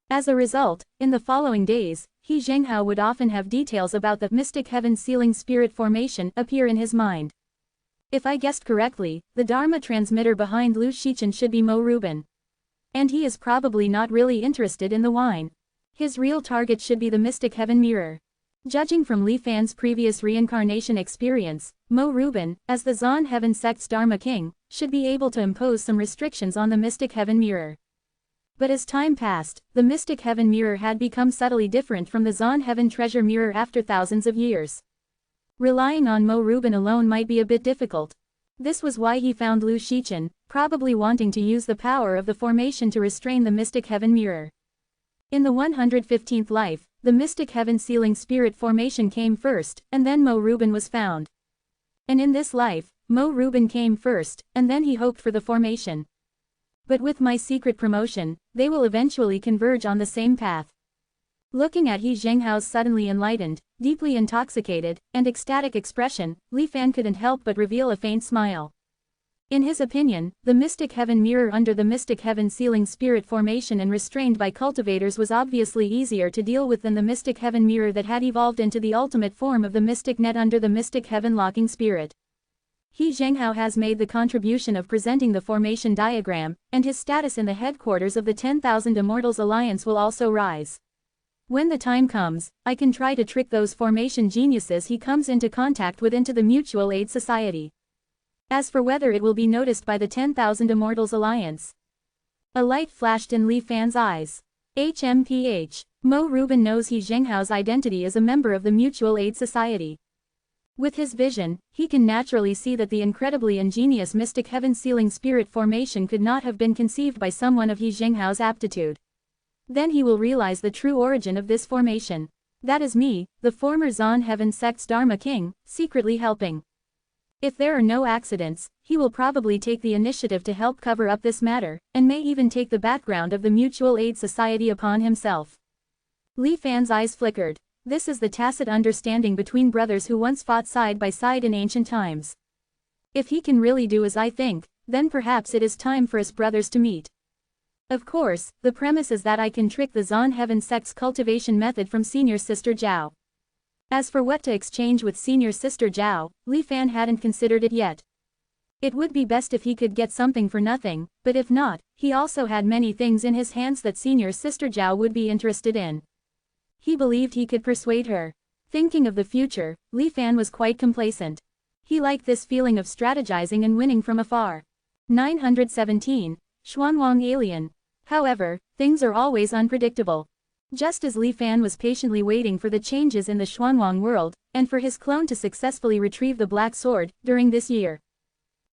As a result, in the following days, He Zhenghao would often have details about the mystic heaven sealing spirit formation appear in his mind. If I guessed correctly, the Dharma transmitter behind Lu Shichen should be Mo Rubin. And he is probably not really interested in the wine. His real target should be the mystic heaven mirror. Judging from Li Fan's previous reincarnation experience, Mo Rubin, as the Zan Heaven sect's Dharma king, should be able to impose some restrictions on the mystic heaven mirror. But as time passed, the mystic heaven mirror had become subtly different from the Zan Heaven treasure mirror after thousands of years. Relying on Mo Rubin alone might be a bit difficult. This was why he found Lu Shichen, probably wanting to use the power of the formation to restrain the mystic heaven mirror. In the 115th life, the mystic heaven sealing spirit formation came first, and then Mo Rubin was found. And in this life, Mo Rubin came first, and then he hoped for the formation. But with my secret promotion, they will eventually converge on the same path. Looking at He Zhenghao's suddenly enlightened, deeply intoxicated, and ecstatic expression, Li Fan couldn't help but reveal a faint smile. In his opinion, the Mystic Heaven mirror under the Mystic Heaven sealing spirit formation and restrained by cultivators was obviously easier to deal with than the Mystic Heaven mirror that had evolved into the ultimate form of the Mystic Net under the Mystic Heaven locking spirit. He Zhenghao has made the contribution of presenting the formation diagram, and his status in the headquarters of the 10,000 Immortals Alliance will also rise. When the time comes, I can try to trick those formation geniuses he comes into contact with into the Mutual Aid Society. As for whether it will be noticed by the 10,000 Immortals Alliance. A light flashed in Li Fan's eyes. HMPH. Mo Rubin knows He Zhenghao's identity as a member of the Mutual Aid Society. With his vision, he can naturally see that the incredibly ingenious Mystic Heaven sealing spirit formation could not have been conceived by someone of He Zhenghao's aptitude. Then he will realize the true origin of this formation. That is me, the former Zon Heaven sect's Dharma King, secretly helping. If there are no accidents, he will probably take the initiative to help cover up this matter, and may even take the background of the Mutual Aid Society upon himself. Li Fan's eyes flickered. This is the tacit understanding between brothers who once fought side by side in ancient times. If he can really do as I think, then perhaps it is time for us brothers to meet. Of course, the premise is that I can trick the Zon Heaven sect's cultivation method from Senior Sister Zhao. As for what to exchange with Senior Sister Zhao, Li Fan hadn't considered it yet. It would be best if he could get something for nothing, but if not, he also had many things in his hands that Senior Sister Zhao would be interested in. He believed he could persuade her. Thinking of the future, Li Fan was quite complacent. He liked this feeling of strategizing and winning from afar. 917. Xuanwang Alien. However, things are always unpredictable. Just as Li Fan was patiently waiting for the changes in the Xuanwang world, and for his clone to successfully retrieve the Black Sword, during this year,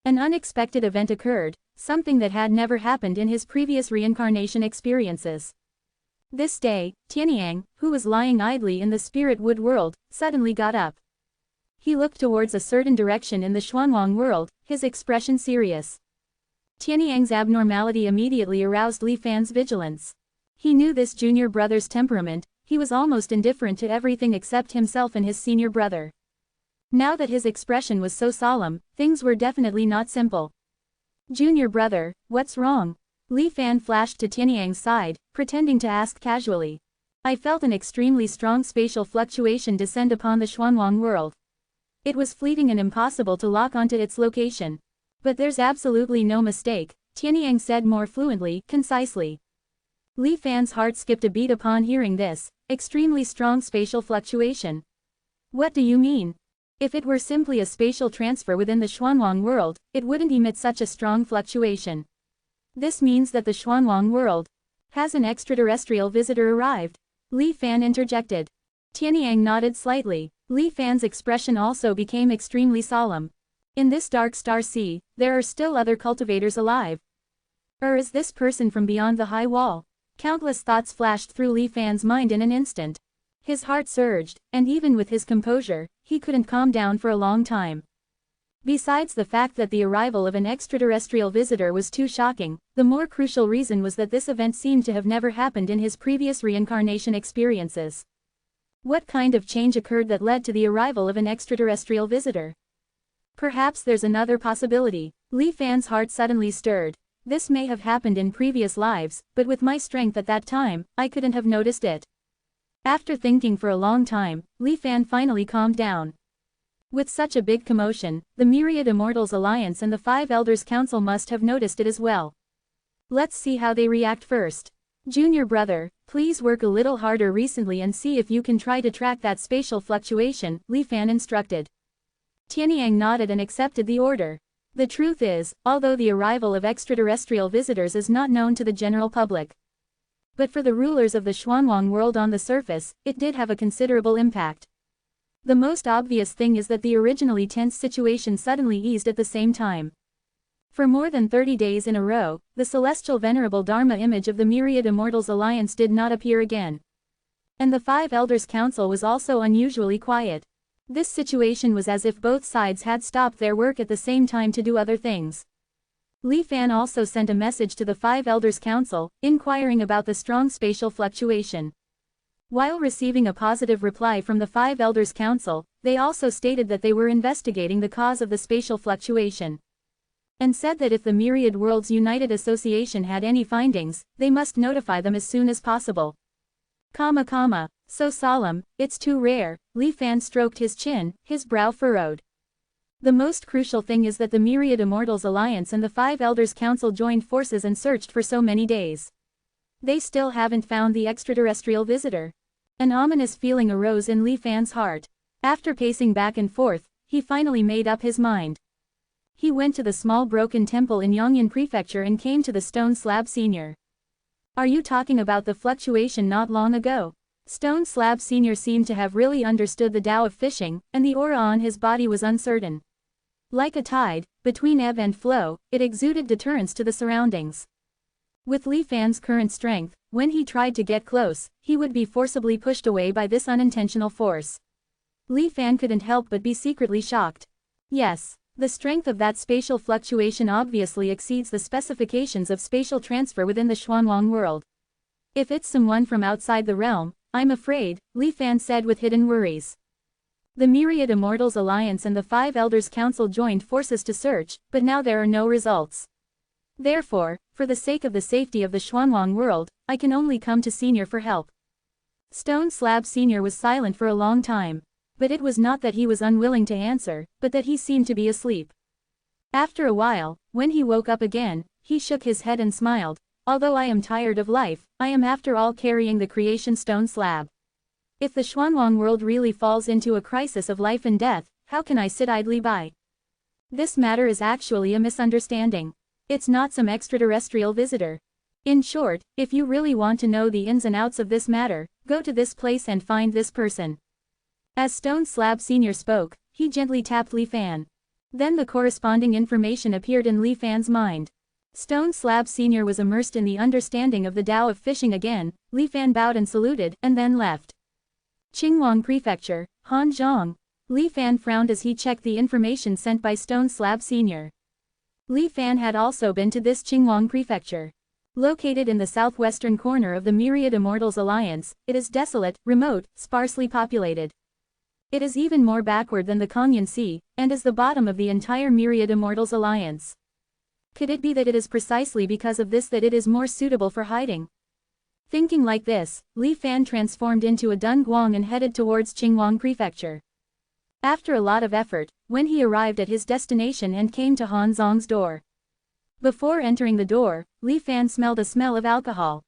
an unexpected event occurred, something that had never happened in his previous reincarnation experiences. This day, Tianyang, who was lying idly in the spirit wood world, suddenly got up. He looked towards a certain direction in the Xuanwang world, his expression serious. Tianyang's abnormality immediately aroused Li Fan's vigilance. He knew this junior brother's temperament, he was almost indifferent to everything except himself and his senior brother. Now that his expression was so solemn, things were definitely not simple. Junior brother, what's wrong? Li Fan flashed to Tianyang's side, pretending to ask casually. I felt an extremely strong spatial fluctuation descend upon the Xuanwang world. It was fleeting and impossible to lock onto its location. But there's absolutely no mistake, Tianyang said more fluently, concisely. Li Fan's heart skipped a beat upon hearing this, extremely strong spatial fluctuation. What do you mean? If it were simply a spatial transfer within the Xuanwang world, it wouldn't emit such a strong fluctuation. This means that the Xuanwang world has an extraterrestrial visitor arrived. Li Fan interjected. Tianyang nodded slightly. Li Fan's expression also became extremely solemn. In this dark star sea, there are still other cultivators alive. Is this person from beyond the high wall? Countless thoughts flashed through Li Fan's mind in an instant. His heart surged, and even with his composure, he couldn't calm down for a long time. Besides the fact that the arrival of an extraterrestrial visitor was too shocking, the more crucial reason was that this event seemed to have never happened in his previous reincarnation experiences. What kind of change occurred that led to the arrival of an extraterrestrial visitor? Perhaps there's another possibility. Li Fan's heart suddenly stirred. This may have happened in previous lives, but with my strength at that time, I couldn't have noticed it. After thinking for a long time, Li Fan finally calmed down. With such a big commotion, the Myriad Immortals Alliance and the Five Elders Council must have noticed it as well. Let's see how they react first. Junior brother, please work a little harder recently and see if you can try to track that spatial fluctuation, Li Fan instructed. Tianyang nodded and accepted the order. The truth is, although the arrival of extraterrestrial visitors is not known to the general public, but for the rulers of the Xuanwang world on the surface, it did have a considerable impact. The most obvious thing is that the originally tense situation suddenly eased at the same time. For more than 30 days in a row, the celestial venerable Dharma image of the Myriad Immortals Alliance did not appear again. And the Five Elders Council was also unusually quiet. This situation was as if both sides had stopped their work at the same time to do other things. Li Fan also sent a message to the Five Elders Council, inquiring about the strong spatial fluctuation. While receiving a positive reply from the Five Elders Council, they also stated that they were investigating the cause of the spatial fluctuation. And said that if the Myriad Worlds United Association had any findings, they must notify them as soon as possible. So solemn, it's too rare. Li Fan stroked his chin, his brow furrowed. The most crucial thing is that the Myriad Immortals Alliance and the Five Elders Council joined forces and searched for so many days. They still haven't found the extraterrestrial visitor. An ominous feeling arose in Li Fan's heart. After pacing back and forth, he finally made up his mind. He went to the small broken temple in Yongyan Prefecture and came to the Stone Slab Senior. Are you talking about the fluctuation not long ago? Stone Slab Senior seemed to have really understood the Tao of fishing, and the aura on his body was uncertain. Like a tide, between ebb and flow, it exuded deterrence to the surroundings. With Li Fan's current strength, when he tried to get close, he would be forcibly pushed away by this unintentional force. Li Fan couldn't help but be secretly shocked. Yes, the strength of that spatial fluctuation obviously exceeds the specifications of spatial transfer within the Xuanwang world. If it's someone from outside the realm, I'm afraid, Li Fan said with hidden worries. The Myriad Immortals Alliance and the Five Elders Council joined forces to search, but now there are no results. Therefore, for the sake of the safety of the Xuanwang world, I can only come to Senior for help. Stone Slab Senior was silent for a long time. But it was not that he was unwilling to answer, but that he seemed to be asleep. After a while, when he woke up again, he shook his head and smiled. Although I am tired of life, I am after all carrying the creation stone slab. If the Xuanwang world really falls into a crisis of life and death, how can I sit idly by? This matter is actually a misunderstanding. It's not some extraterrestrial visitor. In short, if you really want to know the ins and outs of this matter, go to this place and find this person. As Stone Slab Senior spoke, he gently tapped Li Fan. Then the corresponding information appeared in Li Fan's mind. Stone Slab Senior was immersed in the understanding of the Tao of fishing again. Li Fan bowed and saluted, and then left. Qingyuan Prefecture, Hanzhong. Li Fan frowned as he checked the information sent by Stone Slab Senior. Li Fan had also been to this Qingyuan Prefecture. Located in the southwestern corner of the Myriad Immortals Alliance, it is desolate, remote, sparsely populated. It is even more backward than the Kangyan Sea, and is the bottom of the entire Myriad Immortals Alliance. Could it be that it is precisely because of this that it is more suitable for hiding? Thinking like this, Li Fan transformed into a Dun Guang and headed towards Qingyuan Prefecture. After a lot of effort, when he arrived at his destination and came to Han Zong's door. Before entering the door, Li Fan smelled a smell of alcohol.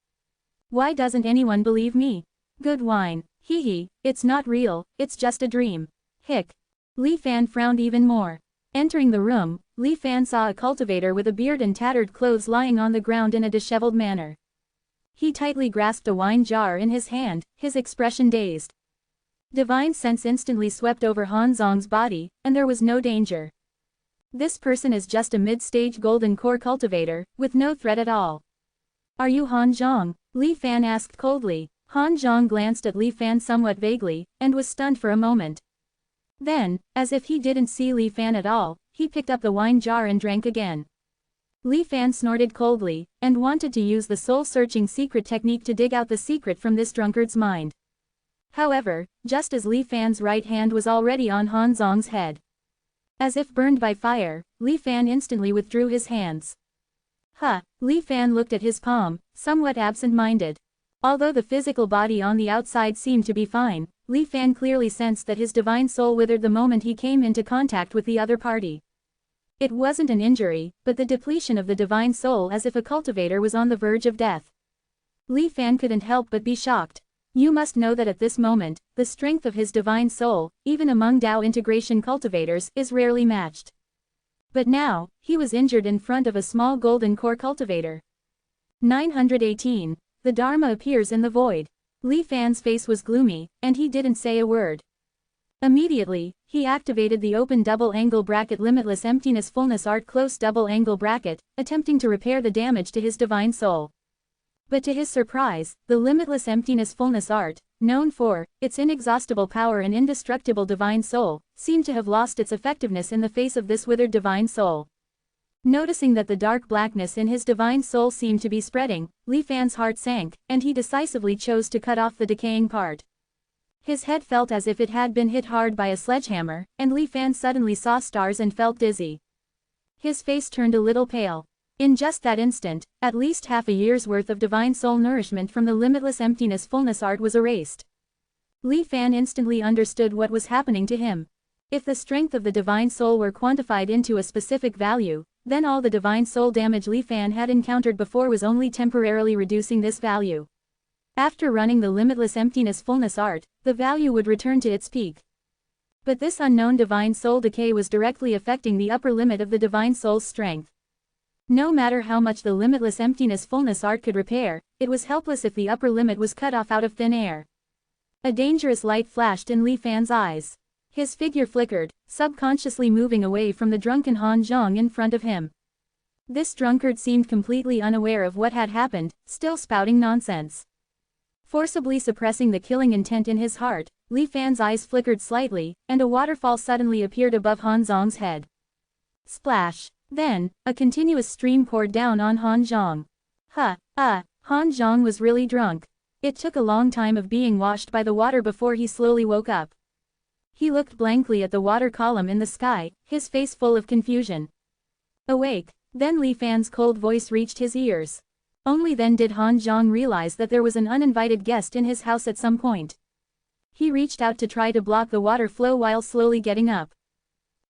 Why doesn't anyone believe me? Good wine. Hee, it's not real, it's just a dream. Hic. Li Fan frowned even more. Entering the room, Li Fan saw a cultivator with a beard and tattered clothes lying on the ground in a disheveled manner. He tightly grasped a wine jar in his hand, his expression dazed. Divine sense instantly swept over Han Zong's body, and there was no danger. This person is just a mid-stage golden core cultivator, with no threat at all. Are you Han Zhong? Li Fan asked coldly. Han Zhong glanced at Li Fan somewhat vaguely, and was stunned for a moment. Then, as if he didn't see Li Fan at all, he picked up the wine jar and drank again. Li Fan snorted coldly, and wanted to use the soul-searching secret technique to dig out the secret from this drunkard's mind. However, just as Li Fan's right hand was already on Han Zong's head. As if burned by fire, Li Fan instantly withdrew his hands. Li Fan looked at his palm, somewhat absent-minded. Although the physical body on the outside seemed to be fine, Li Fan clearly sensed that his divine soul withered the moment he came into contact with the other party. It wasn't an injury, but the depletion of the divine soul, as if a cultivator was on the verge of death. Li Fan couldn't help but be shocked. You must know that at this moment, the strength of his divine soul, even among Tao integration cultivators, is rarely matched. But now, he was injured in front of a small golden core cultivator. 918. The Dharma appears in the void. Li Fan's face was gloomy, and he didn't say a word. Immediately, he activated the open double-angle bracket limitless emptiness fullness art close double-angle bracket, attempting to repair the damage to his divine soul. But to his surprise, the limitless emptiness fullness art, known for its inexhaustible power and indestructible divine soul, seemed to have lost its effectiveness in the face of this withered divine soul. Noticing that the dark blackness in his divine soul seemed to be spreading, Li Fan's heart sank, and he decisively chose to cut off the decaying part. His head felt as if it had been hit hard by a sledgehammer, and Li Fan suddenly saw stars and felt dizzy. His face turned a little pale. In just that instant, at least half a year's worth of divine soul nourishment from the limitless emptiness fullness art was erased. Li Fan instantly understood what was happening to him. If the strength of the divine soul were quantified into a specific value, then all the divine soul damage Li Fan had encountered before was only temporarily reducing this value. After running the limitless emptiness fullness art, the value would return to its peak. But this unknown divine soul decay was directly affecting the upper limit of the divine soul's strength. No matter how much the limitless emptiness fullness art could repair, it was helpless if the upper limit was cut off out of thin air. A dangerous light flashed in Li Fan's eyes. His figure flickered, subconsciously moving away from the drunken Han Zhong in front of him. This drunkard seemed completely unaware of what had happened, still spouting nonsense. Forcibly suppressing the killing intent in his heart, Li Fan's eyes flickered slightly, and a waterfall suddenly appeared above Han Zhong's head. Splash! Then, a continuous stream poured down on Han Zhong. Han Zhong was really drunk. It took a long time of being washed by the water before he slowly woke up. He looked blankly at the water column in the sky, his face full of confusion. Awake! Then Li Fan's cold voice reached his ears. Only then did Han Zhong realize that there was an uninvited guest in his house at some point. He reached out to try to block the water flow while slowly getting up.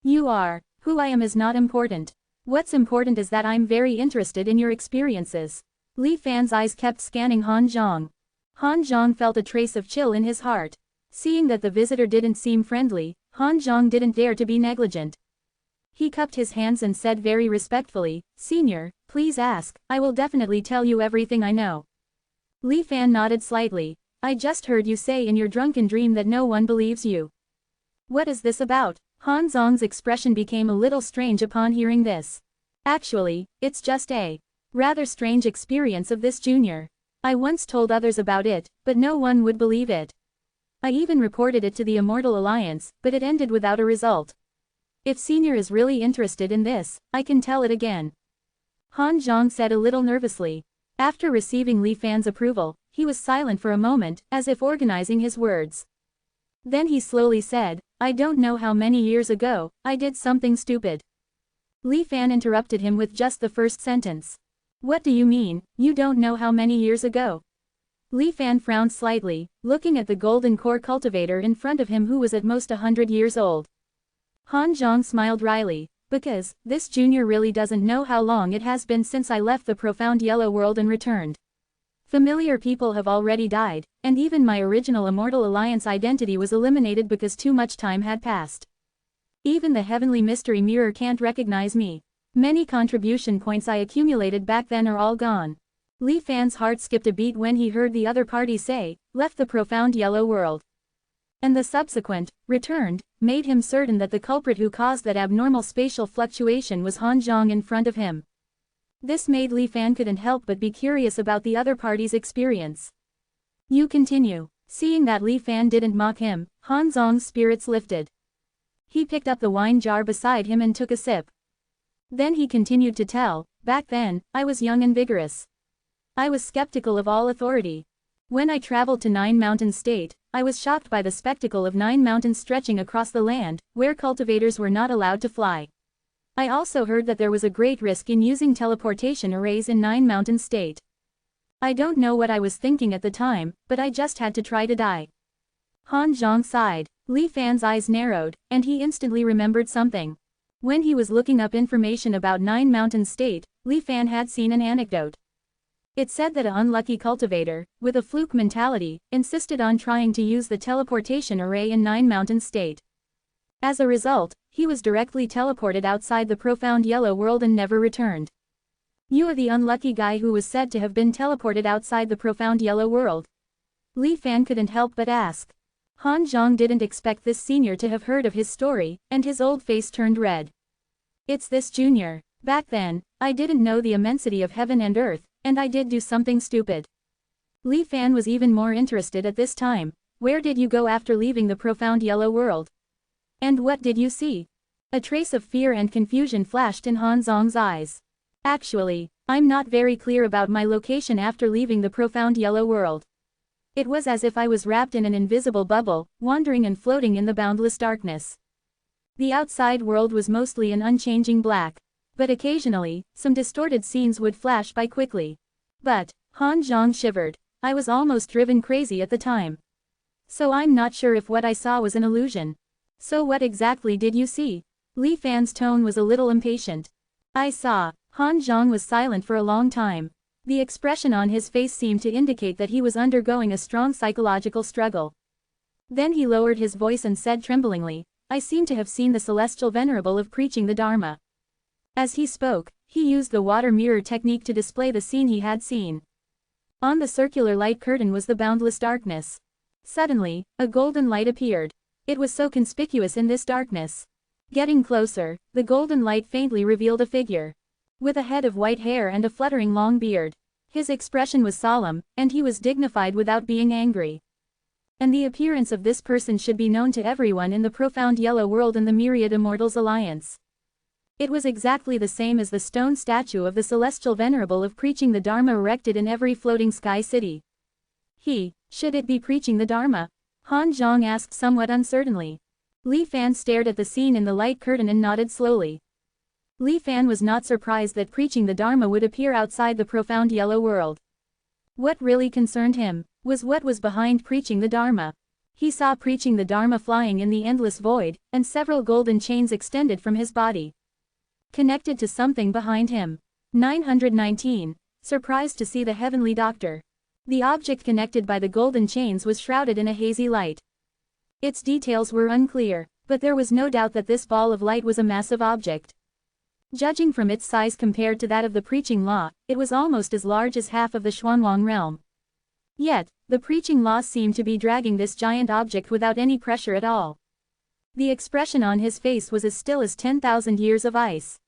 "You are. Who I am is not important. What's important is that I'm very interested in your experiences." Li Fan's eyes kept scanning Han Zhong. Han Zhong felt a trace of chill in his heart. Seeing that the visitor didn't seem friendly, Han Zhong didn't dare to be negligent. He cupped his hands and said very respectfully, "Senior, please ask, I will definitely tell you everything I know." Li Fan nodded slightly. "I just heard you say in your drunken dream that no one believes you. What is this about?" Han Zhong's expression became a little strange upon hearing this. "Actually, it's just a rather strange experience of this junior. I once told others about it, but no one would believe it. I even reported it to the Immortal Alliance, but it ended without a result. If Senior is really interested in this, I can tell it again." Han Zhong said a little nervously. After receiving Li Fan's approval, he was silent for a moment, as if organizing his words. Then he slowly said, "I don't know how many years ago, I did something stupid." Li Fan interrupted him with just the first sentence. "What do you mean, you don't know how many years ago?" Li Fan frowned slightly, looking at the golden core cultivator in front of him who was at most 100 years old. Han Zhong smiled wryly, "Because, this junior really doesn't know how long it has been since I left the profound yellow world and returned. Familiar people have already died, and even my original Immortal Alliance identity was eliminated because too much time had passed. Even the heavenly mystery mirror can't recognize me. Many contribution points I accumulated back then are all gone." Li Fan's heart skipped a beat when he heard the other party say, "left the profound yellow world." And the subsequent, "returned," made him certain that the culprit who caused that abnormal spatial fluctuation was Han Zhong in front of him. This made Li Fan couldn't help but be curious about the other party's experience. "You continue." Seeing that Li Fan didn't mock him, Han Zhong's spirits lifted. He picked up the wine jar beside him and took a sip. Then he continued to tell, "Back then, I was young and vigorous. I was skeptical of all authority. When I traveled to Nine Mountain State, I was shocked by the spectacle of 9 mountains stretching across the land, where cultivators were not allowed to fly. I also heard that there was a great risk in using teleportation arrays in 9 Mountain State. I don't know what I was thinking at the time, but I just had to try to die." Han Zhong sighed. Li Fan's eyes narrowed, and he instantly remembered something. When he was looking up information about 9 Mountain State, Li Fan had seen an anecdote. It said that an unlucky cultivator, with a fluke mentality, insisted on trying to use the teleportation array in 9 Mountain State. As a result, he was directly teleported outside the profound yellow world and never returned. "You are the unlucky guy who was said to have been teleported outside the profound yellow world?" Li Fan couldn't help but ask. Han Zhong didn't expect this senior to have heard of his story, and his old face turned red. "It's this junior. Back then, I didn't know the immensity of heaven and earth, and I did do something stupid." Li Fan was even more interested at this time. "Where did you go after leaving the profound yellow world? And what did you see?" A trace of fear and confusion flashed in Han Zhong's eyes. Actually, I'm not very clear about my location after leaving the profound yellow world. It was as if I was wrapped in an invisible bubble, wandering and floating in the boundless darkness. The outside world was mostly an unchanging black. But occasionally, some distorted scenes would flash by quickly. But, Han Zhong shivered. I was almost driven crazy at the time. So I'm not sure if what I saw was an illusion. So what exactly did you see? Li Fan's tone was a little impatient. I saw. Han Zhong was silent for a long time. The expression on his face seemed to indicate that he was undergoing a strong psychological struggle. Then he lowered his voice and said tremblingly, I seem to have seen the celestial venerable of preaching the Dharma. As he spoke, he used the water mirror technique to display the scene he had seen. On the circular light curtain was the boundless darkness. Suddenly, a golden light appeared. It was so conspicuous in this darkness. Getting closer, the golden light faintly revealed a figure. With a head of white hair and a fluttering long beard. His expression was solemn, and he was dignified without being angry. And the appearance of this person should be known to everyone in the profound yellow world and the myriad immortals alliance. It was exactly the same as the stone statue of the celestial venerable of preaching the Dharma erected in every floating sky city. Should it be preaching the Dharma? Han Zhong asked somewhat uncertainly. Li Fan stared at the scene in the light curtain and nodded slowly. Li Fan was not surprised that preaching the Dharma would appear outside the profound yellow world. What really concerned him was what was behind preaching the Dharma. He saw preaching the Dharma flying in the endless void, and several golden chains extended from his body. Connected to something behind him. 919. Surprised to see the heavenly doctor. The object connected by the golden chains was shrouded in a hazy light. Its details were unclear, but there was no doubt that this ball of light was a massive object. Judging from its size compared to that of the preaching law, it was almost as large as half of the Xuanwang realm. Yet, the preaching law seemed to be dragging this giant object without any pressure at all. The expression on his face was as still as 10,000 years of ice.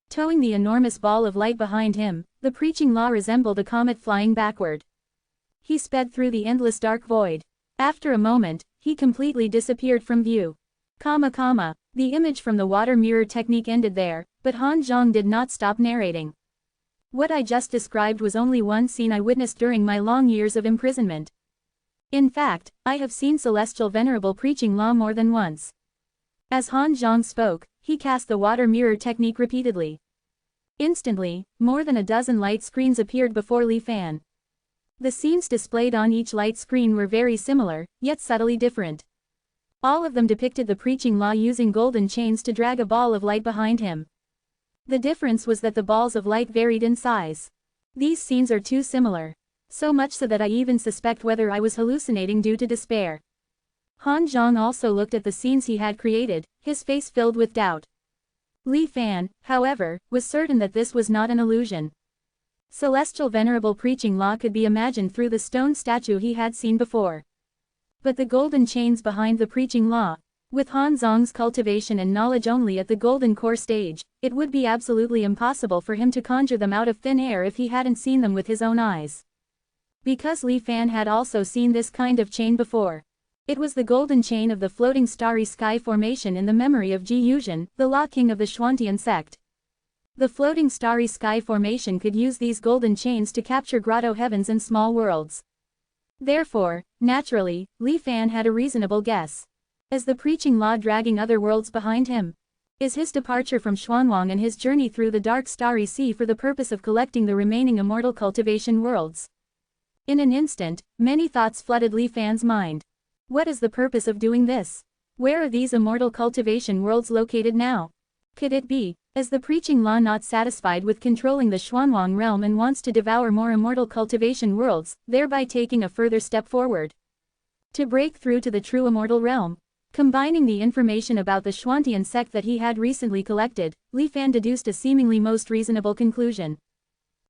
Towing the enormous ball of light behind him, the preaching law resembled a comet flying backward. He sped through the endless dark void. After a moment, he completely disappeared from view. The image from the water mirror technique ended there, but Han Zhong did not stop narrating. What I just described was only one scene I witnessed during my long years of imprisonment. In fact, I have seen Celestial Venerable preaching law more than once. As Han Zhong spoke, he cast the water mirror technique repeatedly. Instantly, more than a dozen light screens appeared before Li Fan. The scenes displayed on each light screen were very similar, yet subtly different. All of them depicted the preaching law using golden chains to drag a ball of light behind him. The difference was that the balls of light varied in size. These scenes are too similar. So much so that I even suspect whether I was hallucinating due to despair. Han Zhong also looked at the scenes he had created, his face filled with doubt. Li Fan, however, was certain that this was not an illusion. Celestial Venerable preaching law could be imagined through the stone statue he had seen before. But the golden chains behind the preaching law, with Han Zhong's cultivation and knowledge only at the golden core stage, it would be absolutely impossible for him to conjure them out of thin air if he hadn't seen them with his own eyes. Because Li Fan had also seen this kind of chain before. It was the golden chain of the floating starry sky formation in the memory of Ji Yuzhen, the Law King of the Xuantian sect. The floating starry sky formation could use these golden chains to capture grotto heavens and small worlds. Therefore, naturally, Li Fan had a reasonable guess. Is the preaching law dragging other worlds behind him? Is his departure from Xuanwang and his journey through the dark starry sea for the purpose of collecting the remaining immortal cultivation worlds? In an instant, many thoughts flooded Li Fan's mind. What is the purpose of doing this? Where are these immortal cultivation worlds located now? Could it be, is the preaching law not satisfied with controlling the Xuanwang realm and wants to devour more immortal cultivation worlds, thereby taking a further step forward? To break through to the true immortal realm? Combining the information about the Xuantian sect that he had recently collected, Li Fan deduced a seemingly most reasonable conclusion.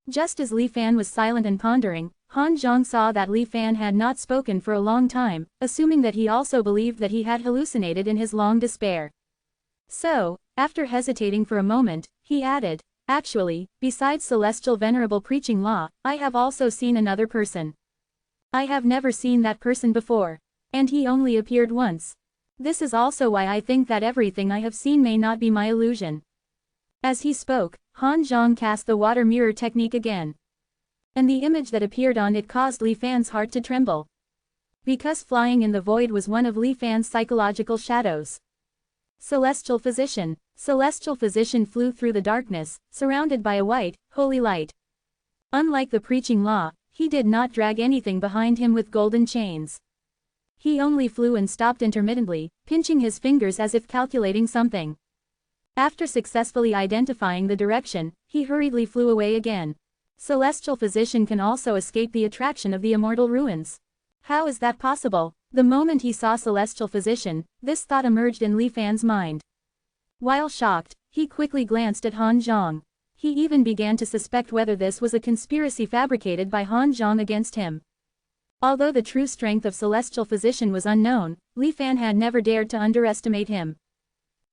Just as Li Fan was silent and pondering, Han Zhong saw that Li Fan had not spoken for a long time, assuming that he also believed that he had hallucinated in his long despair. So, after hesitating for a moment, he added, actually, besides Celestial Venerable preaching law, I have also seen another person. I have never seen that person before. And he only appeared once. This is also why I think that everything I have seen may not be my illusion. As he spoke, Han Zhong cast the water mirror technique again. And the image that appeared on it caused Li Fan's heart to tremble. Because flying in the void was one of Li Fan's psychological shadows. Celestial Physician. Celestial Physician flew through the darkness, surrounded by a white, holy light. Unlike the preaching law, he did not drag anything behind him with golden chains. He only flew and stopped intermittently, pinching his fingers as if calculating something. After successfully identifying the direction, he hurriedly flew away again. Celestial Physician can also escape the attraction of the immortal ruins. How is that possible? The moment he saw Celestial Physician, this thought emerged in Li Fan's mind. While shocked, he quickly glanced at Han Zhong. He even began to suspect whether this was a conspiracy fabricated by Han Zhong against him. Although the true strength of Celestial Physician was unknown, Li Fan had never dared to underestimate him.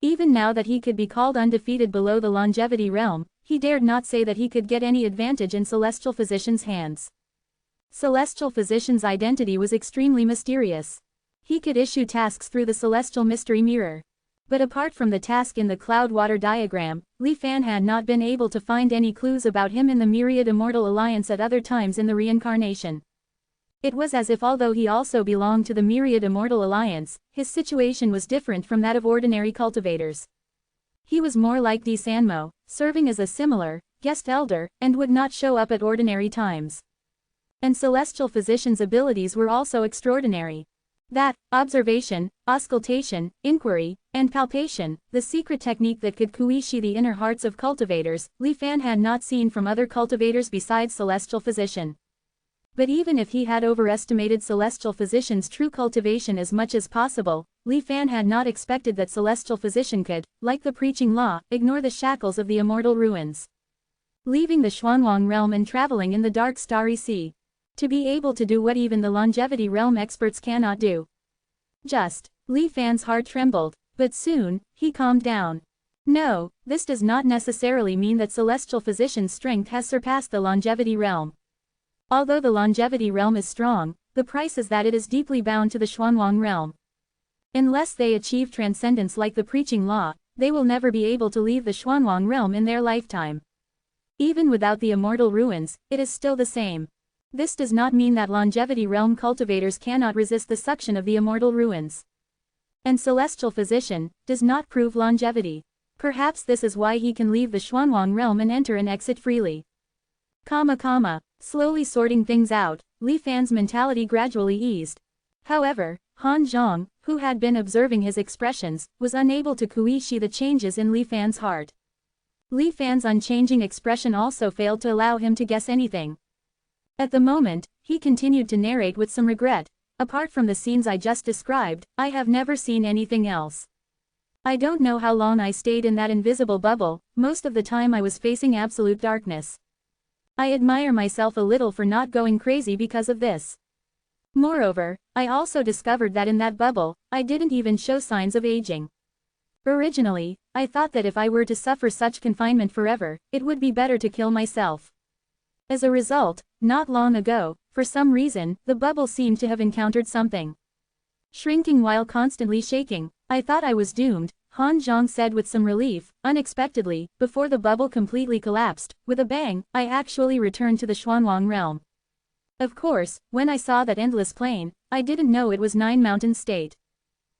Even now that he could be called undefeated below the longevity realm, he dared not say that he could get any advantage in Celestial Physician's hands. Celestial Physician's identity was extremely mysterious. He could issue tasks through the Celestial Mystery Mirror. But apart from the task in the Cloud-Water diagram, Li Fan had not been able to find any clues about him in the Myriad Immortal Alliance at other times in the reincarnation. It was as if although he also belonged to the Myriad Immortal Alliance, his situation was different from that of ordinary cultivators. He was more like Di Sanmo, serving as a similar, guest elder, and would not show up at ordinary times. And Celestial Physician's abilities were also extraordinary. That, observation, auscultation, inquiry, and palpation, the secret technique that could kuishi the inner hearts of cultivators, Li Fan had not seen from other cultivators besides Celestial Physician. But even if he had overestimated Celestial Physician's true cultivation as much as possible, Li Fan had not expected that Celestial Physician could, like the preaching law, ignore the shackles of the immortal ruins. Leaving the Xuanwang realm and traveling in the dark starry sea. To be able to do what even the longevity realm experts cannot do. Li Fan's heart trembled, but soon, he calmed down. No, this does not necessarily mean that Celestial Physician's strength has surpassed the longevity realm. Although the longevity realm is strong, the price is that it is deeply bound to the Xuanwang realm. Unless they achieve transcendence like the preaching law, they will never be able to leave the Xuanwang realm in their lifetime. Even without the immortal ruins, it is still the same. This does not mean that longevity realm cultivators cannot resist the suction of the immortal ruins. And Celestial Physician does not prove longevity. Perhaps this is why he can leave the Xuanwang realm and enter and exit freely. Slowly sorting things out, Li Fan's mentality gradually eased. However, Han Zhong, who had been observing his expressions, was unable to kuishi the changes in Li Fan's heart. Li Fan's unchanging expression also failed to allow him to guess anything. At the moment, he continued to narrate with some regret. Apart from the scenes I just described, I have never seen anything else. I don't know how long I stayed in that invisible bubble, most of the time I was facing absolute darkness. I admire myself a little for not going crazy because of this. Moreover, I also discovered that in that bubble, I didn't even show signs of aging. Originally, I thought that if I were to suffer such confinement forever, it would be better to kill myself. As a result, not long ago, for some reason, the bubble seemed to have encountered something. Shrinking while constantly shaking, I thought I was doomed, Han Zhong said with some relief. Unexpectedly, before the bubble completely collapsed, with a bang, I actually returned to the Xuanwang realm. Of course, when I saw that endless plain, I didn't know it was Nine Mountain State.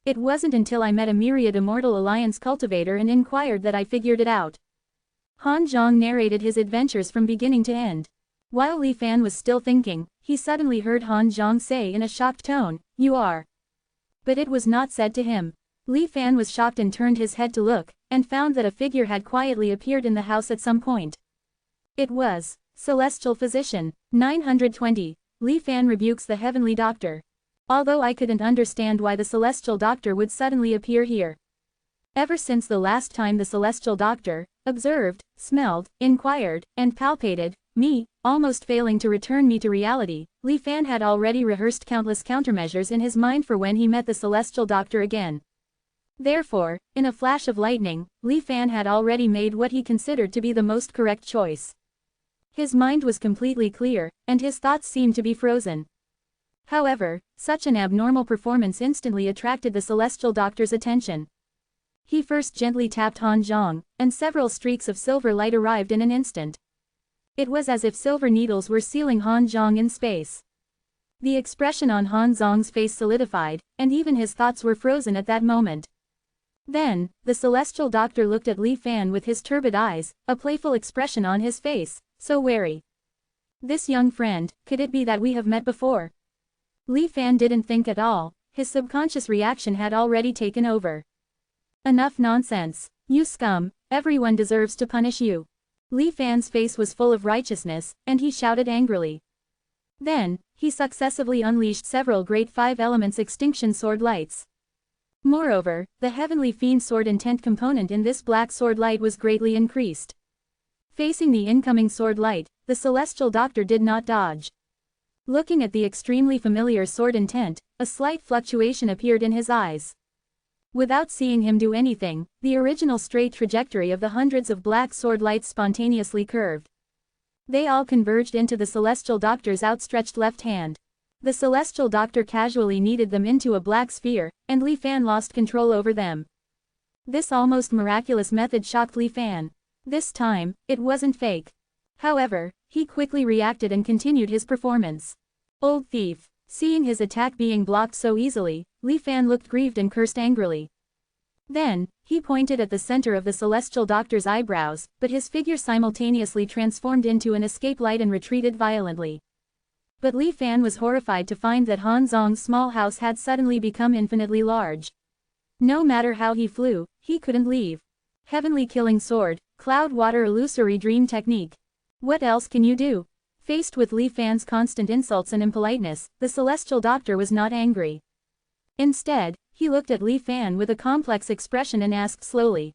It wasn't until I met a Myriad Immortal Alliance cultivator and inquired that I figured it out. Han Zhong narrated his adventures from beginning to end. While Li Fan was still thinking, he suddenly heard Han Zhong say in a shocked tone, "You are." But it was not said to him. Li Fan was shocked and turned his head to look, and found that a figure had quietly appeared in the house at some point. It was Celestial Physician. 920. Li Fan rebukes the Heavenly Doctor. Although I couldn't understand why the Celestial Doctor would suddenly appear here. Ever since the last time the Celestial Doctor observed, smelled, inquired, and palpated me, almost failing to return me to reality, Li Fan had already rehearsed countless countermeasures in his mind for when he met the Celestial Doctor again. Therefore, in a flash of lightning, Li Fan had already made what he considered to be the most correct choice. His mind was completely clear, and his thoughts seemed to be frozen. However, such an abnormal performance instantly attracted the celestial doctor's attention. He first gently tapped Han Zhong, and several streaks of silver light arrived in an instant. It was as if silver needles were sealing Han Zhong in space. The expression on Han Zhong's face solidified, and even his thoughts were frozen at that moment. Then, the celestial doctor looked at Li Fan with his turbid eyes, a playful expression on his face, so wary. This young friend, could it be that we have met before? Li Fan didn't think at all, his subconscious reaction had already taken over. Enough nonsense. You scum, everyone deserves to punish you. Li Fan's face was full of righteousness, and he shouted angrily. Then, he successively unleashed several Great Five Elements Extinction Sword Lights. Moreover, the Heavenly Fiend Sword intent component in this black sword light was greatly increased. Facing the incoming sword light, the celestial doctor did not dodge. Looking at the extremely familiar sword intent, a slight fluctuation appeared in his eyes. Without seeing him do anything, the original straight trajectory of the hundreds of black sword lights spontaneously curved. They all converged into the celestial doctor's outstretched left hand. The celestial doctor casually kneaded them into a black sphere, and Li Fan lost control over them. This almost miraculous method shocked Li Fan. This time, it wasn't fake. However, he quickly reacted and continued his performance. Old thief. Seeing his attack being blocked so easily, Li Fan looked grieved and cursed angrily. Then, he pointed at the center of the celestial doctor's eyebrows, but his figure simultaneously transformed into an escape light and retreated violently. But Li Fan was horrified to find that Han Zhong's small house had suddenly become infinitely large. No matter how he flew, he couldn't leave. Heavenly killing sword, cloud water illusory dream technique. What else can you do? Faced with Li Fan's constant insults and impoliteness, the celestial doctor was not angry. Instead, he looked at Li Fan with a complex expression and asked slowly.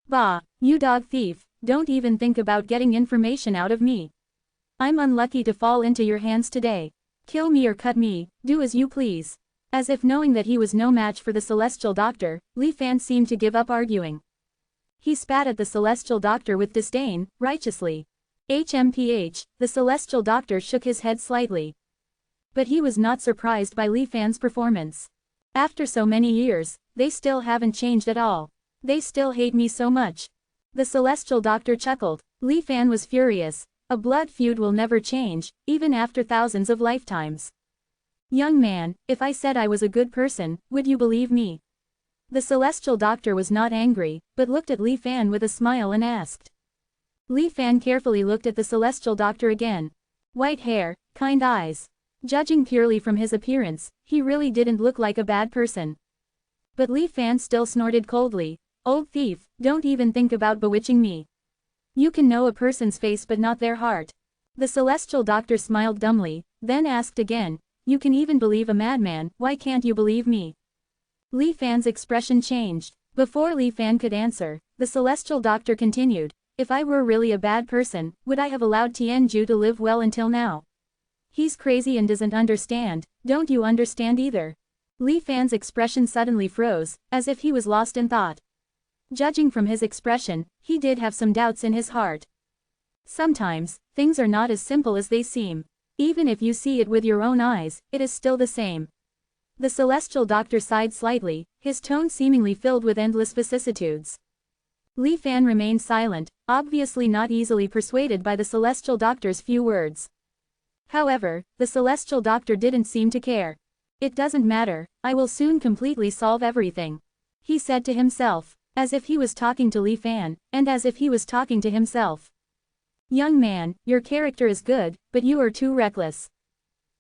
Bah, you dog thief, don't even think about getting information out of me. I'm unlucky to fall into your hands today. Kill me or cut me, do as you please. As if knowing that he was no match for the celestial doctor, Li Fan seemed to give up arguing. He spat at the celestial doctor with disdain, righteously. HMPH, the celestial doctor shook his head slightly. But he was not surprised by Li Fan's performance. After so many years, they still haven't changed at all. They still hate me so much. The celestial doctor chuckled. Li Fan was furious. A blood feud will never change, even after thousands of lifetimes. Young man, if I said I was a good person, would you believe me? The celestial doctor was not angry, but looked at Li Fan with a smile and asked. Li Fan carefully looked at the celestial doctor again. White hair, kind eyes. Judging purely from his appearance, he really didn't look like a bad person. But Li Fan still snorted coldly. Old thief, don't even think about bewitching me. You can know a person's face but not their heart. The celestial doctor smiled dumbly, then asked again, you can even believe a madman, why can't you believe me? Li Fan's expression changed. Before Li Fan could answer, the celestial doctor continued. If I were really a bad person, would I have allowed Tianju to live well until now? He's crazy and doesn't understand, don't you understand either? Li Fan's expression suddenly froze, as if he was lost in thought. Judging from his expression, he did have some doubts in his heart. Sometimes, things are not as simple as they seem. Even if you see it with your own eyes, it is still the same. The celestial doctor sighed slightly, his tone seemingly filled with endless vicissitudes. Li Fan remained silent, obviously not easily persuaded by the celestial doctor's few words. However, the celestial doctor didn't seem to care. It doesn't matter, I will soon completely solve everything. He said to himself, as if he was talking to Li Fan, and as if he was talking to himself. Young man, your character is good, but you are too reckless.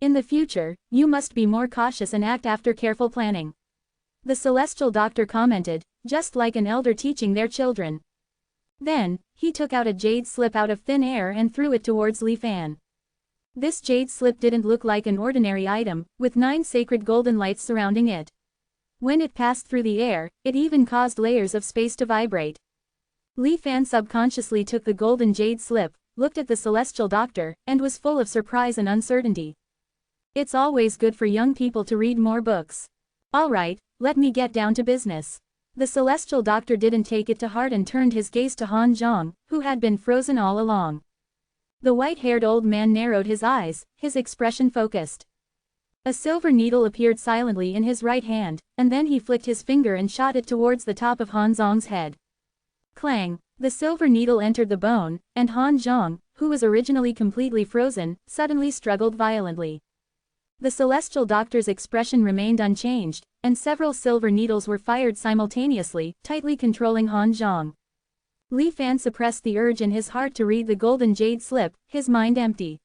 In the future, you must be more cautious and act after careful planning. The celestial doctor commented, just like an elder teaching their children. Then, he took out a jade slip out of thin air and threw it towards Li Fan. This jade slip didn't look like an ordinary item, with 9 sacred golden lights surrounding it. When it passed through the air, it even caused layers of space to vibrate. Li Fan subconsciously took the golden jade slip, looked at the celestial doctor, and was full of surprise and uncertainty. It's always good for young people to read more books. Alright, let me get down to business. The celestial doctor didn't take it to heart and turned his gaze to Han Zhong, who had been frozen all along. The white-haired old man narrowed his eyes, his expression focused. A silver needle appeared silently in his right hand, and then he flicked his finger and shot it towards the top of Han Zhong's head. Clang! The silver needle entered the bone, and Han Zhong, who was originally completely frozen, suddenly struggled violently. The celestial doctor's expression remained unchanged, and several silver needles were fired simultaneously, tightly controlling Han Zhong. Li Fan suppressed the urge in his heart to read the golden jade slip, his mind empty.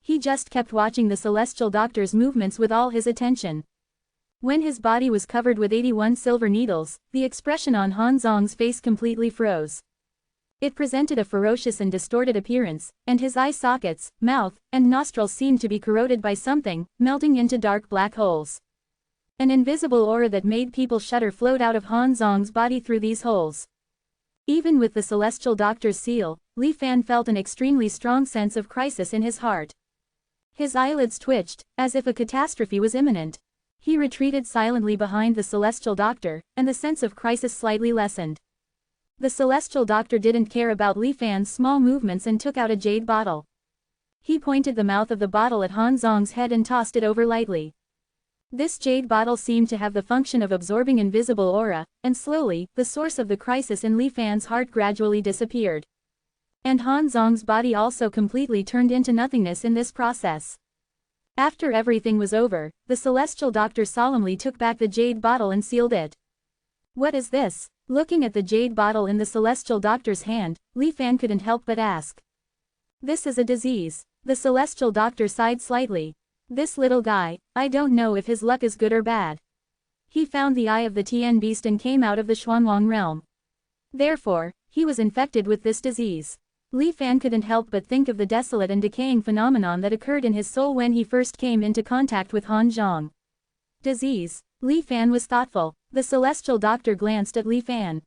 He just kept watching the celestial doctor's movements with all his attention. When his body was covered with 81 silver needles, the expression on Han Zhong's face completely froze. It presented a ferocious and distorted appearance, and his eye sockets, mouth, and nostrils seemed to be corroded by something, melting into dark black holes. An invisible aura that made people shudder flowed out of Han Zhong's body through these holes. Even with the celestial doctor's seal, Li Fan felt an extremely strong sense of crisis in his heart. His eyelids twitched, as if a catastrophe was imminent. He retreated silently behind the celestial doctor, and the sense of crisis slightly lessened. The celestial doctor didn't care about Li Fan's small movements and took out a jade bottle. He pointed the mouth of the bottle at Han Zhong's head and tossed it over lightly. This jade bottle seemed to have the function of absorbing invisible aura, and slowly, the source of the crisis in Li Fan's heart gradually disappeared. And Han Zhong's body also completely turned into nothingness in this process. After everything was over, the celestial doctor solemnly took back the jade bottle and sealed it. What is this? Looking at the jade bottle in the celestial doctor's hand, Li Fan couldn't help but ask. This is a disease. The celestial doctor sighed slightly. This little guy, I don't know if his luck is good or bad. He found the eye of the Tian beast and came out of the Xuanwang realm. Therefore, he was infected with this disease. Li Fan couldn't help but think of the desolate and decaying phenomenon that occurred in his soul when he first came into contact with Han Zhong. Disease. Li Fan was thoughtful. The celestial doctor glanced at Li Fan.